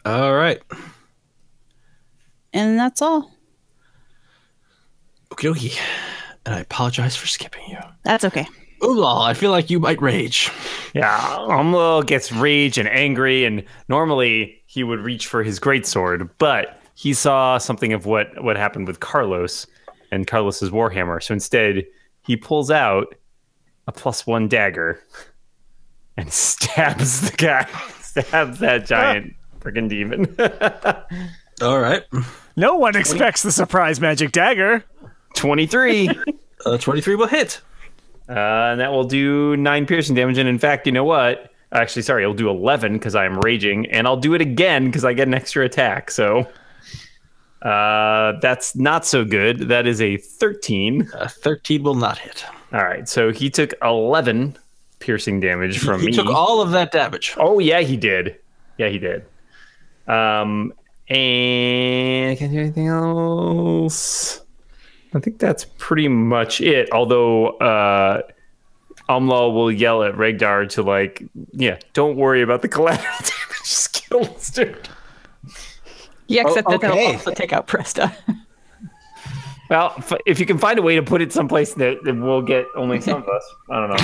All right. And that's all. Okie dokie. And I apologize for skipping you. That's okay. Oolal, I feel like you might rage. Yeah, Umlo gets rage and angry, and normally he would reach for his greatsword, but he saw something of what happened with Carlos and Carlos's warhammer. So instead, he pulls out a +1 dagger and stabs the guy, stabs that giant freaking demon. All right. No one expects the surprise magic dagger. 23. 23 will hit. And that will do 9 piercing damage. And in fact, you know what? Actually, sorry, it'll do 11 because I am raging. And I'll do it again because I get an extra attack. So that's not so good. That is a 13. 13 will not hit. All right. So he took 11 piercing damage from me. He took all of that damage. Oh, yeah, he did. Yeah, he did. And can I do anything else? I think that's pretty much it. Although Umlaw will yell at Regdar to don't worry about the collateral damage. Just kill this dude. Yeah, except that okay. they'll also take out Presta. Well, if you can find a way to put it someplace that we'll get only some of us. I don't know.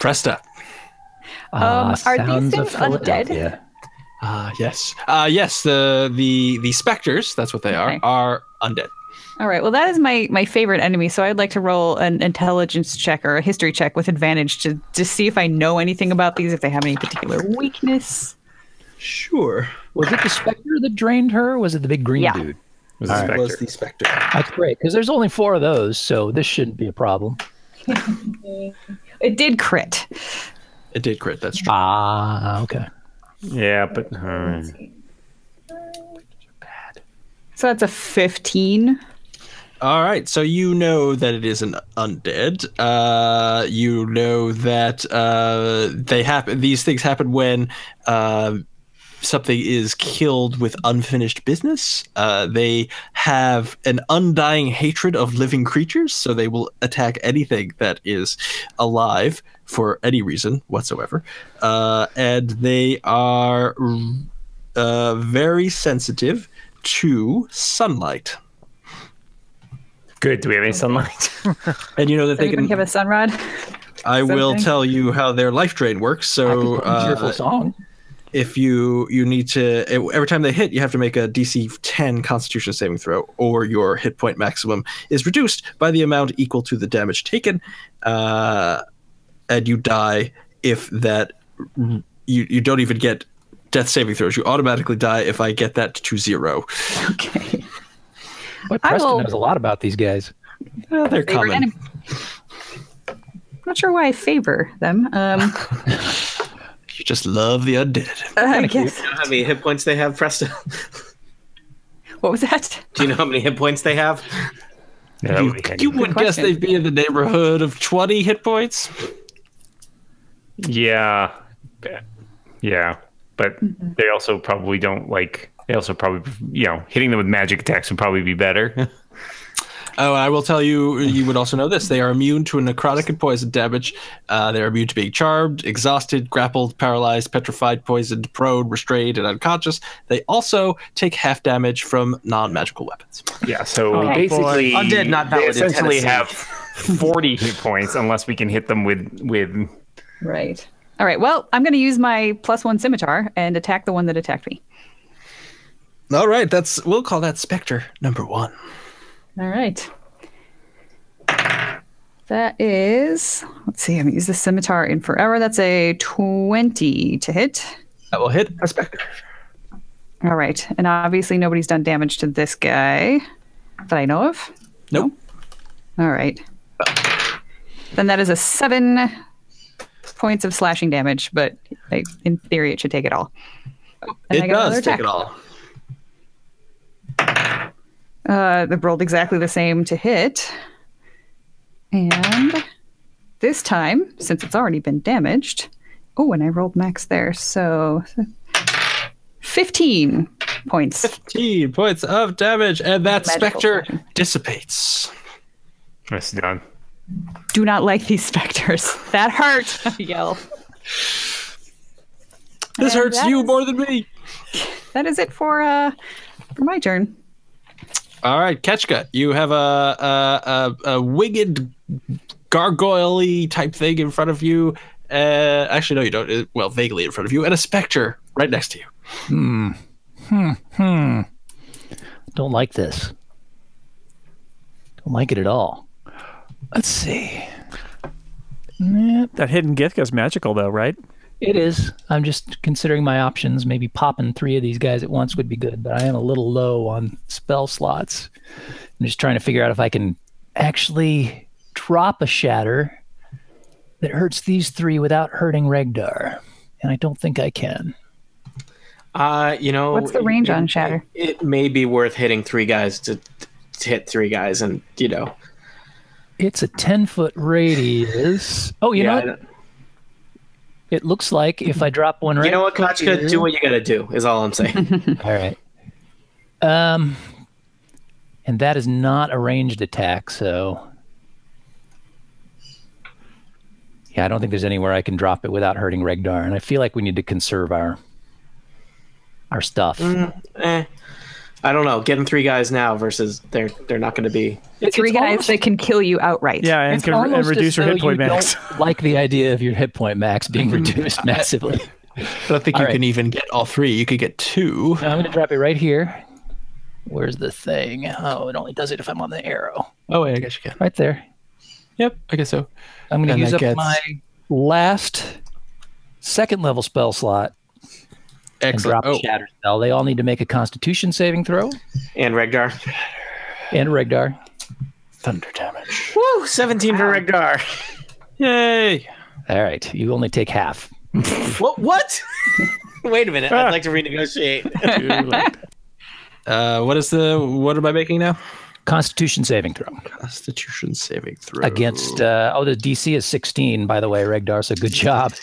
Presta. Are these Sounds of things undead? Philadelphia. Yes. Yes, the specters, that's what they Okay. are undead. All right. Well, that is my favorite enemy. So I'd like to roll an intelligence check or a history check with advantage to see if I know anything about these, if they have any particular weakness. Sure. Was it the specter that drained her? Or was it the big green Yeah. dude? It was All a right. specter. Was the specter. That's great because there's only 4 of those, so this shouldn't be a problem. It did crit. It did crit, that's true. Ah, okay. Yeah, but So that's a 15. All right, so you know that it is an undead. You know that they happen. These things happen when something is killed with unfinished business. They have an undying hatred of living creatures, so they will attack anything that is alive for any reason whatsoever. And they are very sensitive to sunlight. good. Do we have any sunlight? And you know that Does they anybody can. have a sunrod? I will something? tell you how their life drain works. I So could sing a cheerful song. if you need to, every time they hit, you have to make a DC 10 Constitution saving throw, or your hit point maximum is reduced by the amount equal to the damage taken, and you die if that. You don't even get death saving throws. You automatically die if I get that to 0. Okay. Boy, I Preston will- knows a lot about these guys. They're Favorite common. enemy. I'm not sure why I favor them. You just love the undead. I guess. How many hit points they have, Presto? What was that? Do you know how many hit points they have? Yeah, that would be handy. You would guess question. they'd be in the neighborhood of 20 hit points. Yeah. But they also probably don't like. They also probably, hitting them with magic attacks would probably be better. Oh, I will tell you, you would also know this. They are immune to necrotic and poison damage. They're immune to being charmed, exhausted, grappled, paralyzed, petrified, poisoned, prone, restrained, and unconscious. They also take half damage from non-magical weapons. Yeah, so Okay. basically, Undead, not they valid in essentially Tennessee. have 40 hit points unless we can hit them with. Right. All right. Well, I'm going to use my +1 scimitar and attack the one that attacked me. All right, we'll call that Spectre number 1. All right. That is, let's see, I'm going to use the scimitar in forever. That's a 20 to hit. That will hit a Spectre. All right. And obviously nobody's done damage to this guy that I know of. Nope. No? All right. Then that is a 7 points of slashing damage, but in theory it should take it all. Oh, and I It got another does take attack. it all. They rolled exactly the same to hit. And this time, since it's already been damaged, oh, and I rolled max there, so 15 points. 15 points of damage, and that Magical Spectre slashing. dissipates. That's done. Do not like these specters. That hurt. I yell. This And hurts that you is- more than me. That is it for my turn. All right, Ketchka, you have a winged gargoyle-y type thing in front of you. Actually, no, you don't. Well, vaguely in front of you, and a Spectre right next to you. Don't like this. Don't like it at all. Let's see. Yep, That hidden gift is magical, though, right? it is. I'm just considering my options. Maybe popping 3 of these guys at once would be good, but I am a little low on spell slots. I'm just trying to figure out if I can actually drop a shatter that hurts these 3 without hurting Regdar. And I don't think I can. What's the range on Shatter? It may be worth hitting 3 guys to hit 3 guys, and It's a 10-foot radius. Oh, you know what? It looks like if I drop one right You know what, Kachka? here- Do what you gotta do, is all I'm saying. All right. And that is not a ranged attack, so yeah, I don't think there's anywhere I can drop it without hurting Regdar, and I feel like we need to conserve our stuff. I don't know. Getting 3 guys now versus they're not going to be. Three guys that can kill you outright. Yeah, and It's can almost reduce as your hit though point you max. don't like the idea of your hit point max being reduced massively. I don't think All you right. can even get all 3. You could get 2. I'm going to drop it right here. Where's the thing? Oh, it only does it if I'm on the arrow. Oh, wait, I guess you can. Right there. Yep, I guess so. I'm going to And use that up gets- my last 2nd level spell slot and Excellent. drop a shatter spell. They all need to make a Constitution saving throw. And Regdar. And Regdar. Thunder damage. Woo! 17 for Regdar. Yay! All right. You only take half. What? Wait a minute. I'd like to renegotiate. What am I making now? Constitution saving throw. Constitution saving throw. Against, the DC is 16, by the way, Regdar, so good job.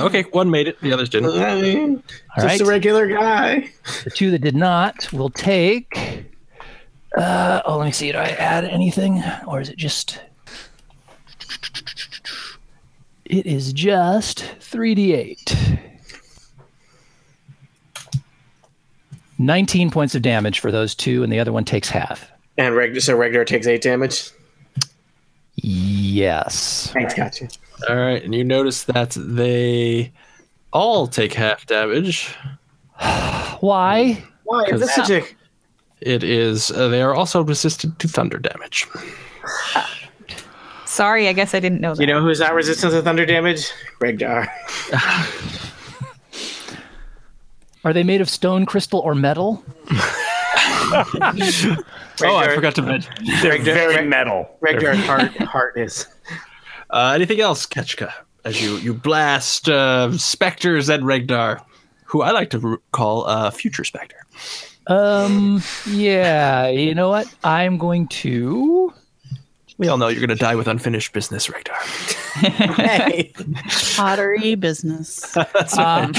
Okay, 1 made it. The others didn't. All Just right. a regular guy. The 2 that did not will take. Let me see. Do I add anything? Or is it just. It is just 3d8. 19 points of damage for those 2, and the other one takes half. And Regdar takes 8 damage. Yes. Thanks, gotcha. All right, and you notice that they all take half damage. Why? Why is this magic? It is. They are also resistant to thunder damage. Sorry, I guess I didn't know that. You know who's not resistant to thunder damage? Regdar. Are they made of stone, crystal, or metal? Oh, I forgot to mention. They're very metal. Regdar's heart is. Anything else, Ketchka? As you blast specters at Regdar. who I like to call Future Spectre. Yeah, you know what? I'm going to. We all know you're going to die with unfinished business, Rekdar. Hey. Pottery business. That's right.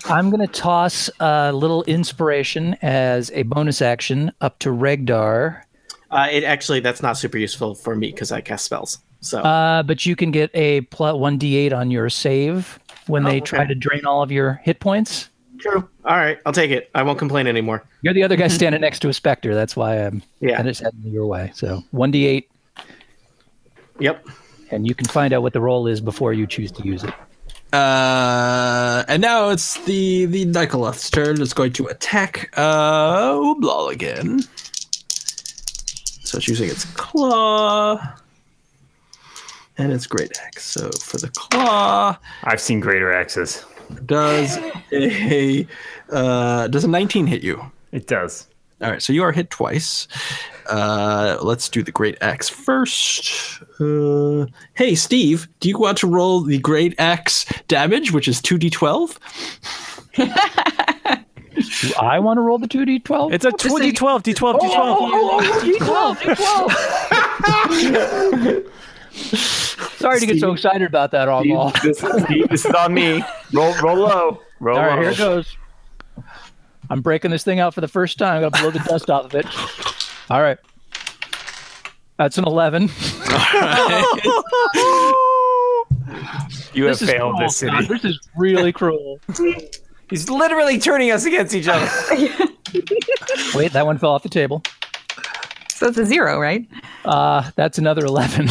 I'm going to toss a little inspiration as a bonus action up to Regdar. That's not super useful for me because I cast spells. So, But you can get a plus 1d8 on your save when they try to drain all of your hit points. true. All right, I'll take it. I won't complain anymore. You're the other guy standing next to a specter. That's why I'm just heading your way. So 1d8. Yep. And you can find out what the roll is before you choose to use it. And now it's the Eglath's turn. It's going to attack Ublal again. So it's using its claw and its great axe. So for the claw, I've seen greater axes. does a 19 hit you? It does. All right, so you are hit twice. Let's do the great axe first. Hey, Steve, do you want to roll the great axe damage, which is 2d12? Do I want to roll the 2d12? It's a D12, D12, D12. D12. Sorry to get so excited about that, Armal. This is on me. Roll low. Roll All right, low. here it goes. I'm breaking this thing out for the first time. I'm going to blow the dust off of it. All right. That's an 11. You have failed cruel, this city. God, this is really cruel. He's literally turning us against each other. Wait, that one fell off the table. So it's a 0, right? That's another 11.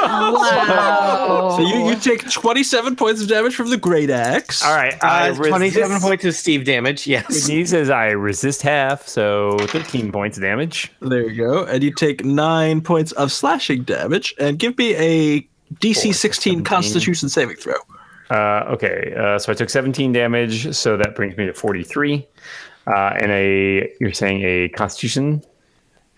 Wow. So you take 27 points of damage from the great axe. All right. 27 points of Steve damage. Yes. He says I resist half, so 13 points of damage. There you go. And you take 9 points of slashing damage. And give me a DC 16 Constitution saving throw. Okay, so I took 17 damage, so that brings me to 43. And you're saying a Constitution?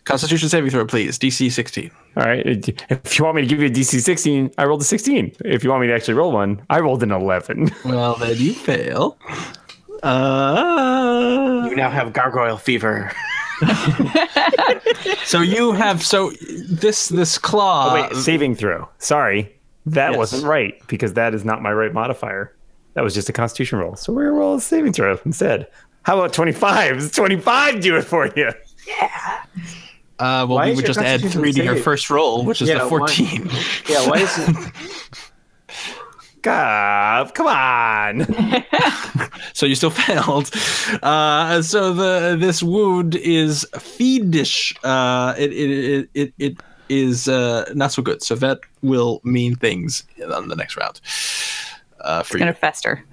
Constitution saving throw, please. DC 16. All right. If you want me to give you a DC 16, I rolled a 16. If you want me to actually roll one, I rolled an 11. Well, then you fail. You now have gargoyle fever. So you have this claw. Oh, wait, saving throw. Sorry, that Yes. wasn't right because that is not my right modifier. That was just a Constitution roll. So we're gonna roll a saving throw instead. How about 25? Does 25 do it for you? Well, Why we is would your just add Constitution 3 to your saving? first roll, which is the 14. Yeah, why is it? God, come on. So you still failed. So this wound is fiendish. It is not so good. So that will mean things on the next round. It's going to fester.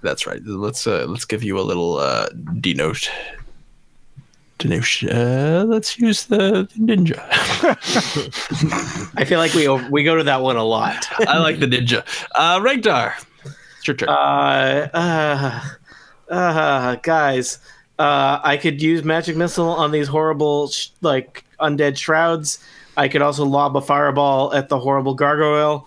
That's right. Let's give you a little denote. Let's use the ninja. I feel like we go to that one a lot. I like the ninja. Regdar, it's your turn. Guys, I could use magic missile on these horrible undead shrouds. I could also lob a fireball at the horrible gargoyle.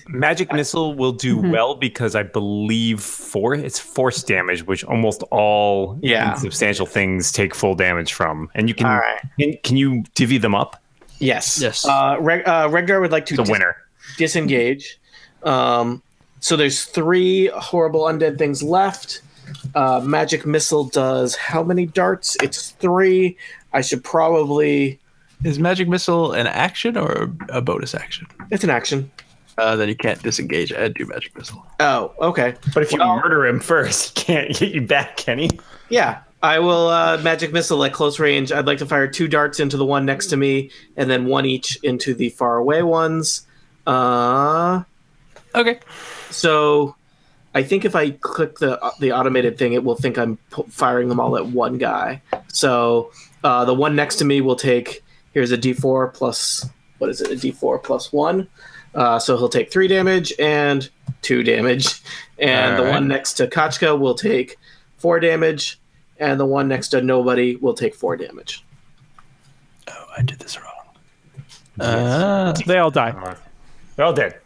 Magic missile will do well because I believe it's force damage, which almost all substantial things take full damage from. And you can. All right. Can you divvy them up? Yes. Yes. Regdar would like to The winner. disengage. So there's 3 horrible undead things left. Magic missile does how many darts? It's 3. I should probably. Is magic missile an action or a bonus action? It's an action. Then you can't disengage and do magic missile. Oh, okay. But if you murder him first, he can't get you back, can he? Yeah, I will magic missile at close range. I'd like to fire 2 darts into the one next to me, and then 1 each into the far away ones. Okay. So I think if I click the automated thing, it will think I'm firing them all at one guy. So the one next to me will take. Here's a D4 plus. What is it? A D4 plus 1. So he'll take 3 damage and 2 damage. And the one next to Kachka will take 4 damage. And the one next to nobody will take 4 damage. Oh, I did this wrong. They all die. They're all dead.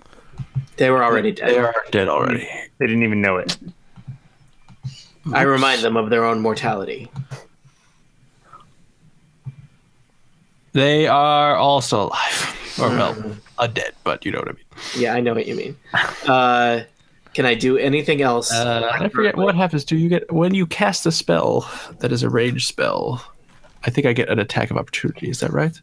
They were already dead. They are dead already. They didn't even know it. I remind them of their own mortality. They are all still alive. Or, well, undead, but you know what I mean. Yeah, I know what you mean. Can I do anything else? I forget what happens. Do you get when you cast a spell that is a ranged spell? I think I get an attack of opportunity. Is that right?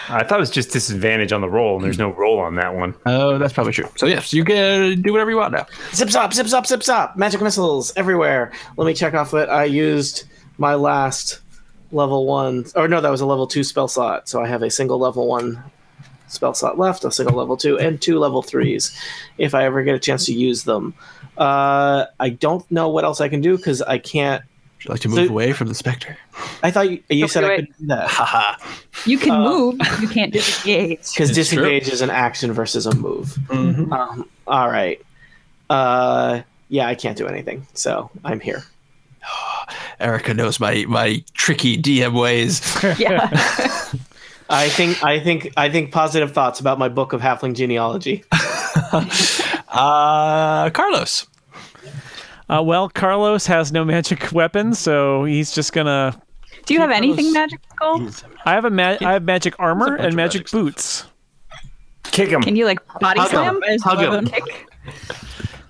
I thought it was just disadvantage on the roll, and there's no roll on that one. Oh, that's probably true. So yes, you can do whatever you want now. Zip zop, zip zop, zip zop. Magic missiles everywhere. Let me check off it. I used my last level 1. Or no, that was a level 2 spell slot. So I have a single level 1 spell slot left, a single level 2, and 2 level 3s if I ever get a chance to use them. I don't know what else I can do because I can't. Would you like to move away from the specter? I thought you said I could do that. Haha. You can move, you can't disengage. Because disengage is an action versus a move. Mm-hmm. All right. Yeah, I can't do anything, so I'm here. Erica knows my tricky DM ways. Yeah. I think positive thoughts about my book of halfling genealogy. Carlos. Well, Carlos has no magic weapons, so he's just gonna. Do you have anything magical? I have magic armor and magic boots. Kick him. Can you like body slam? Hug him. Kick?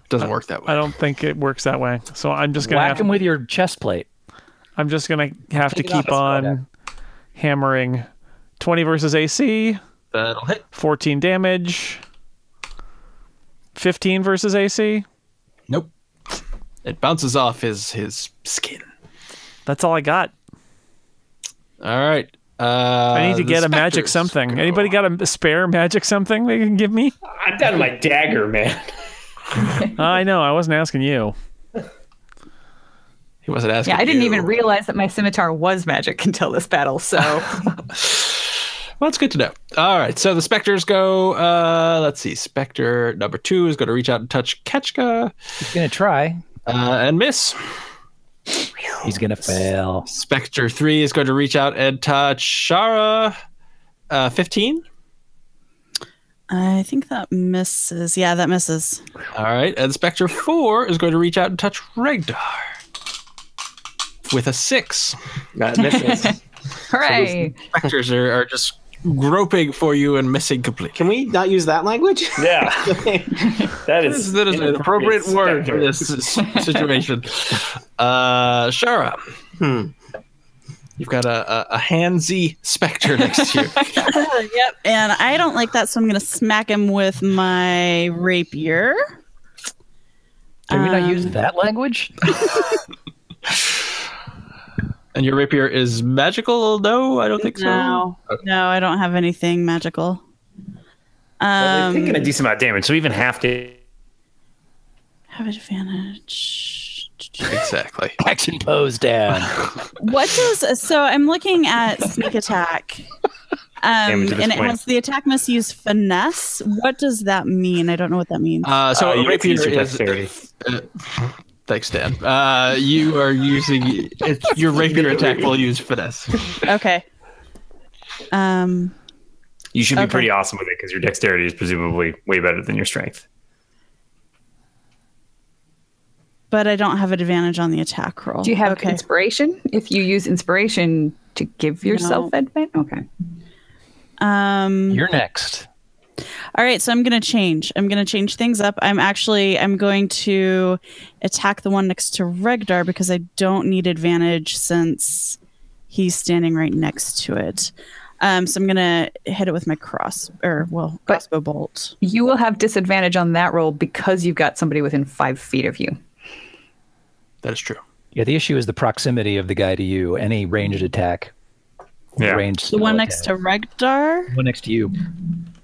Doesn't work that way. I don't think it works that way. So I'm just gonna Whack him with your chest plate. I'm just gonna have to Take it off keep his on hammering. 20 versus AC. That'll hit. 14 damage. 15 versus AC. Nope. It bounces off his skin. That's all I got. All right. I need to get a magic something. Anybody got a spare magic something they can give me? I'm down to my dagger, man. I know. I wasn't asking you. He wasn't asking. Yeah, I didn't you. even realize that my scimitar was magic until this battle, so. Well, it's good to know. All right, so the specters go. Let's see. Specter number 2 is going to reach out and touch Ketchka. He's gonna try. And miss. He's gonna fail. Specter 3 is going to reach out and touch Shara. 15. I think that misses. Yeah, that misses. All right, and Specter 4 is going to reach out and touch Regdar with a 6. That misses. Hooray! So specters are just groping for you and missing completely. Can we not use that language? Yeah. That is an appropriate word for this situation. Shara. You've got a handsy specter next to you. Yep, and I don't like that, so I'm going to smack him with my rapier. Can we not use that language? And your rapier is magical? No, I don't think so. No, no, I don't have anything magical. Well, they're taking a decent amount of damage, so even half to Have advantage. Exactly. Action pose down. What does so? I'm looking at sneak attack, and it has the attack must use finesse. What does that mean? I don't know what that means. So you rapier use your is. dexterity. Thanks, Dan. You are using your rapier attack will use finesse. Okay. You should be Okay. pretty awesome with it because your dexterity is presumably way better than your strength. But I don't have advantage on the attack roll. Do you have okay? inspiration? If you use inspiration to give yourself advantage? Okay. You're next. All right, so I'm going to change. I'm going to change things up. I'm going to attack the one next to Regdar because I don't need advantage since he's standing right next to it. So I'm going to hit it with my crossbow bolt. You will have disadvantage on that roll because you've got somebody within 5 feet of you. That is true. Yeah, the issue is the proximity of the guy to you. Any ranged attack. Yeah. Ranged The one next to Regdar? one next to you.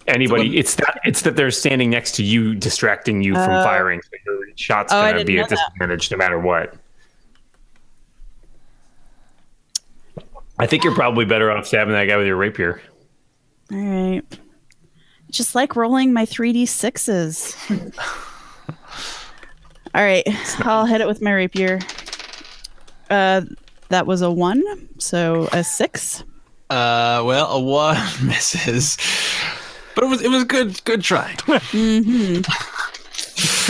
Anybody, it's that they're standing next to you, distracting you from firing. So your shot's I gonna didn't be know at that. disadvantage no matter what. I think you're probably better off stabbing that guy with your rapier. All right. Just like rolling my 3d6s. All right, I'll hit it with my rapier. That was a 1, so a 6. Well, a 1 misses. But it was good try. Mm-hmm.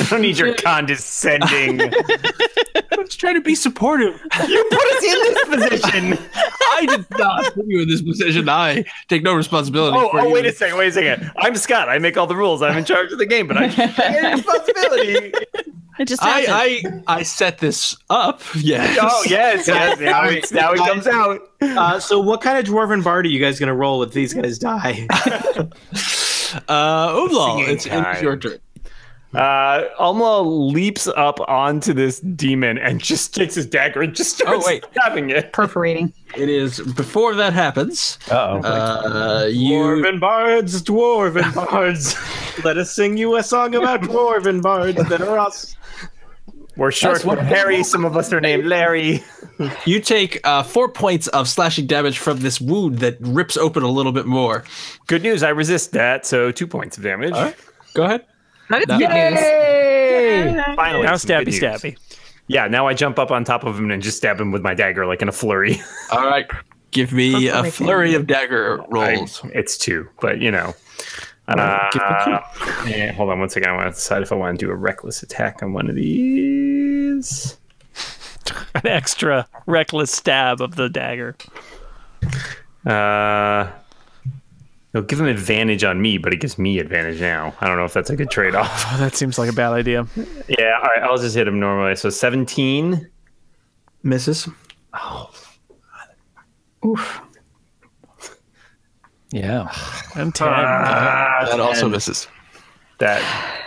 I don't need your condescending. was trying to be supportive. You put us in this position. I did not put you in this position. I take no responsibility. for you. Wait a second. I'm Scott. I make all the rules. I'm in charge of the game, but I can't take any responsibility. It just happened. I set this up. Yes. Oh yes. Now it comes out. So what kind of dwarven bard are you guys gonna roll if these guys die? Umlal, it's your turn. Umla leaps up onto this demon and just takes his dagger and just starts stabbing it. Perforating. It is before that happens. Dwarven bards. Let us sing you a song about dwarven bards that are us. We're short for Harry. Some of us are named Larry. You take 4 points of slashing damage from this wound that rips open a little bit more. Good news, I resist that, so 2 points of damage. All right, go ahead. That is good news. Yay! Finally, Now some good news. stabby. Yeah, now I jump up on top of him and just stab him with my dagger like in a flurry. All right, give me a flurry of dagger rolls. It's 2, but you know. Hold on 1 second. I want to decide if I want to do a reckless attack on one of these. An extra reckless stab of the dagger. It'll give him advantage on me, but it gives me advantage now. I don't know if that's a good trade-off. Oh, that seems like a bad idea. Yeah, all right, I'll just hit him normally. So 17. Misses. Oh. Oof. Yeah. And 10. That also misses. That.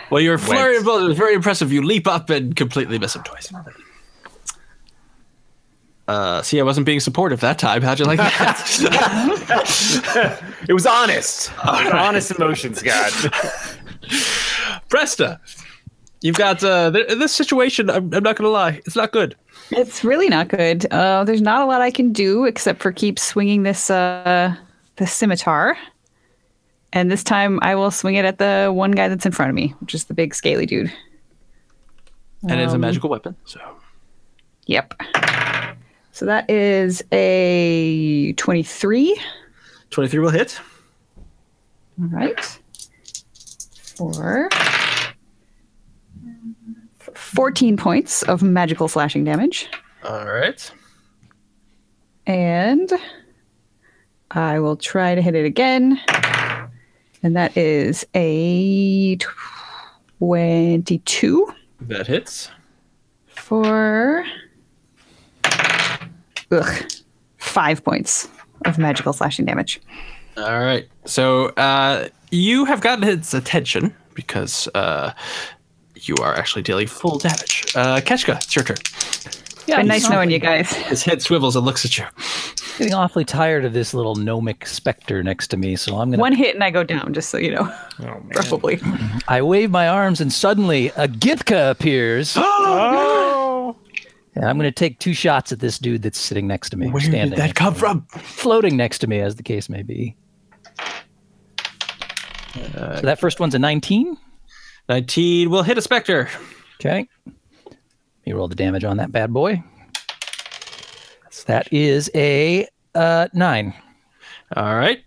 Well, your flurry of blows was very impressive. You leap up and completely miss him twice. See, I wasn't being supportive that time. How'd you like that? It was honest. Honest emotions, Scott. Presta, you've got this situation. I'm not going to lie. It's not good. It's really not good. There's not a lot I can do except for keep swinging this the scimitar. And this time I will swing it at the one guy that's in front of me, which is the big scaly dude. And it's a magical weapon, so. Yep. So that is a 23. 23 will hit. All right. For 14 points of magical slashing damage. All right. And I will try to hit it again. And that is a 22. That hits. For 5 points of magical slashing damage. All right. So you have gotten its attention because you are actually dealing full damage. Keshka, it's your turn. Yeah, nice knowing you guys. His head swivels and looks at you. Getting awfully tired of this little gnomic specter next to me, so I'm gonna. One hit and I go down, just so you know. Oh, man. Probably. I wave my arms and suddenly a Githka appears. Oh! And I'm going to take 2 shots at this dude that's sitting next to me. Where standing did that next come to me. from? Floating next to me, as the case may be. So that first one's a 19. 19 will hit a specter. Okay. Let me roll the damage on that bad boy. So that is a 9. All right.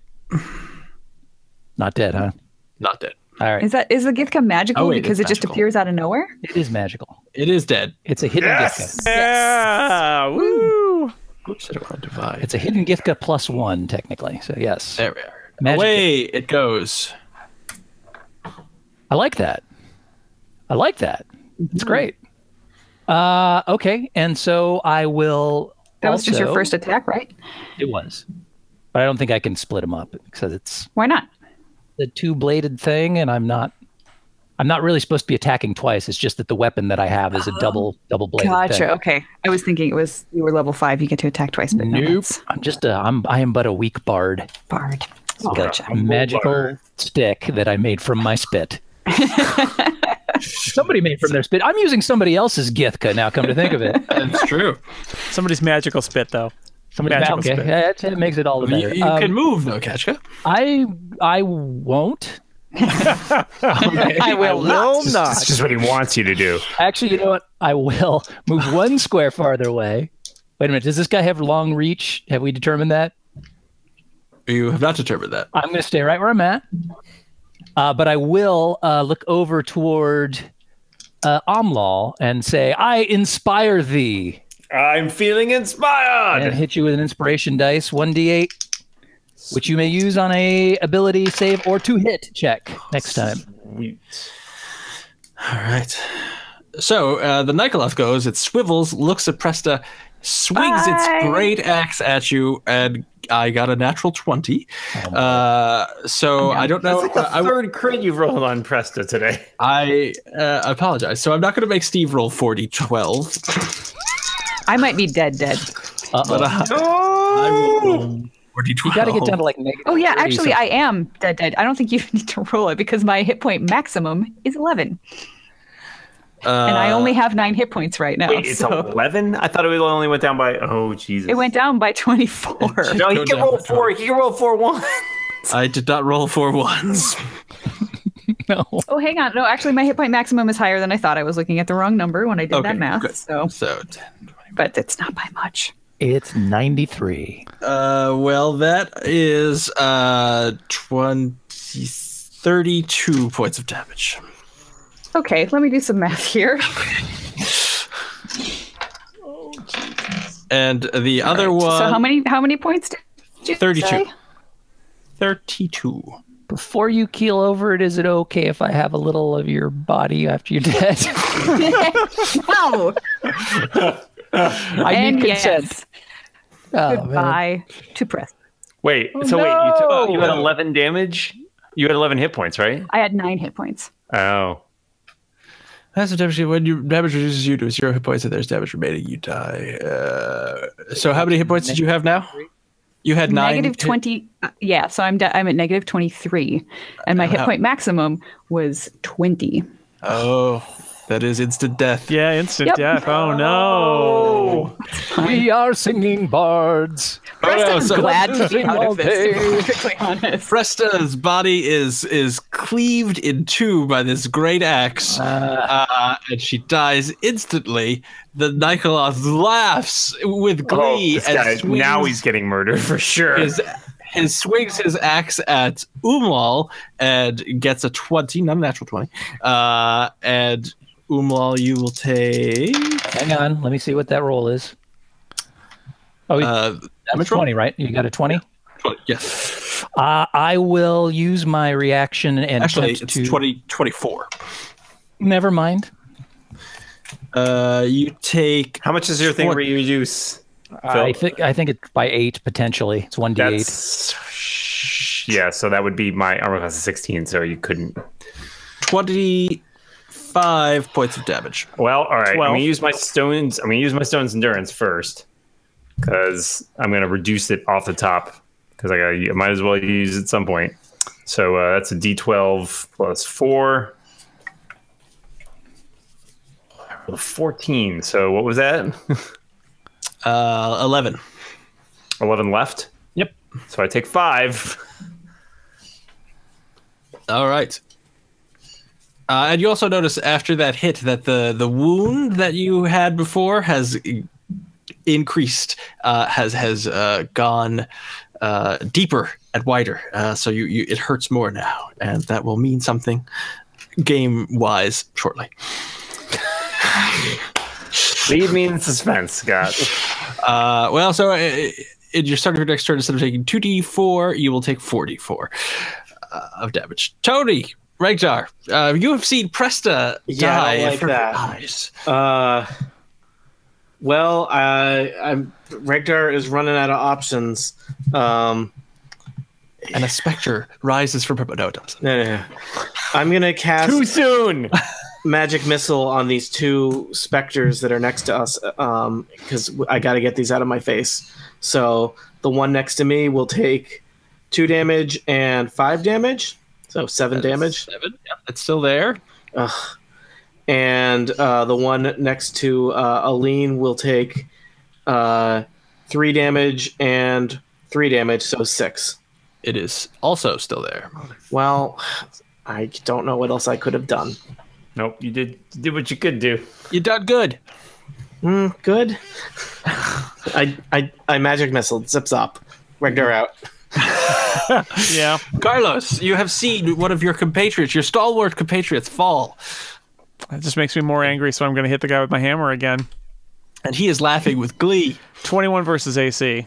Not dead, huh? Not dead. All right. Is the Githka magical Oh, it because is it just magical. appears out of nowhere? It is magical. It is dead. It's a hidden Githka. Yeah! Woo! Oops, I don't want to divide. It's a hidden Githka +1, technically. So, yes. There we are. Magic. Away it goes. I like that. It's great. Okay. And so I will. That was just your also- first attack, right? It was. But I don't think I can split them up because it's Why not? the 2-bladed thing, and I'm not really supposed to be attacking twice. It's just that the weapon that I have is a double bladed Gotcha. thing. Okay. I was thinking you were level 5. You get to attack twice, but no, Nope. that's I am but a weak bard. bard. With Gotcha. a magical stick that I made from my spit. Somebody made from their spit. I'm using somebody else's Githka now, come to think of it. That's true. Somebody's magical spit, though. Somebody's Magical okay. spit. Yeah, it makes it all the better. You can move, though, Keshka. I won't. I will not. That's just what he wants you to do. Actually, you know what? I will move 1 square farther away. Wait a minute. Does this guy have long reach? Have we determined that? You have not determined that. I'm going to stay right where I'm at. But I will look over toward Omlal and say, "I inspire thee," I'm feeling inspired. and hit you with an inspiration dice, 1d8, which you may use on a ability save or to hit check next time. Sweet. All right. So the Nikoloth goes, it swivels, looks at Presta, swings its great axe at you, and I got a natural 20. So I don't know. That's like the third crit you've rolled on Presta today. I apologize. So I'm not going to make Steve roll 40-12. I might be dead. But I will roll 40-12. You got to get down to like negative. Oh yeah, 30, actually, so- I am dead. I don't think you need to roll it because my hit point maximum is 11, and I only have 9 hit points right now. Wait, it's so 11? I thought it only went down by. Oh, Jesus. it went down by 24. No, he can roll 4. He can roll 4 1. I did not roll 4 ones. No. Oh, hang on. No, actually, my hit point maximum is higher than I thought. I was looking at the wrong number when I did Okay, that math. good. So, 10, but it's not by much. It's 93. well, that is 32 points of damage. Okay, let me do some math here. And the other one, So how many points did you 32. say? 32. Before you keel over it, is it okay if I have a little of your body after you're dead? No. I need consent. Yes. Oh, man. Goodbye to press. Wait, Oh, so wait, no! you had 11 damage? You had 11 hit points, right? I had 9 hit points. Oh. That's the damage. When you damage reduces you to 0 hit points and there's damage remaining, you die. So how many hit points did you have now? You had 9. Negative 20. Yeah, so I'm at negative 23, and my hit point maximum was 20. Oh, that is instant death. Yeah, instant Yep. death. Oh no. We are singing bards. Presta's so- glad to be out all of this, day. to be perfectly honest. Presta's body is cleaved in two by this great axe, and she dies instantly. The Nikoloth laughs with glee This guy, and swings now he's getting murdered for sure. swings his axe at Umlal and gets a 20, not a natural 20. And Umlal, you will take Hang on. Let me see what that roll is. Oh, damage that's roll? 20, right? You got a 20? 20, yes. I will use my reaction and Actually, attempt it's to... 24. Never mind. You take How much is your thing What- reduce? I think it's by 8 potentially. It's 1d8. That's yeah. So that would be my armor class is 16. So you couldn't. 25 points of damage. Well, all right. 12. I'm gonna use my stones. Endurance first because I'm gonna reduce it off the top because I might as well use it at some point. So that's a D12 plus 4. 14. So what was that? 11. 11 left. Yep. So I take 5. All right. And you also notice after that hit that the wound that you had before has increased, has gone deeper and wider. So you it hurts more now, and that will mean something game wise shortly. Leave me in suspense, Scott. Well, so in your start of your next turn, instead of taking 2d4, you will take 4d4 of damage. Tony, Regdar, you have seen Presta die I don't like for that. eyes. Well, I'm Regdar is running out of options. And a specter rises from her. No, it doesn't. No. I'm gonna cast Too soon. magic missile on these 2 specters that are next to us, because I got to get these out of my face. So the one next to me will take 2 damage and 5 damage, so 7 damage. 7. Yeah, it's still there. Ugh. And the one next to Aline will take 3 damage and 3 damage, so 6. It is also still there. Well, I don't know what else I could have done. Nope, you did what you could do. You done good. Good. I magic missile. Zips up. Regdar out. Yeah. Carlos, you have seen one of your compatriots, your stalwart compatriots, fall. That just makes me more angry, so I'm going to hit the guy with my hammer again. And he is laughing with glee. 21 versus AC.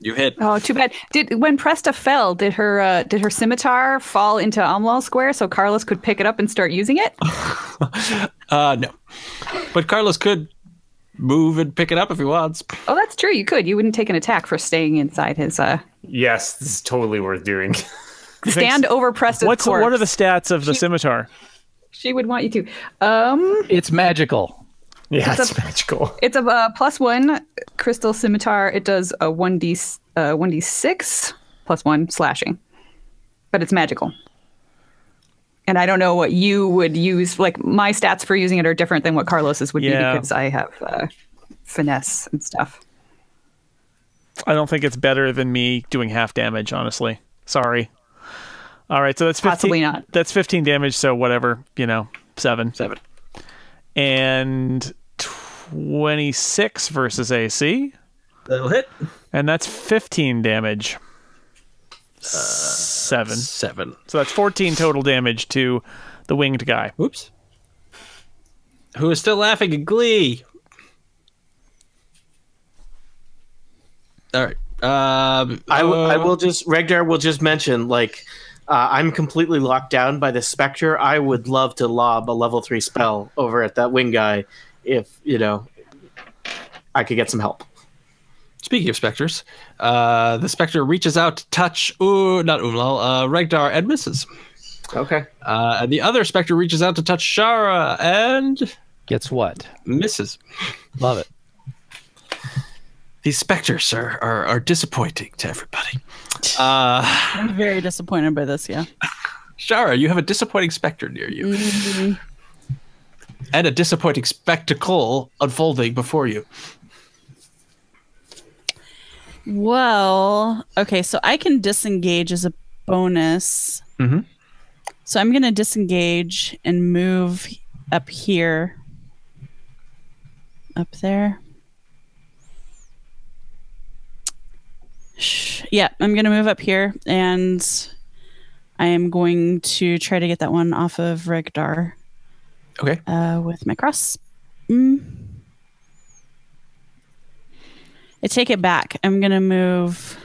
You hit. Oh, too bad. When Presta fell, did her scimitar fall into Umlal Square so Carlos could pick it up and start using it? No. But Carlos could move and pick it up if he wants. Oh, that's true. You could. You wouldn't take an attack for staying inside his. Yes, this is totally worth doing. Stand over Presta's corpse. What are the stats of the scimitar? She would want you to. It's magical. Yeah, it's magical. It's a +1 crystal scimitar. It does a 1d6 +1 slashing, but it's magical. And I don't know what you would use. Like my stats for using it are different than what Carlos's would be because I have finesse and stuff. I don't think it's better than me doing half damage. Honestly, sorry. All right, so that's 15, possibly not. That's 15 damage. So whatever, 7. And 26 versus AC. That'll hit. And that's 15 damage. 7. So that's 14 total damage to the winged guy. Oops. Who is still laughing in glee. All right. I will just, Regdar will just mention, I'm completely locked down by the Spectre. I would love to lob a level 3 spell over at that wing guy if, I could get some help. Speaking of specters, the Spectre reaches out to touch, not Umlal, Regdar and misses. Okay. And the other Spectre reaches out to touch Shara and... Gets what? Misses. Love it. These specters are disappointing to everybody. I'm very disappointed by this, yeah. Shara, you have a disappointing specter near you. Mm-hmm. And a disappointing spectacle unfolding before you. Well, okay, so I can disengage as a bonus. Mm-hmm. So I'm going to disengage and move up here. Up there. Yeah, I'm going to move up here, and I am going to try to get that one off of Regdar. Okay. With my cross. I take it back. I'm going to move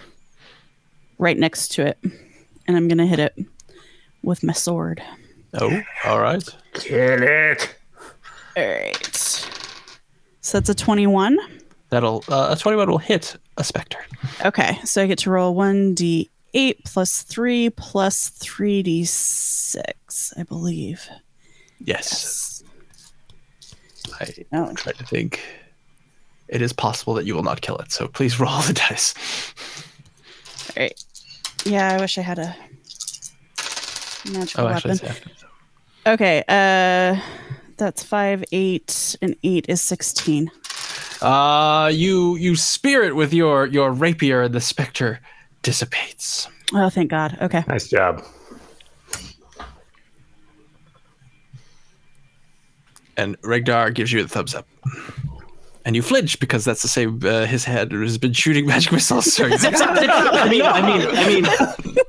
right next to it, and I'm going to hit it with my sword. Oh, all right. Kill it. All right. So that's a 21. That'll a 21 will hit a specter. Okay, so I get to roll 1d8 plus 3 plus 3d6, I believe. Yes. I Oh. try to think. It is possible that you will not kill it, so please roll the dice. All right. Yeah, I wish I had a magical weapon. Okay, that's 5, 8, and 8 is 16. You spear it with your rapier, and the specter dissipates. Oh, thank God. Okay. Nice job. And Regdar gives you the thumbs up. And you flinch because that's the same. His head has been shooting magic missiles. So I mean,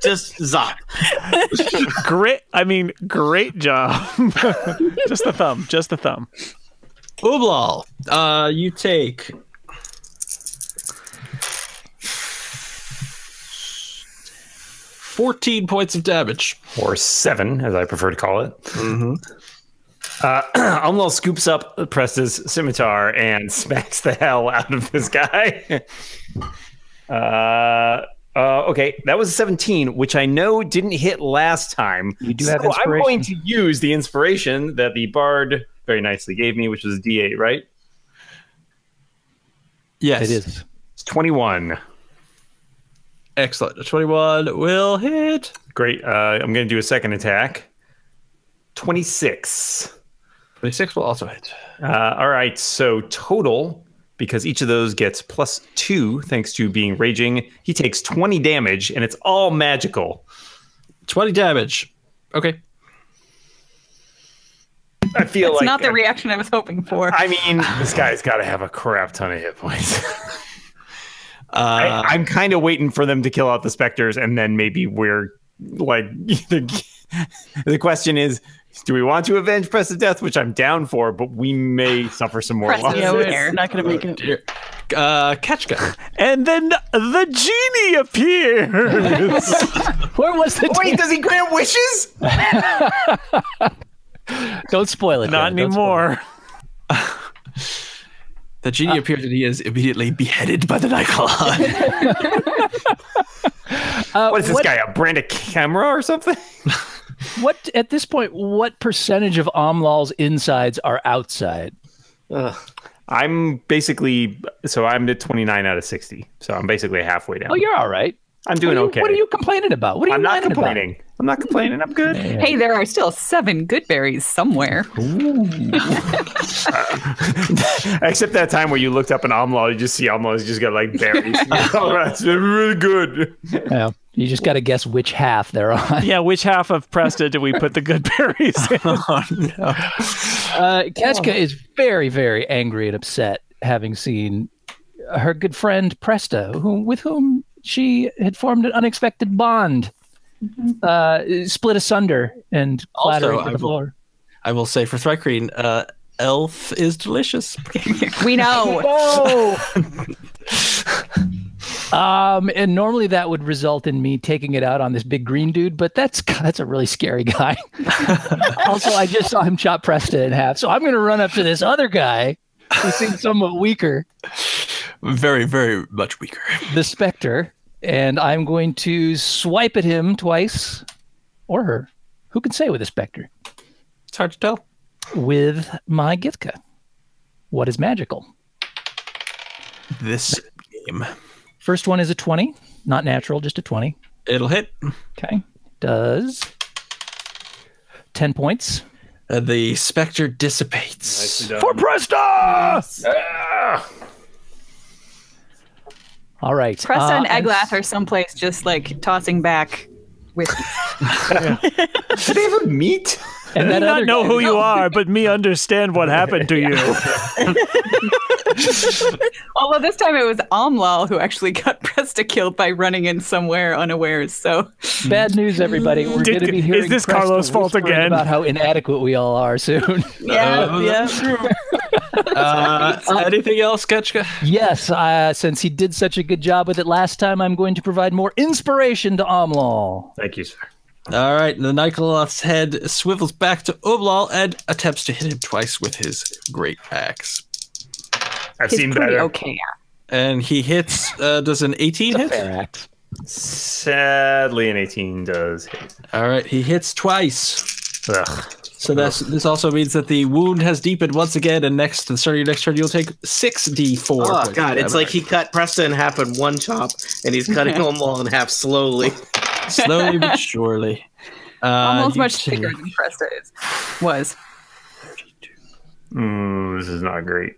just zop. Great job. Just the thumb. Umlal, you take 14 points of damage. Or 7, as I prefer to call it. Mm-hmm. Umlal scoops up Presta's scimitar and smacks the hell out of this guy. Okay, that was a 17, which I know didn't hit last time. You do have so I'm inspiration. going to use the inspiration that the bard very nicely gave me, which was a D8, right? Yes. It is. It's 21. Excellent. A 21 will hit. Great. I'm going to do a second attack. 26. 26 will also hit. All right, so total, because each of those gets +2 thanks to being raging, he takes 20 damage, and it's all magical. 20 damage. Okay. I feel That's like not the reaction I was hoping for. I mean, this guy's got to have a crap ton of hit points. I'm kind of waiting for them to kill out the specters, and then maybe we're like, the question is, Do we want to avenge Presta's death, which I'm down for, but we may suffer some more Presta, loss. Yeah, we're not going to make it. Ketchka. And then the genie appears. Where was the Wait, does he grant wishes? Don't spoil it. Not Kevin. Don't spoil anymore. The genie appears and he is immediately beheaded by the Nikolon. What is this guy, a brand of camera or something? What at this point? What percentage of Omlal's insides are outside? I'm basically I'm at 29 out of 60, so I'm basically halfway down. Oh, you're all right. I'm doing okay. What are you complaining about? What are you I'm not whining about? complaining. I'm not complaining. I'm good. Hey, there are still 7 good berries somewhere. Except that time where you looked up an Omlal, you just see Omlal's just got like berries. All right, it's really good. Yeah, you just got to guess which half they're on. Yeah, which half of Presta do we put the good berries in? Oh, no. Ketchka is very, very angry and upset, having seen her good friend Presta, with whom she had formed an unexpected bond, split asunder and clattering to the floor. I will say for Thrycreen, Elf is delicious. We know. And normally that would result in me taking it out on this big green dude, but that's a really scary guy. Also, I just saw him chop Presta in half, so I'm going to run up to this other guy who seems somewhat weaker. Very, very much weaker. The Spectre, and I'm going to swipe at him twice, or her. Who can say with a Spectre? It's hard to tell. With my Githka. What is magical? This game. First one is a 20, not natural, just a 20. It'll hit. Okay. Does 10 points. The Spectre dissipates. For Presta! Yeah! All right. Presta and Eglath are someplace just like tossing back with. Do they have a meat? And I that do not other know guy- who you are, but me understand what happened to you. Although this time it was Omlal who actually got Presta killed by running in somewhere unawares. So Bad news, everybody. We're going to be hearing Is this Presta Carlos' fault whispering again? about how inadequate we all are soon. yeah. Anything else, Ketchka? Yes, since he did such a good job with it last time, I'm going to provide more inspiration to Omlal. Thank you, sir. All right, the Nikoloth's head swivels back to Oblal and attempts to hit him twice with his great axe. I've He's seen pretty better. okay. And he hits, does an 18 hit? Fair act. Sadly, an 18 does hit. All right, he hits twice. Ugh. So this also means that the wound has deepened once again, and next to the start of your next turn, you'll take 6d4. Oh points of god, it's like damage. he cut Presta in half in one chop, and he's cutting them all in half slowly. Slowly but surely. Almost you much take- bigger than Presta was. This is not great.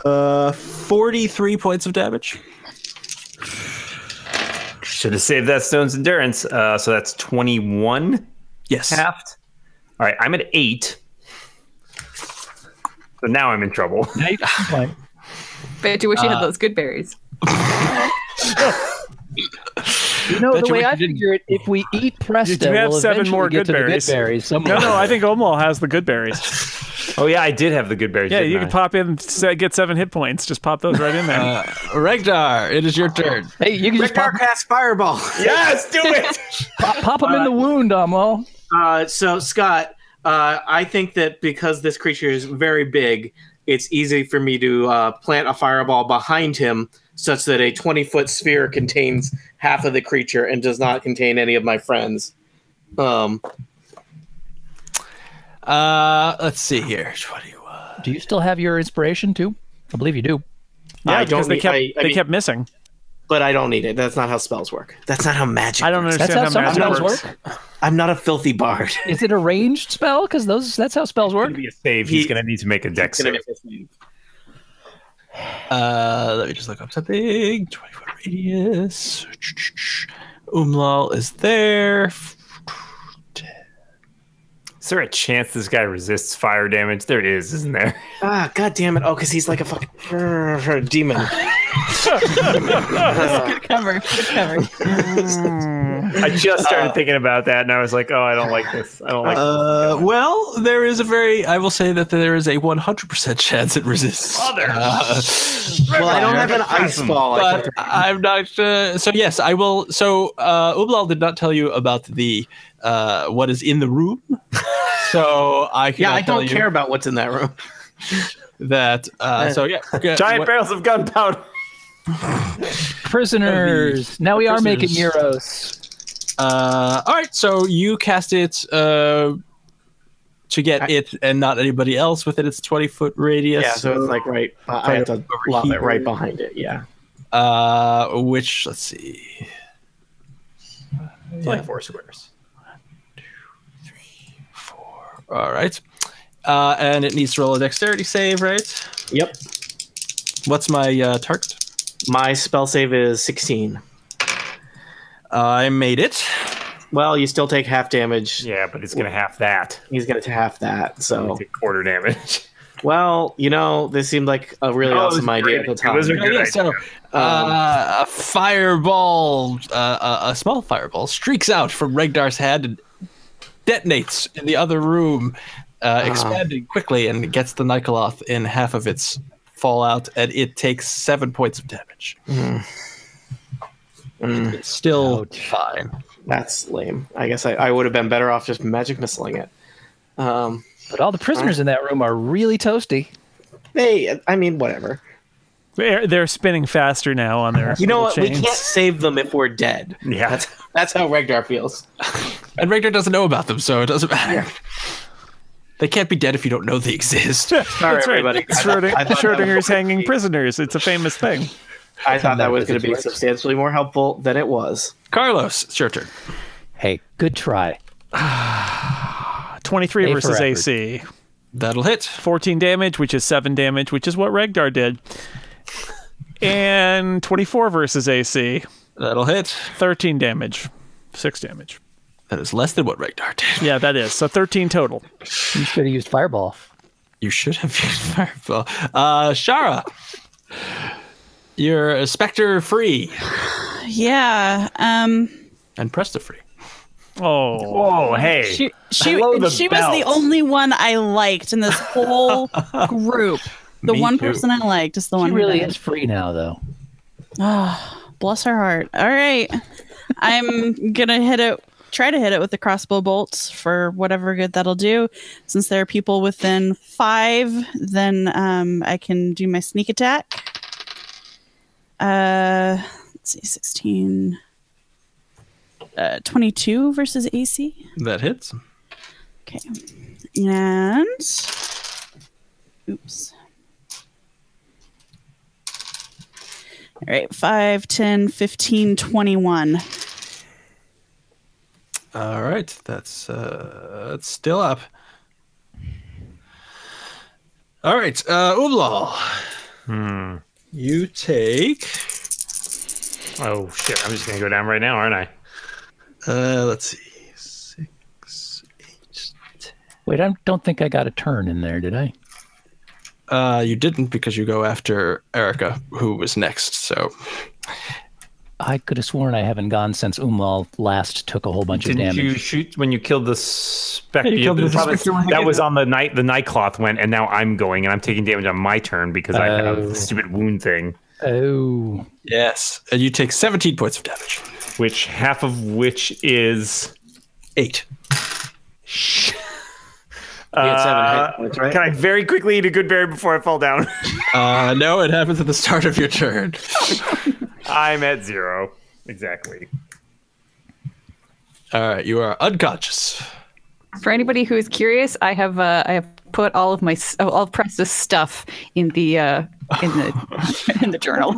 43 points of damage. Should have saved that stone's endurance. So that's 21 Yes. halved. All right, I'm at 8. So now I'm in trouble. Bet you wish you had those good berries. You know, Bet the you way wish I you didn't. figure it, if we eat Presta, You do have we'll 7 more eventually get good to the berries. good berries somewhere. No, I think Omal has the good berries. Oh yeah, I did have the good berries. Yeah, didn't you I? can pop in, get 7 hit points. Just pop those right in there. Regdar, it is your turn. Hey, you can just Rekdar cast Fireball. Yes, do it. pop him in the wound, Amwal. So, Scott, I think that because this creature is very big, it's easy for me to plant a fireball behind him such that a 20-foot sphere contains half of the creature and does not contain any of my friends. Let's see here. 21. Do you still have your inspiration too? I believe you do. Yeah, I don't because they need- kept I they mean- kept missing. But I don't need it. That's not how spells work. That's not how magic I don't works. That's understand how how some magic spells works. work. I'm not a filthy bard. Is it a ranged spell? Because that's how spells work. Gonna be a save. He's gonna need to make a dex save. Let me just look up something. 20-foot radius. Umlal is there. Is there a chance this guy resists fire damage? There is, isn't there? Ah, god damn it. Oh, because he's like a fucking demon. Good cover. Good cover. I just started thinking about that, and I was like, "Oh, I don't like this. I don't like this." Well, there is I will say that there is a 100% chance it resists. Mother. Well, I don't have an ice ball. But I'm not. So yes, I will. So Ublal did not tell you about the what is in the room. So I can. I don't care about what's in that room. That. So yeah, Giant barrels of gunpowder. Prisoners. Now we are making euros. All right, so you cast it to get it and not anybody else within its 20-foot radius. Yeah, so it's like right. I have to lob it right behind it. Yeah. Which let's see. It's like 4 squares. 1, 2, 3, 4. All right. And it needs to roll a dexterity save, right? Yep. What's my target? My spell save is 16. I made it. Well, you still take half damage. Yeah, but it's going to half that. He's going to half that. So Take quarter damage. Well, this seemed like a really awesome idea at the time. It was a good idea. So a fireball, a small fireball, streaks out from Regdar's hand and detonates in the other room, expanding quickly, and gets the Eglath in half of its fallout, and it takes 7 points of damage. It's still fine. That's lame. I guess I would have been better off just magic missiling it. But all the prisoners in that room are really toasty. Whatever. They're spinning faster now on their. You know what? chains. We can't save them if we're dead. Yeah. That's how Regdar feels. And Regdar doesn't know about them, so it doesn't matter. They can't be dead if you don't know they exist. Sorry, That's right. everybody. Schrodinger's hanging prisoners. It's a famous thing. I thought that was going to be substantially more helpful than it was. Carlos, it's your turn. Hey, good try. 23 A for versus effort. AC. That'll hit. 14 damage, which is 7 damage, which is what Regdar did. And 24 versus AC. That'll hit. 13 damage. 6 damage. That is less than what Regdar did. Yeah, that is. So 13 total. You should have used Fireball. You should have used Fireball. Shara, you're Spectre free Yeah. and Presta free. Oh. Whoa, hey. She Below the was the belt. only one I liked in this whole group. The Me one too. person I liked is the one She who really died. is free now, though. Bless her heart. All right. I'm gonna try to hit it with the crossbow bolts for whatever good that'll do. Since there are people within 5, then I can do my sneak attack. Let's see, 16. 22 versus AC. That hits. Okay. And oops. All right, 5, 10, 15, 21. All right, that's still up. All right, Ublal. You take. Oh, shit. I'm just going to go down right now, aren't I? Let's see, 6, 8, 10. Wait, I don't think I got a turn in there, did I? You didn't because you go after Erica, who was next. So I could have sworn I haven't gone since Umlal last took a whole bunch of Didn't damage. you shoot when you killed the spectre? Yeah, you killed the spectre when that you- was on the night the Nightcloth went, and now I'm going, and I'm taking damage on my turn because I have Oh. the stupid wound thing, Oh, yes, and you take 17 points of damage. which half of which is 8. You had 7 hit points, right? Can I very quickly eat a good berry before I fall down? No, it happens at the start of your turn. I'm at 0. Exactly. All right, you are unconscious. For anybody who is curious, I have put all of Presta's stuff in the in the journal.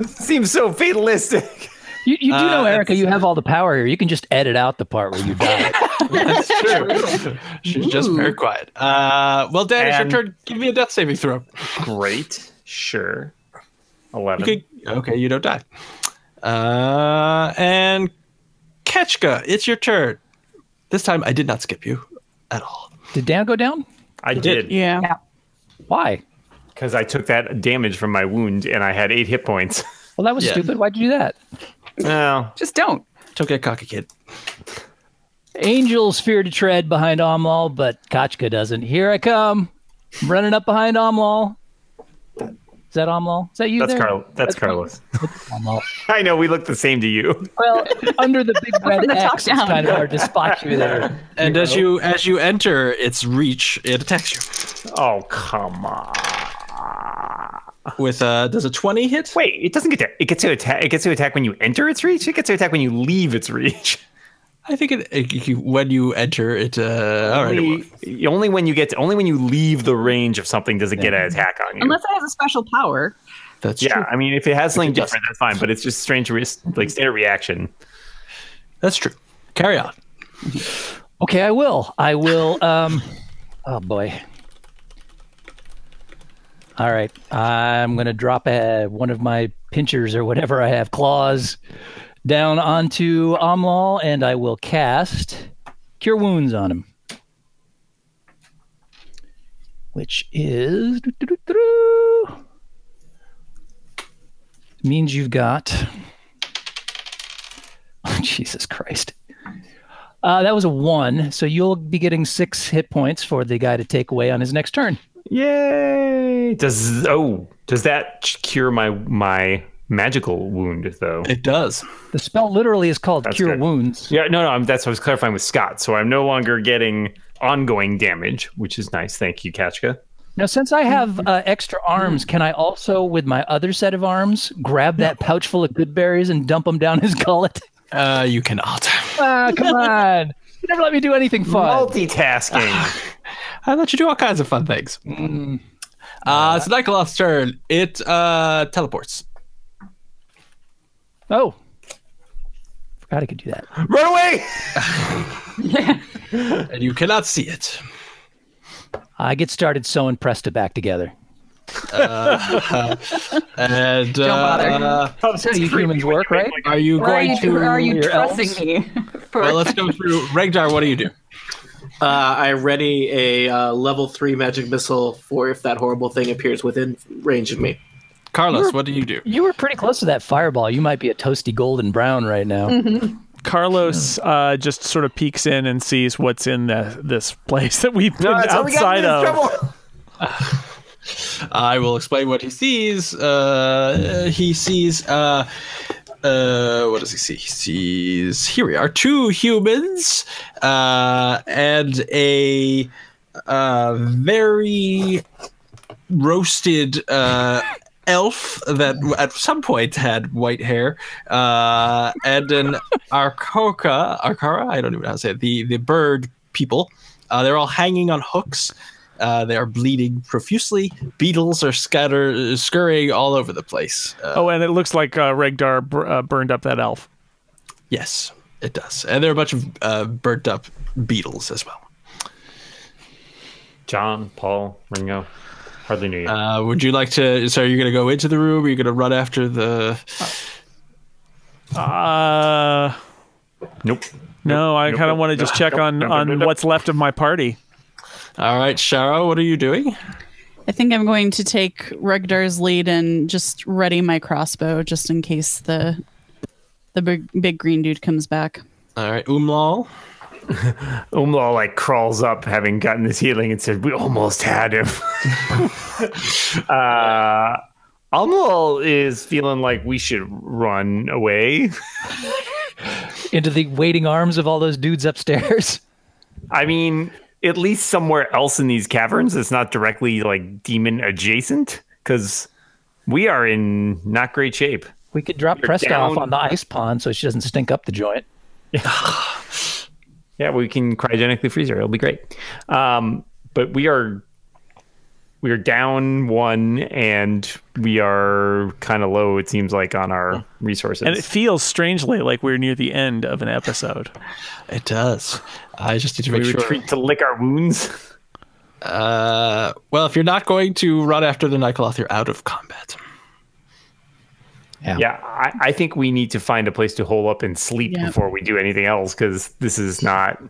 Seems so fatalistic. you do know, Erica, you have all the power here. You can just edit out the part where you die. That's true. She's just very quiet. Well, Dan, it's your And- turn. Give me a death saving throw. Great. Sure. 11. Okay, you don't die. And Ketchka, it's your turn. This time, I did not skip you at all. Did Dan go down? I did. Yeah. Why? Because I took that damage from my wound, and I had 8 hit points. Well, that was Yeah. stupid. Why'd you do that? Well, Just don't. Don't get cocky, kid. Angels fear to tread behind Omlal, but Kachka doesn't. Here I come. I'm running up behind Omlal. Is that Omlal? Is that you? That's Carlos. Omlal. I know we look the same to you. Well, under the big red the top X, it's down. kind of hard to spot you there. And as you enter its reach, it attacks you. Oh, come on. With does a 20 hit? Wait, it doesn't get to. It gets to attack. It gets to attack when you enter its reach. It gets to attack when you leave its reach. I think when you enter it. Only when you leave the range of something does it get an attack on you. Unless it has a special power. That's true. I mean, if it has something different, that's fine. But it's just strange, like standard reaction. That's true. Carry on. Okay, I will. Oh boy. All right, I'm gonna drop one of my pinchers or whatever I have, claws, down onto Omlal, and I will cast Cure Wounds on him, which is means you've got. Oh, Jesus Christ. That was a 1, so you'll be getting 6 hit points for the guy to take away on his next turn. Yay! Does that cure my magical wound though? It does. The spell literally is called That's Cure good. Wounds. Yeah, no, that's what I was clarifying with Scott. So I'm no longer getting ongoing damage, which is nice. Thank you, Kachka. Now, since I have extra arms, can I also, with my other set of arms, grab that pouch full of good berries and dump them down his gullet? You cannot. Come on. You never let me do anything fun. Multitasking. I let you do all kinds of fun things. It's Nycaloth's turn. It teleports. Oh. Forgot I could do that. Run away! And you cannot see it. I get started sewing Presta back together. And Don't bother. That's how you humans work, right? are you going to... Are you your trusting elves? me? Well, let's go through. Regdar, what do you do? I ready a level 3 magic missile for if that horrible thing appears within range of me. Carlos, what do you do? You were pretty close to that fireball. You might be a toasty golden brown right now. Carlos just sort of peeks in and sees what's in this place that we've been outside of. I will explain what he sees. He sees. What does he see? He sees. Here we are. 2 humans and a very roasted elf that at some point had white hair, and an Arcara. I don't even know how to say it. The bird people. They're all hanging on hooks. They are bleeding profusely. Beetles are scurrying all over the place. And it looks like Regdar burned up that elf. Yes, it does. And there are a bunch of burnt up beetles as well. John, Paul, Ringo. Hardly knew you. Would you like to... So are you going to go into the room? Are you going to run after the... Nope. No, I kind of want to just check on what's left of my party. All right, Shara, what are you doing? I think I'm going to take Regdar's lead and just ready my crossbow just in case the big green dude comes back. All right, Umlal. Umlal like crawls up, having gotten his healing, and said, "We almost had him." Umlal is feeling like we should run away Into the waiting arms of all those dudes upstairs. I mean, at least somewhere else in these caverns that's not directly like demon adjacent, because we are in not great shape. We could drop Presta off on the ice pond so she doesn't stink up the joint. Yeah, we can cryogenically freeze her. It'll be great. But we are down 1, and we are kind of low, it seems like, on our resources. And it feels strangely like we're near the end of an episode. It does. I just need to make we sure. retreat to lick our wounds. Well, if you're not going to run after the Nycaloth, you're out of combat. Yeah, I think we need to find a place to hole up and sleep before we do anything else, because this is not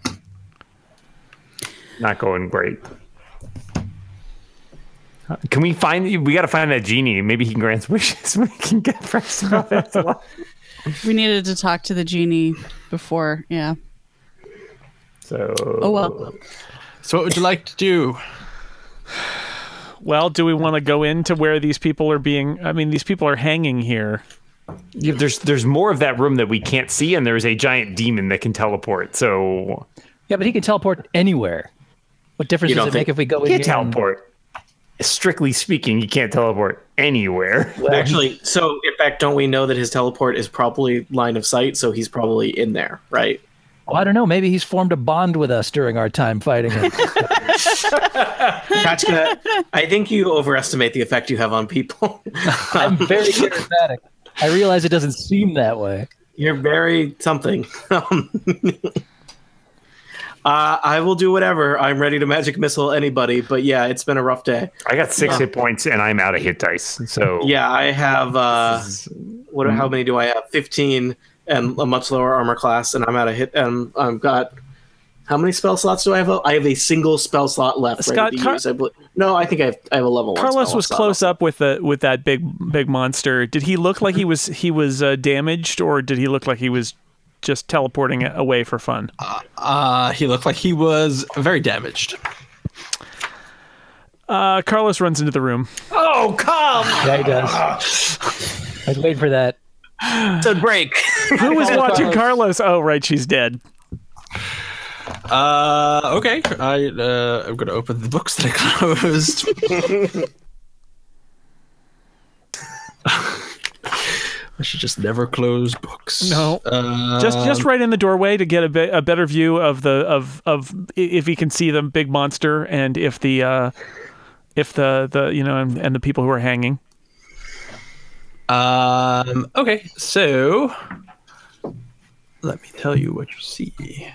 going great. We got to find that genie. Maybe he can grant wishes. We can get fresh stuff. We needed to talk to the genie before. Yeah. So. Oh well. So what would you like to do? Well, do we want to go into where these people are being? I mean, these people are hanging here. Yeah, there's more of that room that we can't see, and there's a giant demon that can teleport. So Yeah, but he can teleport anywhere. What difference You does don't it make think- if we go in he here? can't teleport. Strictly speaking, he can't teleport anywhere. Actually, so in fact, don't we know that his teleport is probably line of sight? So he's probably in there, right? Well, I don't know. Maybe he's formed a bond with us during our time fighting him. Kachka, I think you overestimate the effect you have on people. I'm very charismatic. I realize it doesn't seem that way. You're very something. I will do whatever. I'm ready to magic missile anybody, but yeah, it's been a rough day. I got 6 hit points, and I'm out of hit dice. So Yeah, I have how many do I have? 15 and a much lower armor class, and I'm out of hit. And I've got how many spell slots do I have? I have a single spell slot left. Scott, ready to use. No, I think I have a level 1. Carlos spell was slot close left. up with that big monster. Did he look like he was damaged, or did he look like he was just teleporting away for fun? He looked like he was very damaged. Carlos runs into the room. oh come! Yeah, he does. I'd wait for that. So break. Who was watching Carlos? Oh, right, she's dead. Okay. I'm gonna open the books that I closed. I should just never close books. No, just right in the doorway to get a better view of if he can see the big monster and if the and the people who are hanging. Okay, so let me tell you what you see.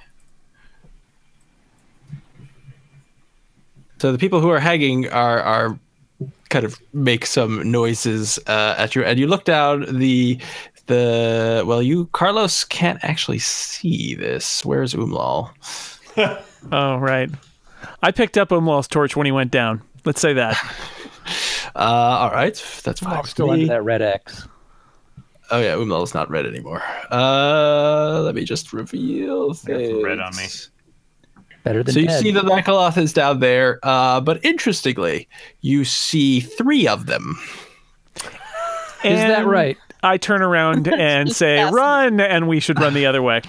So the people who are hanging are kind of make some noises at you, and you look down you Carlos can't actually see this. Where's Umlal? Oh, right. I picked up Umlal's torch when he went down. Let's say that. All right, that's fine. with Still me. under that red X. Oh yeah, Umlal is not red anymore. Let me just reveal things. red on me. Better than So you dead. see that Eglath is down there, but interestingly, you see 3 of them. Is that And right? I turn around and say, Yes. "Run!" and we should run the other way.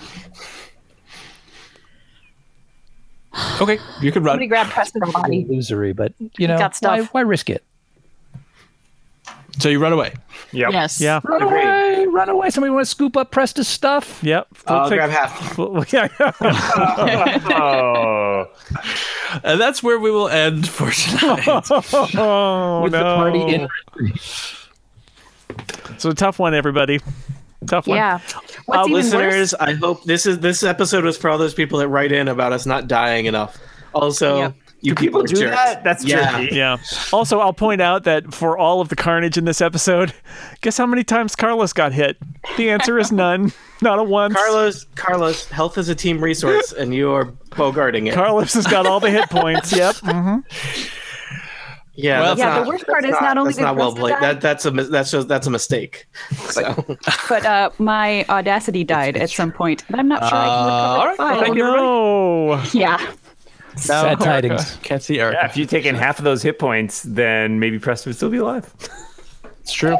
Okay, you can Somebody run. grab Preston's body. Illusory, but you know, got stuff. why risk it? So you run away. Yep. Yes. Yeah. Run away! Run away! Somebody want to scoop up Presta's stuff? Yep. I'll grab half. Yeah. Oh. And that's where we will end for tonight. Oh With the no. party in. So tough one, everybody. Tough one. Yeah. What's even Listeners, worse? I hope this episode was for all those people that write in about us not dying enough. Also, Yep. you People are do jerks. that? That's Yeah. tricky. Yeah. Also, I'll point out that for all of the carnage in this episode, guess how many times Carlos got hit? The answer is none. Not a once. Carlos, health is a team resource, and you are bogarting it. Carlos has got all the hit points. Yep. Mm-hmm. Yeah, Well, that's Yeah, not, the worst part that's is not only that's not did well Preston played. die- That's a mistake. So But my audacity died at some point, and I'm not sure I can all recover. right, well, the thank you, No. Yeah. Sad tidings. Can't see Erica. Yeah, if you'd taken half of those hit points, then maybe Preston would still be alive. It's true.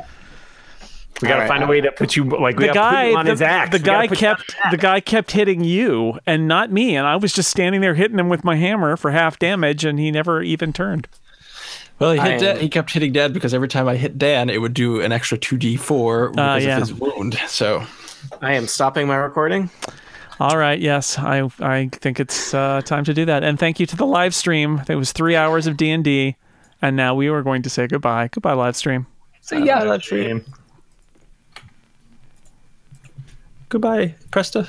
We gotta All right. find a way to put you like we The gotta put guy, you on his axe. the We gotta guy put you on kept hitting you and not me, and I was just standing there hitting him with my hammer for half damage, and he never even turned. Well, I- he kept hitting Dad because every time I hit Dan, it would do an extra 2d4 because yeah. of his wound. So I am stopping my recording. All right, yes, I think it's time to do that. And thank you to the live stream. It was 3 hours of D&D, and now we are going to say goodbye. Goodbye, live stream. See ya, live stream. Goodbye, Presta.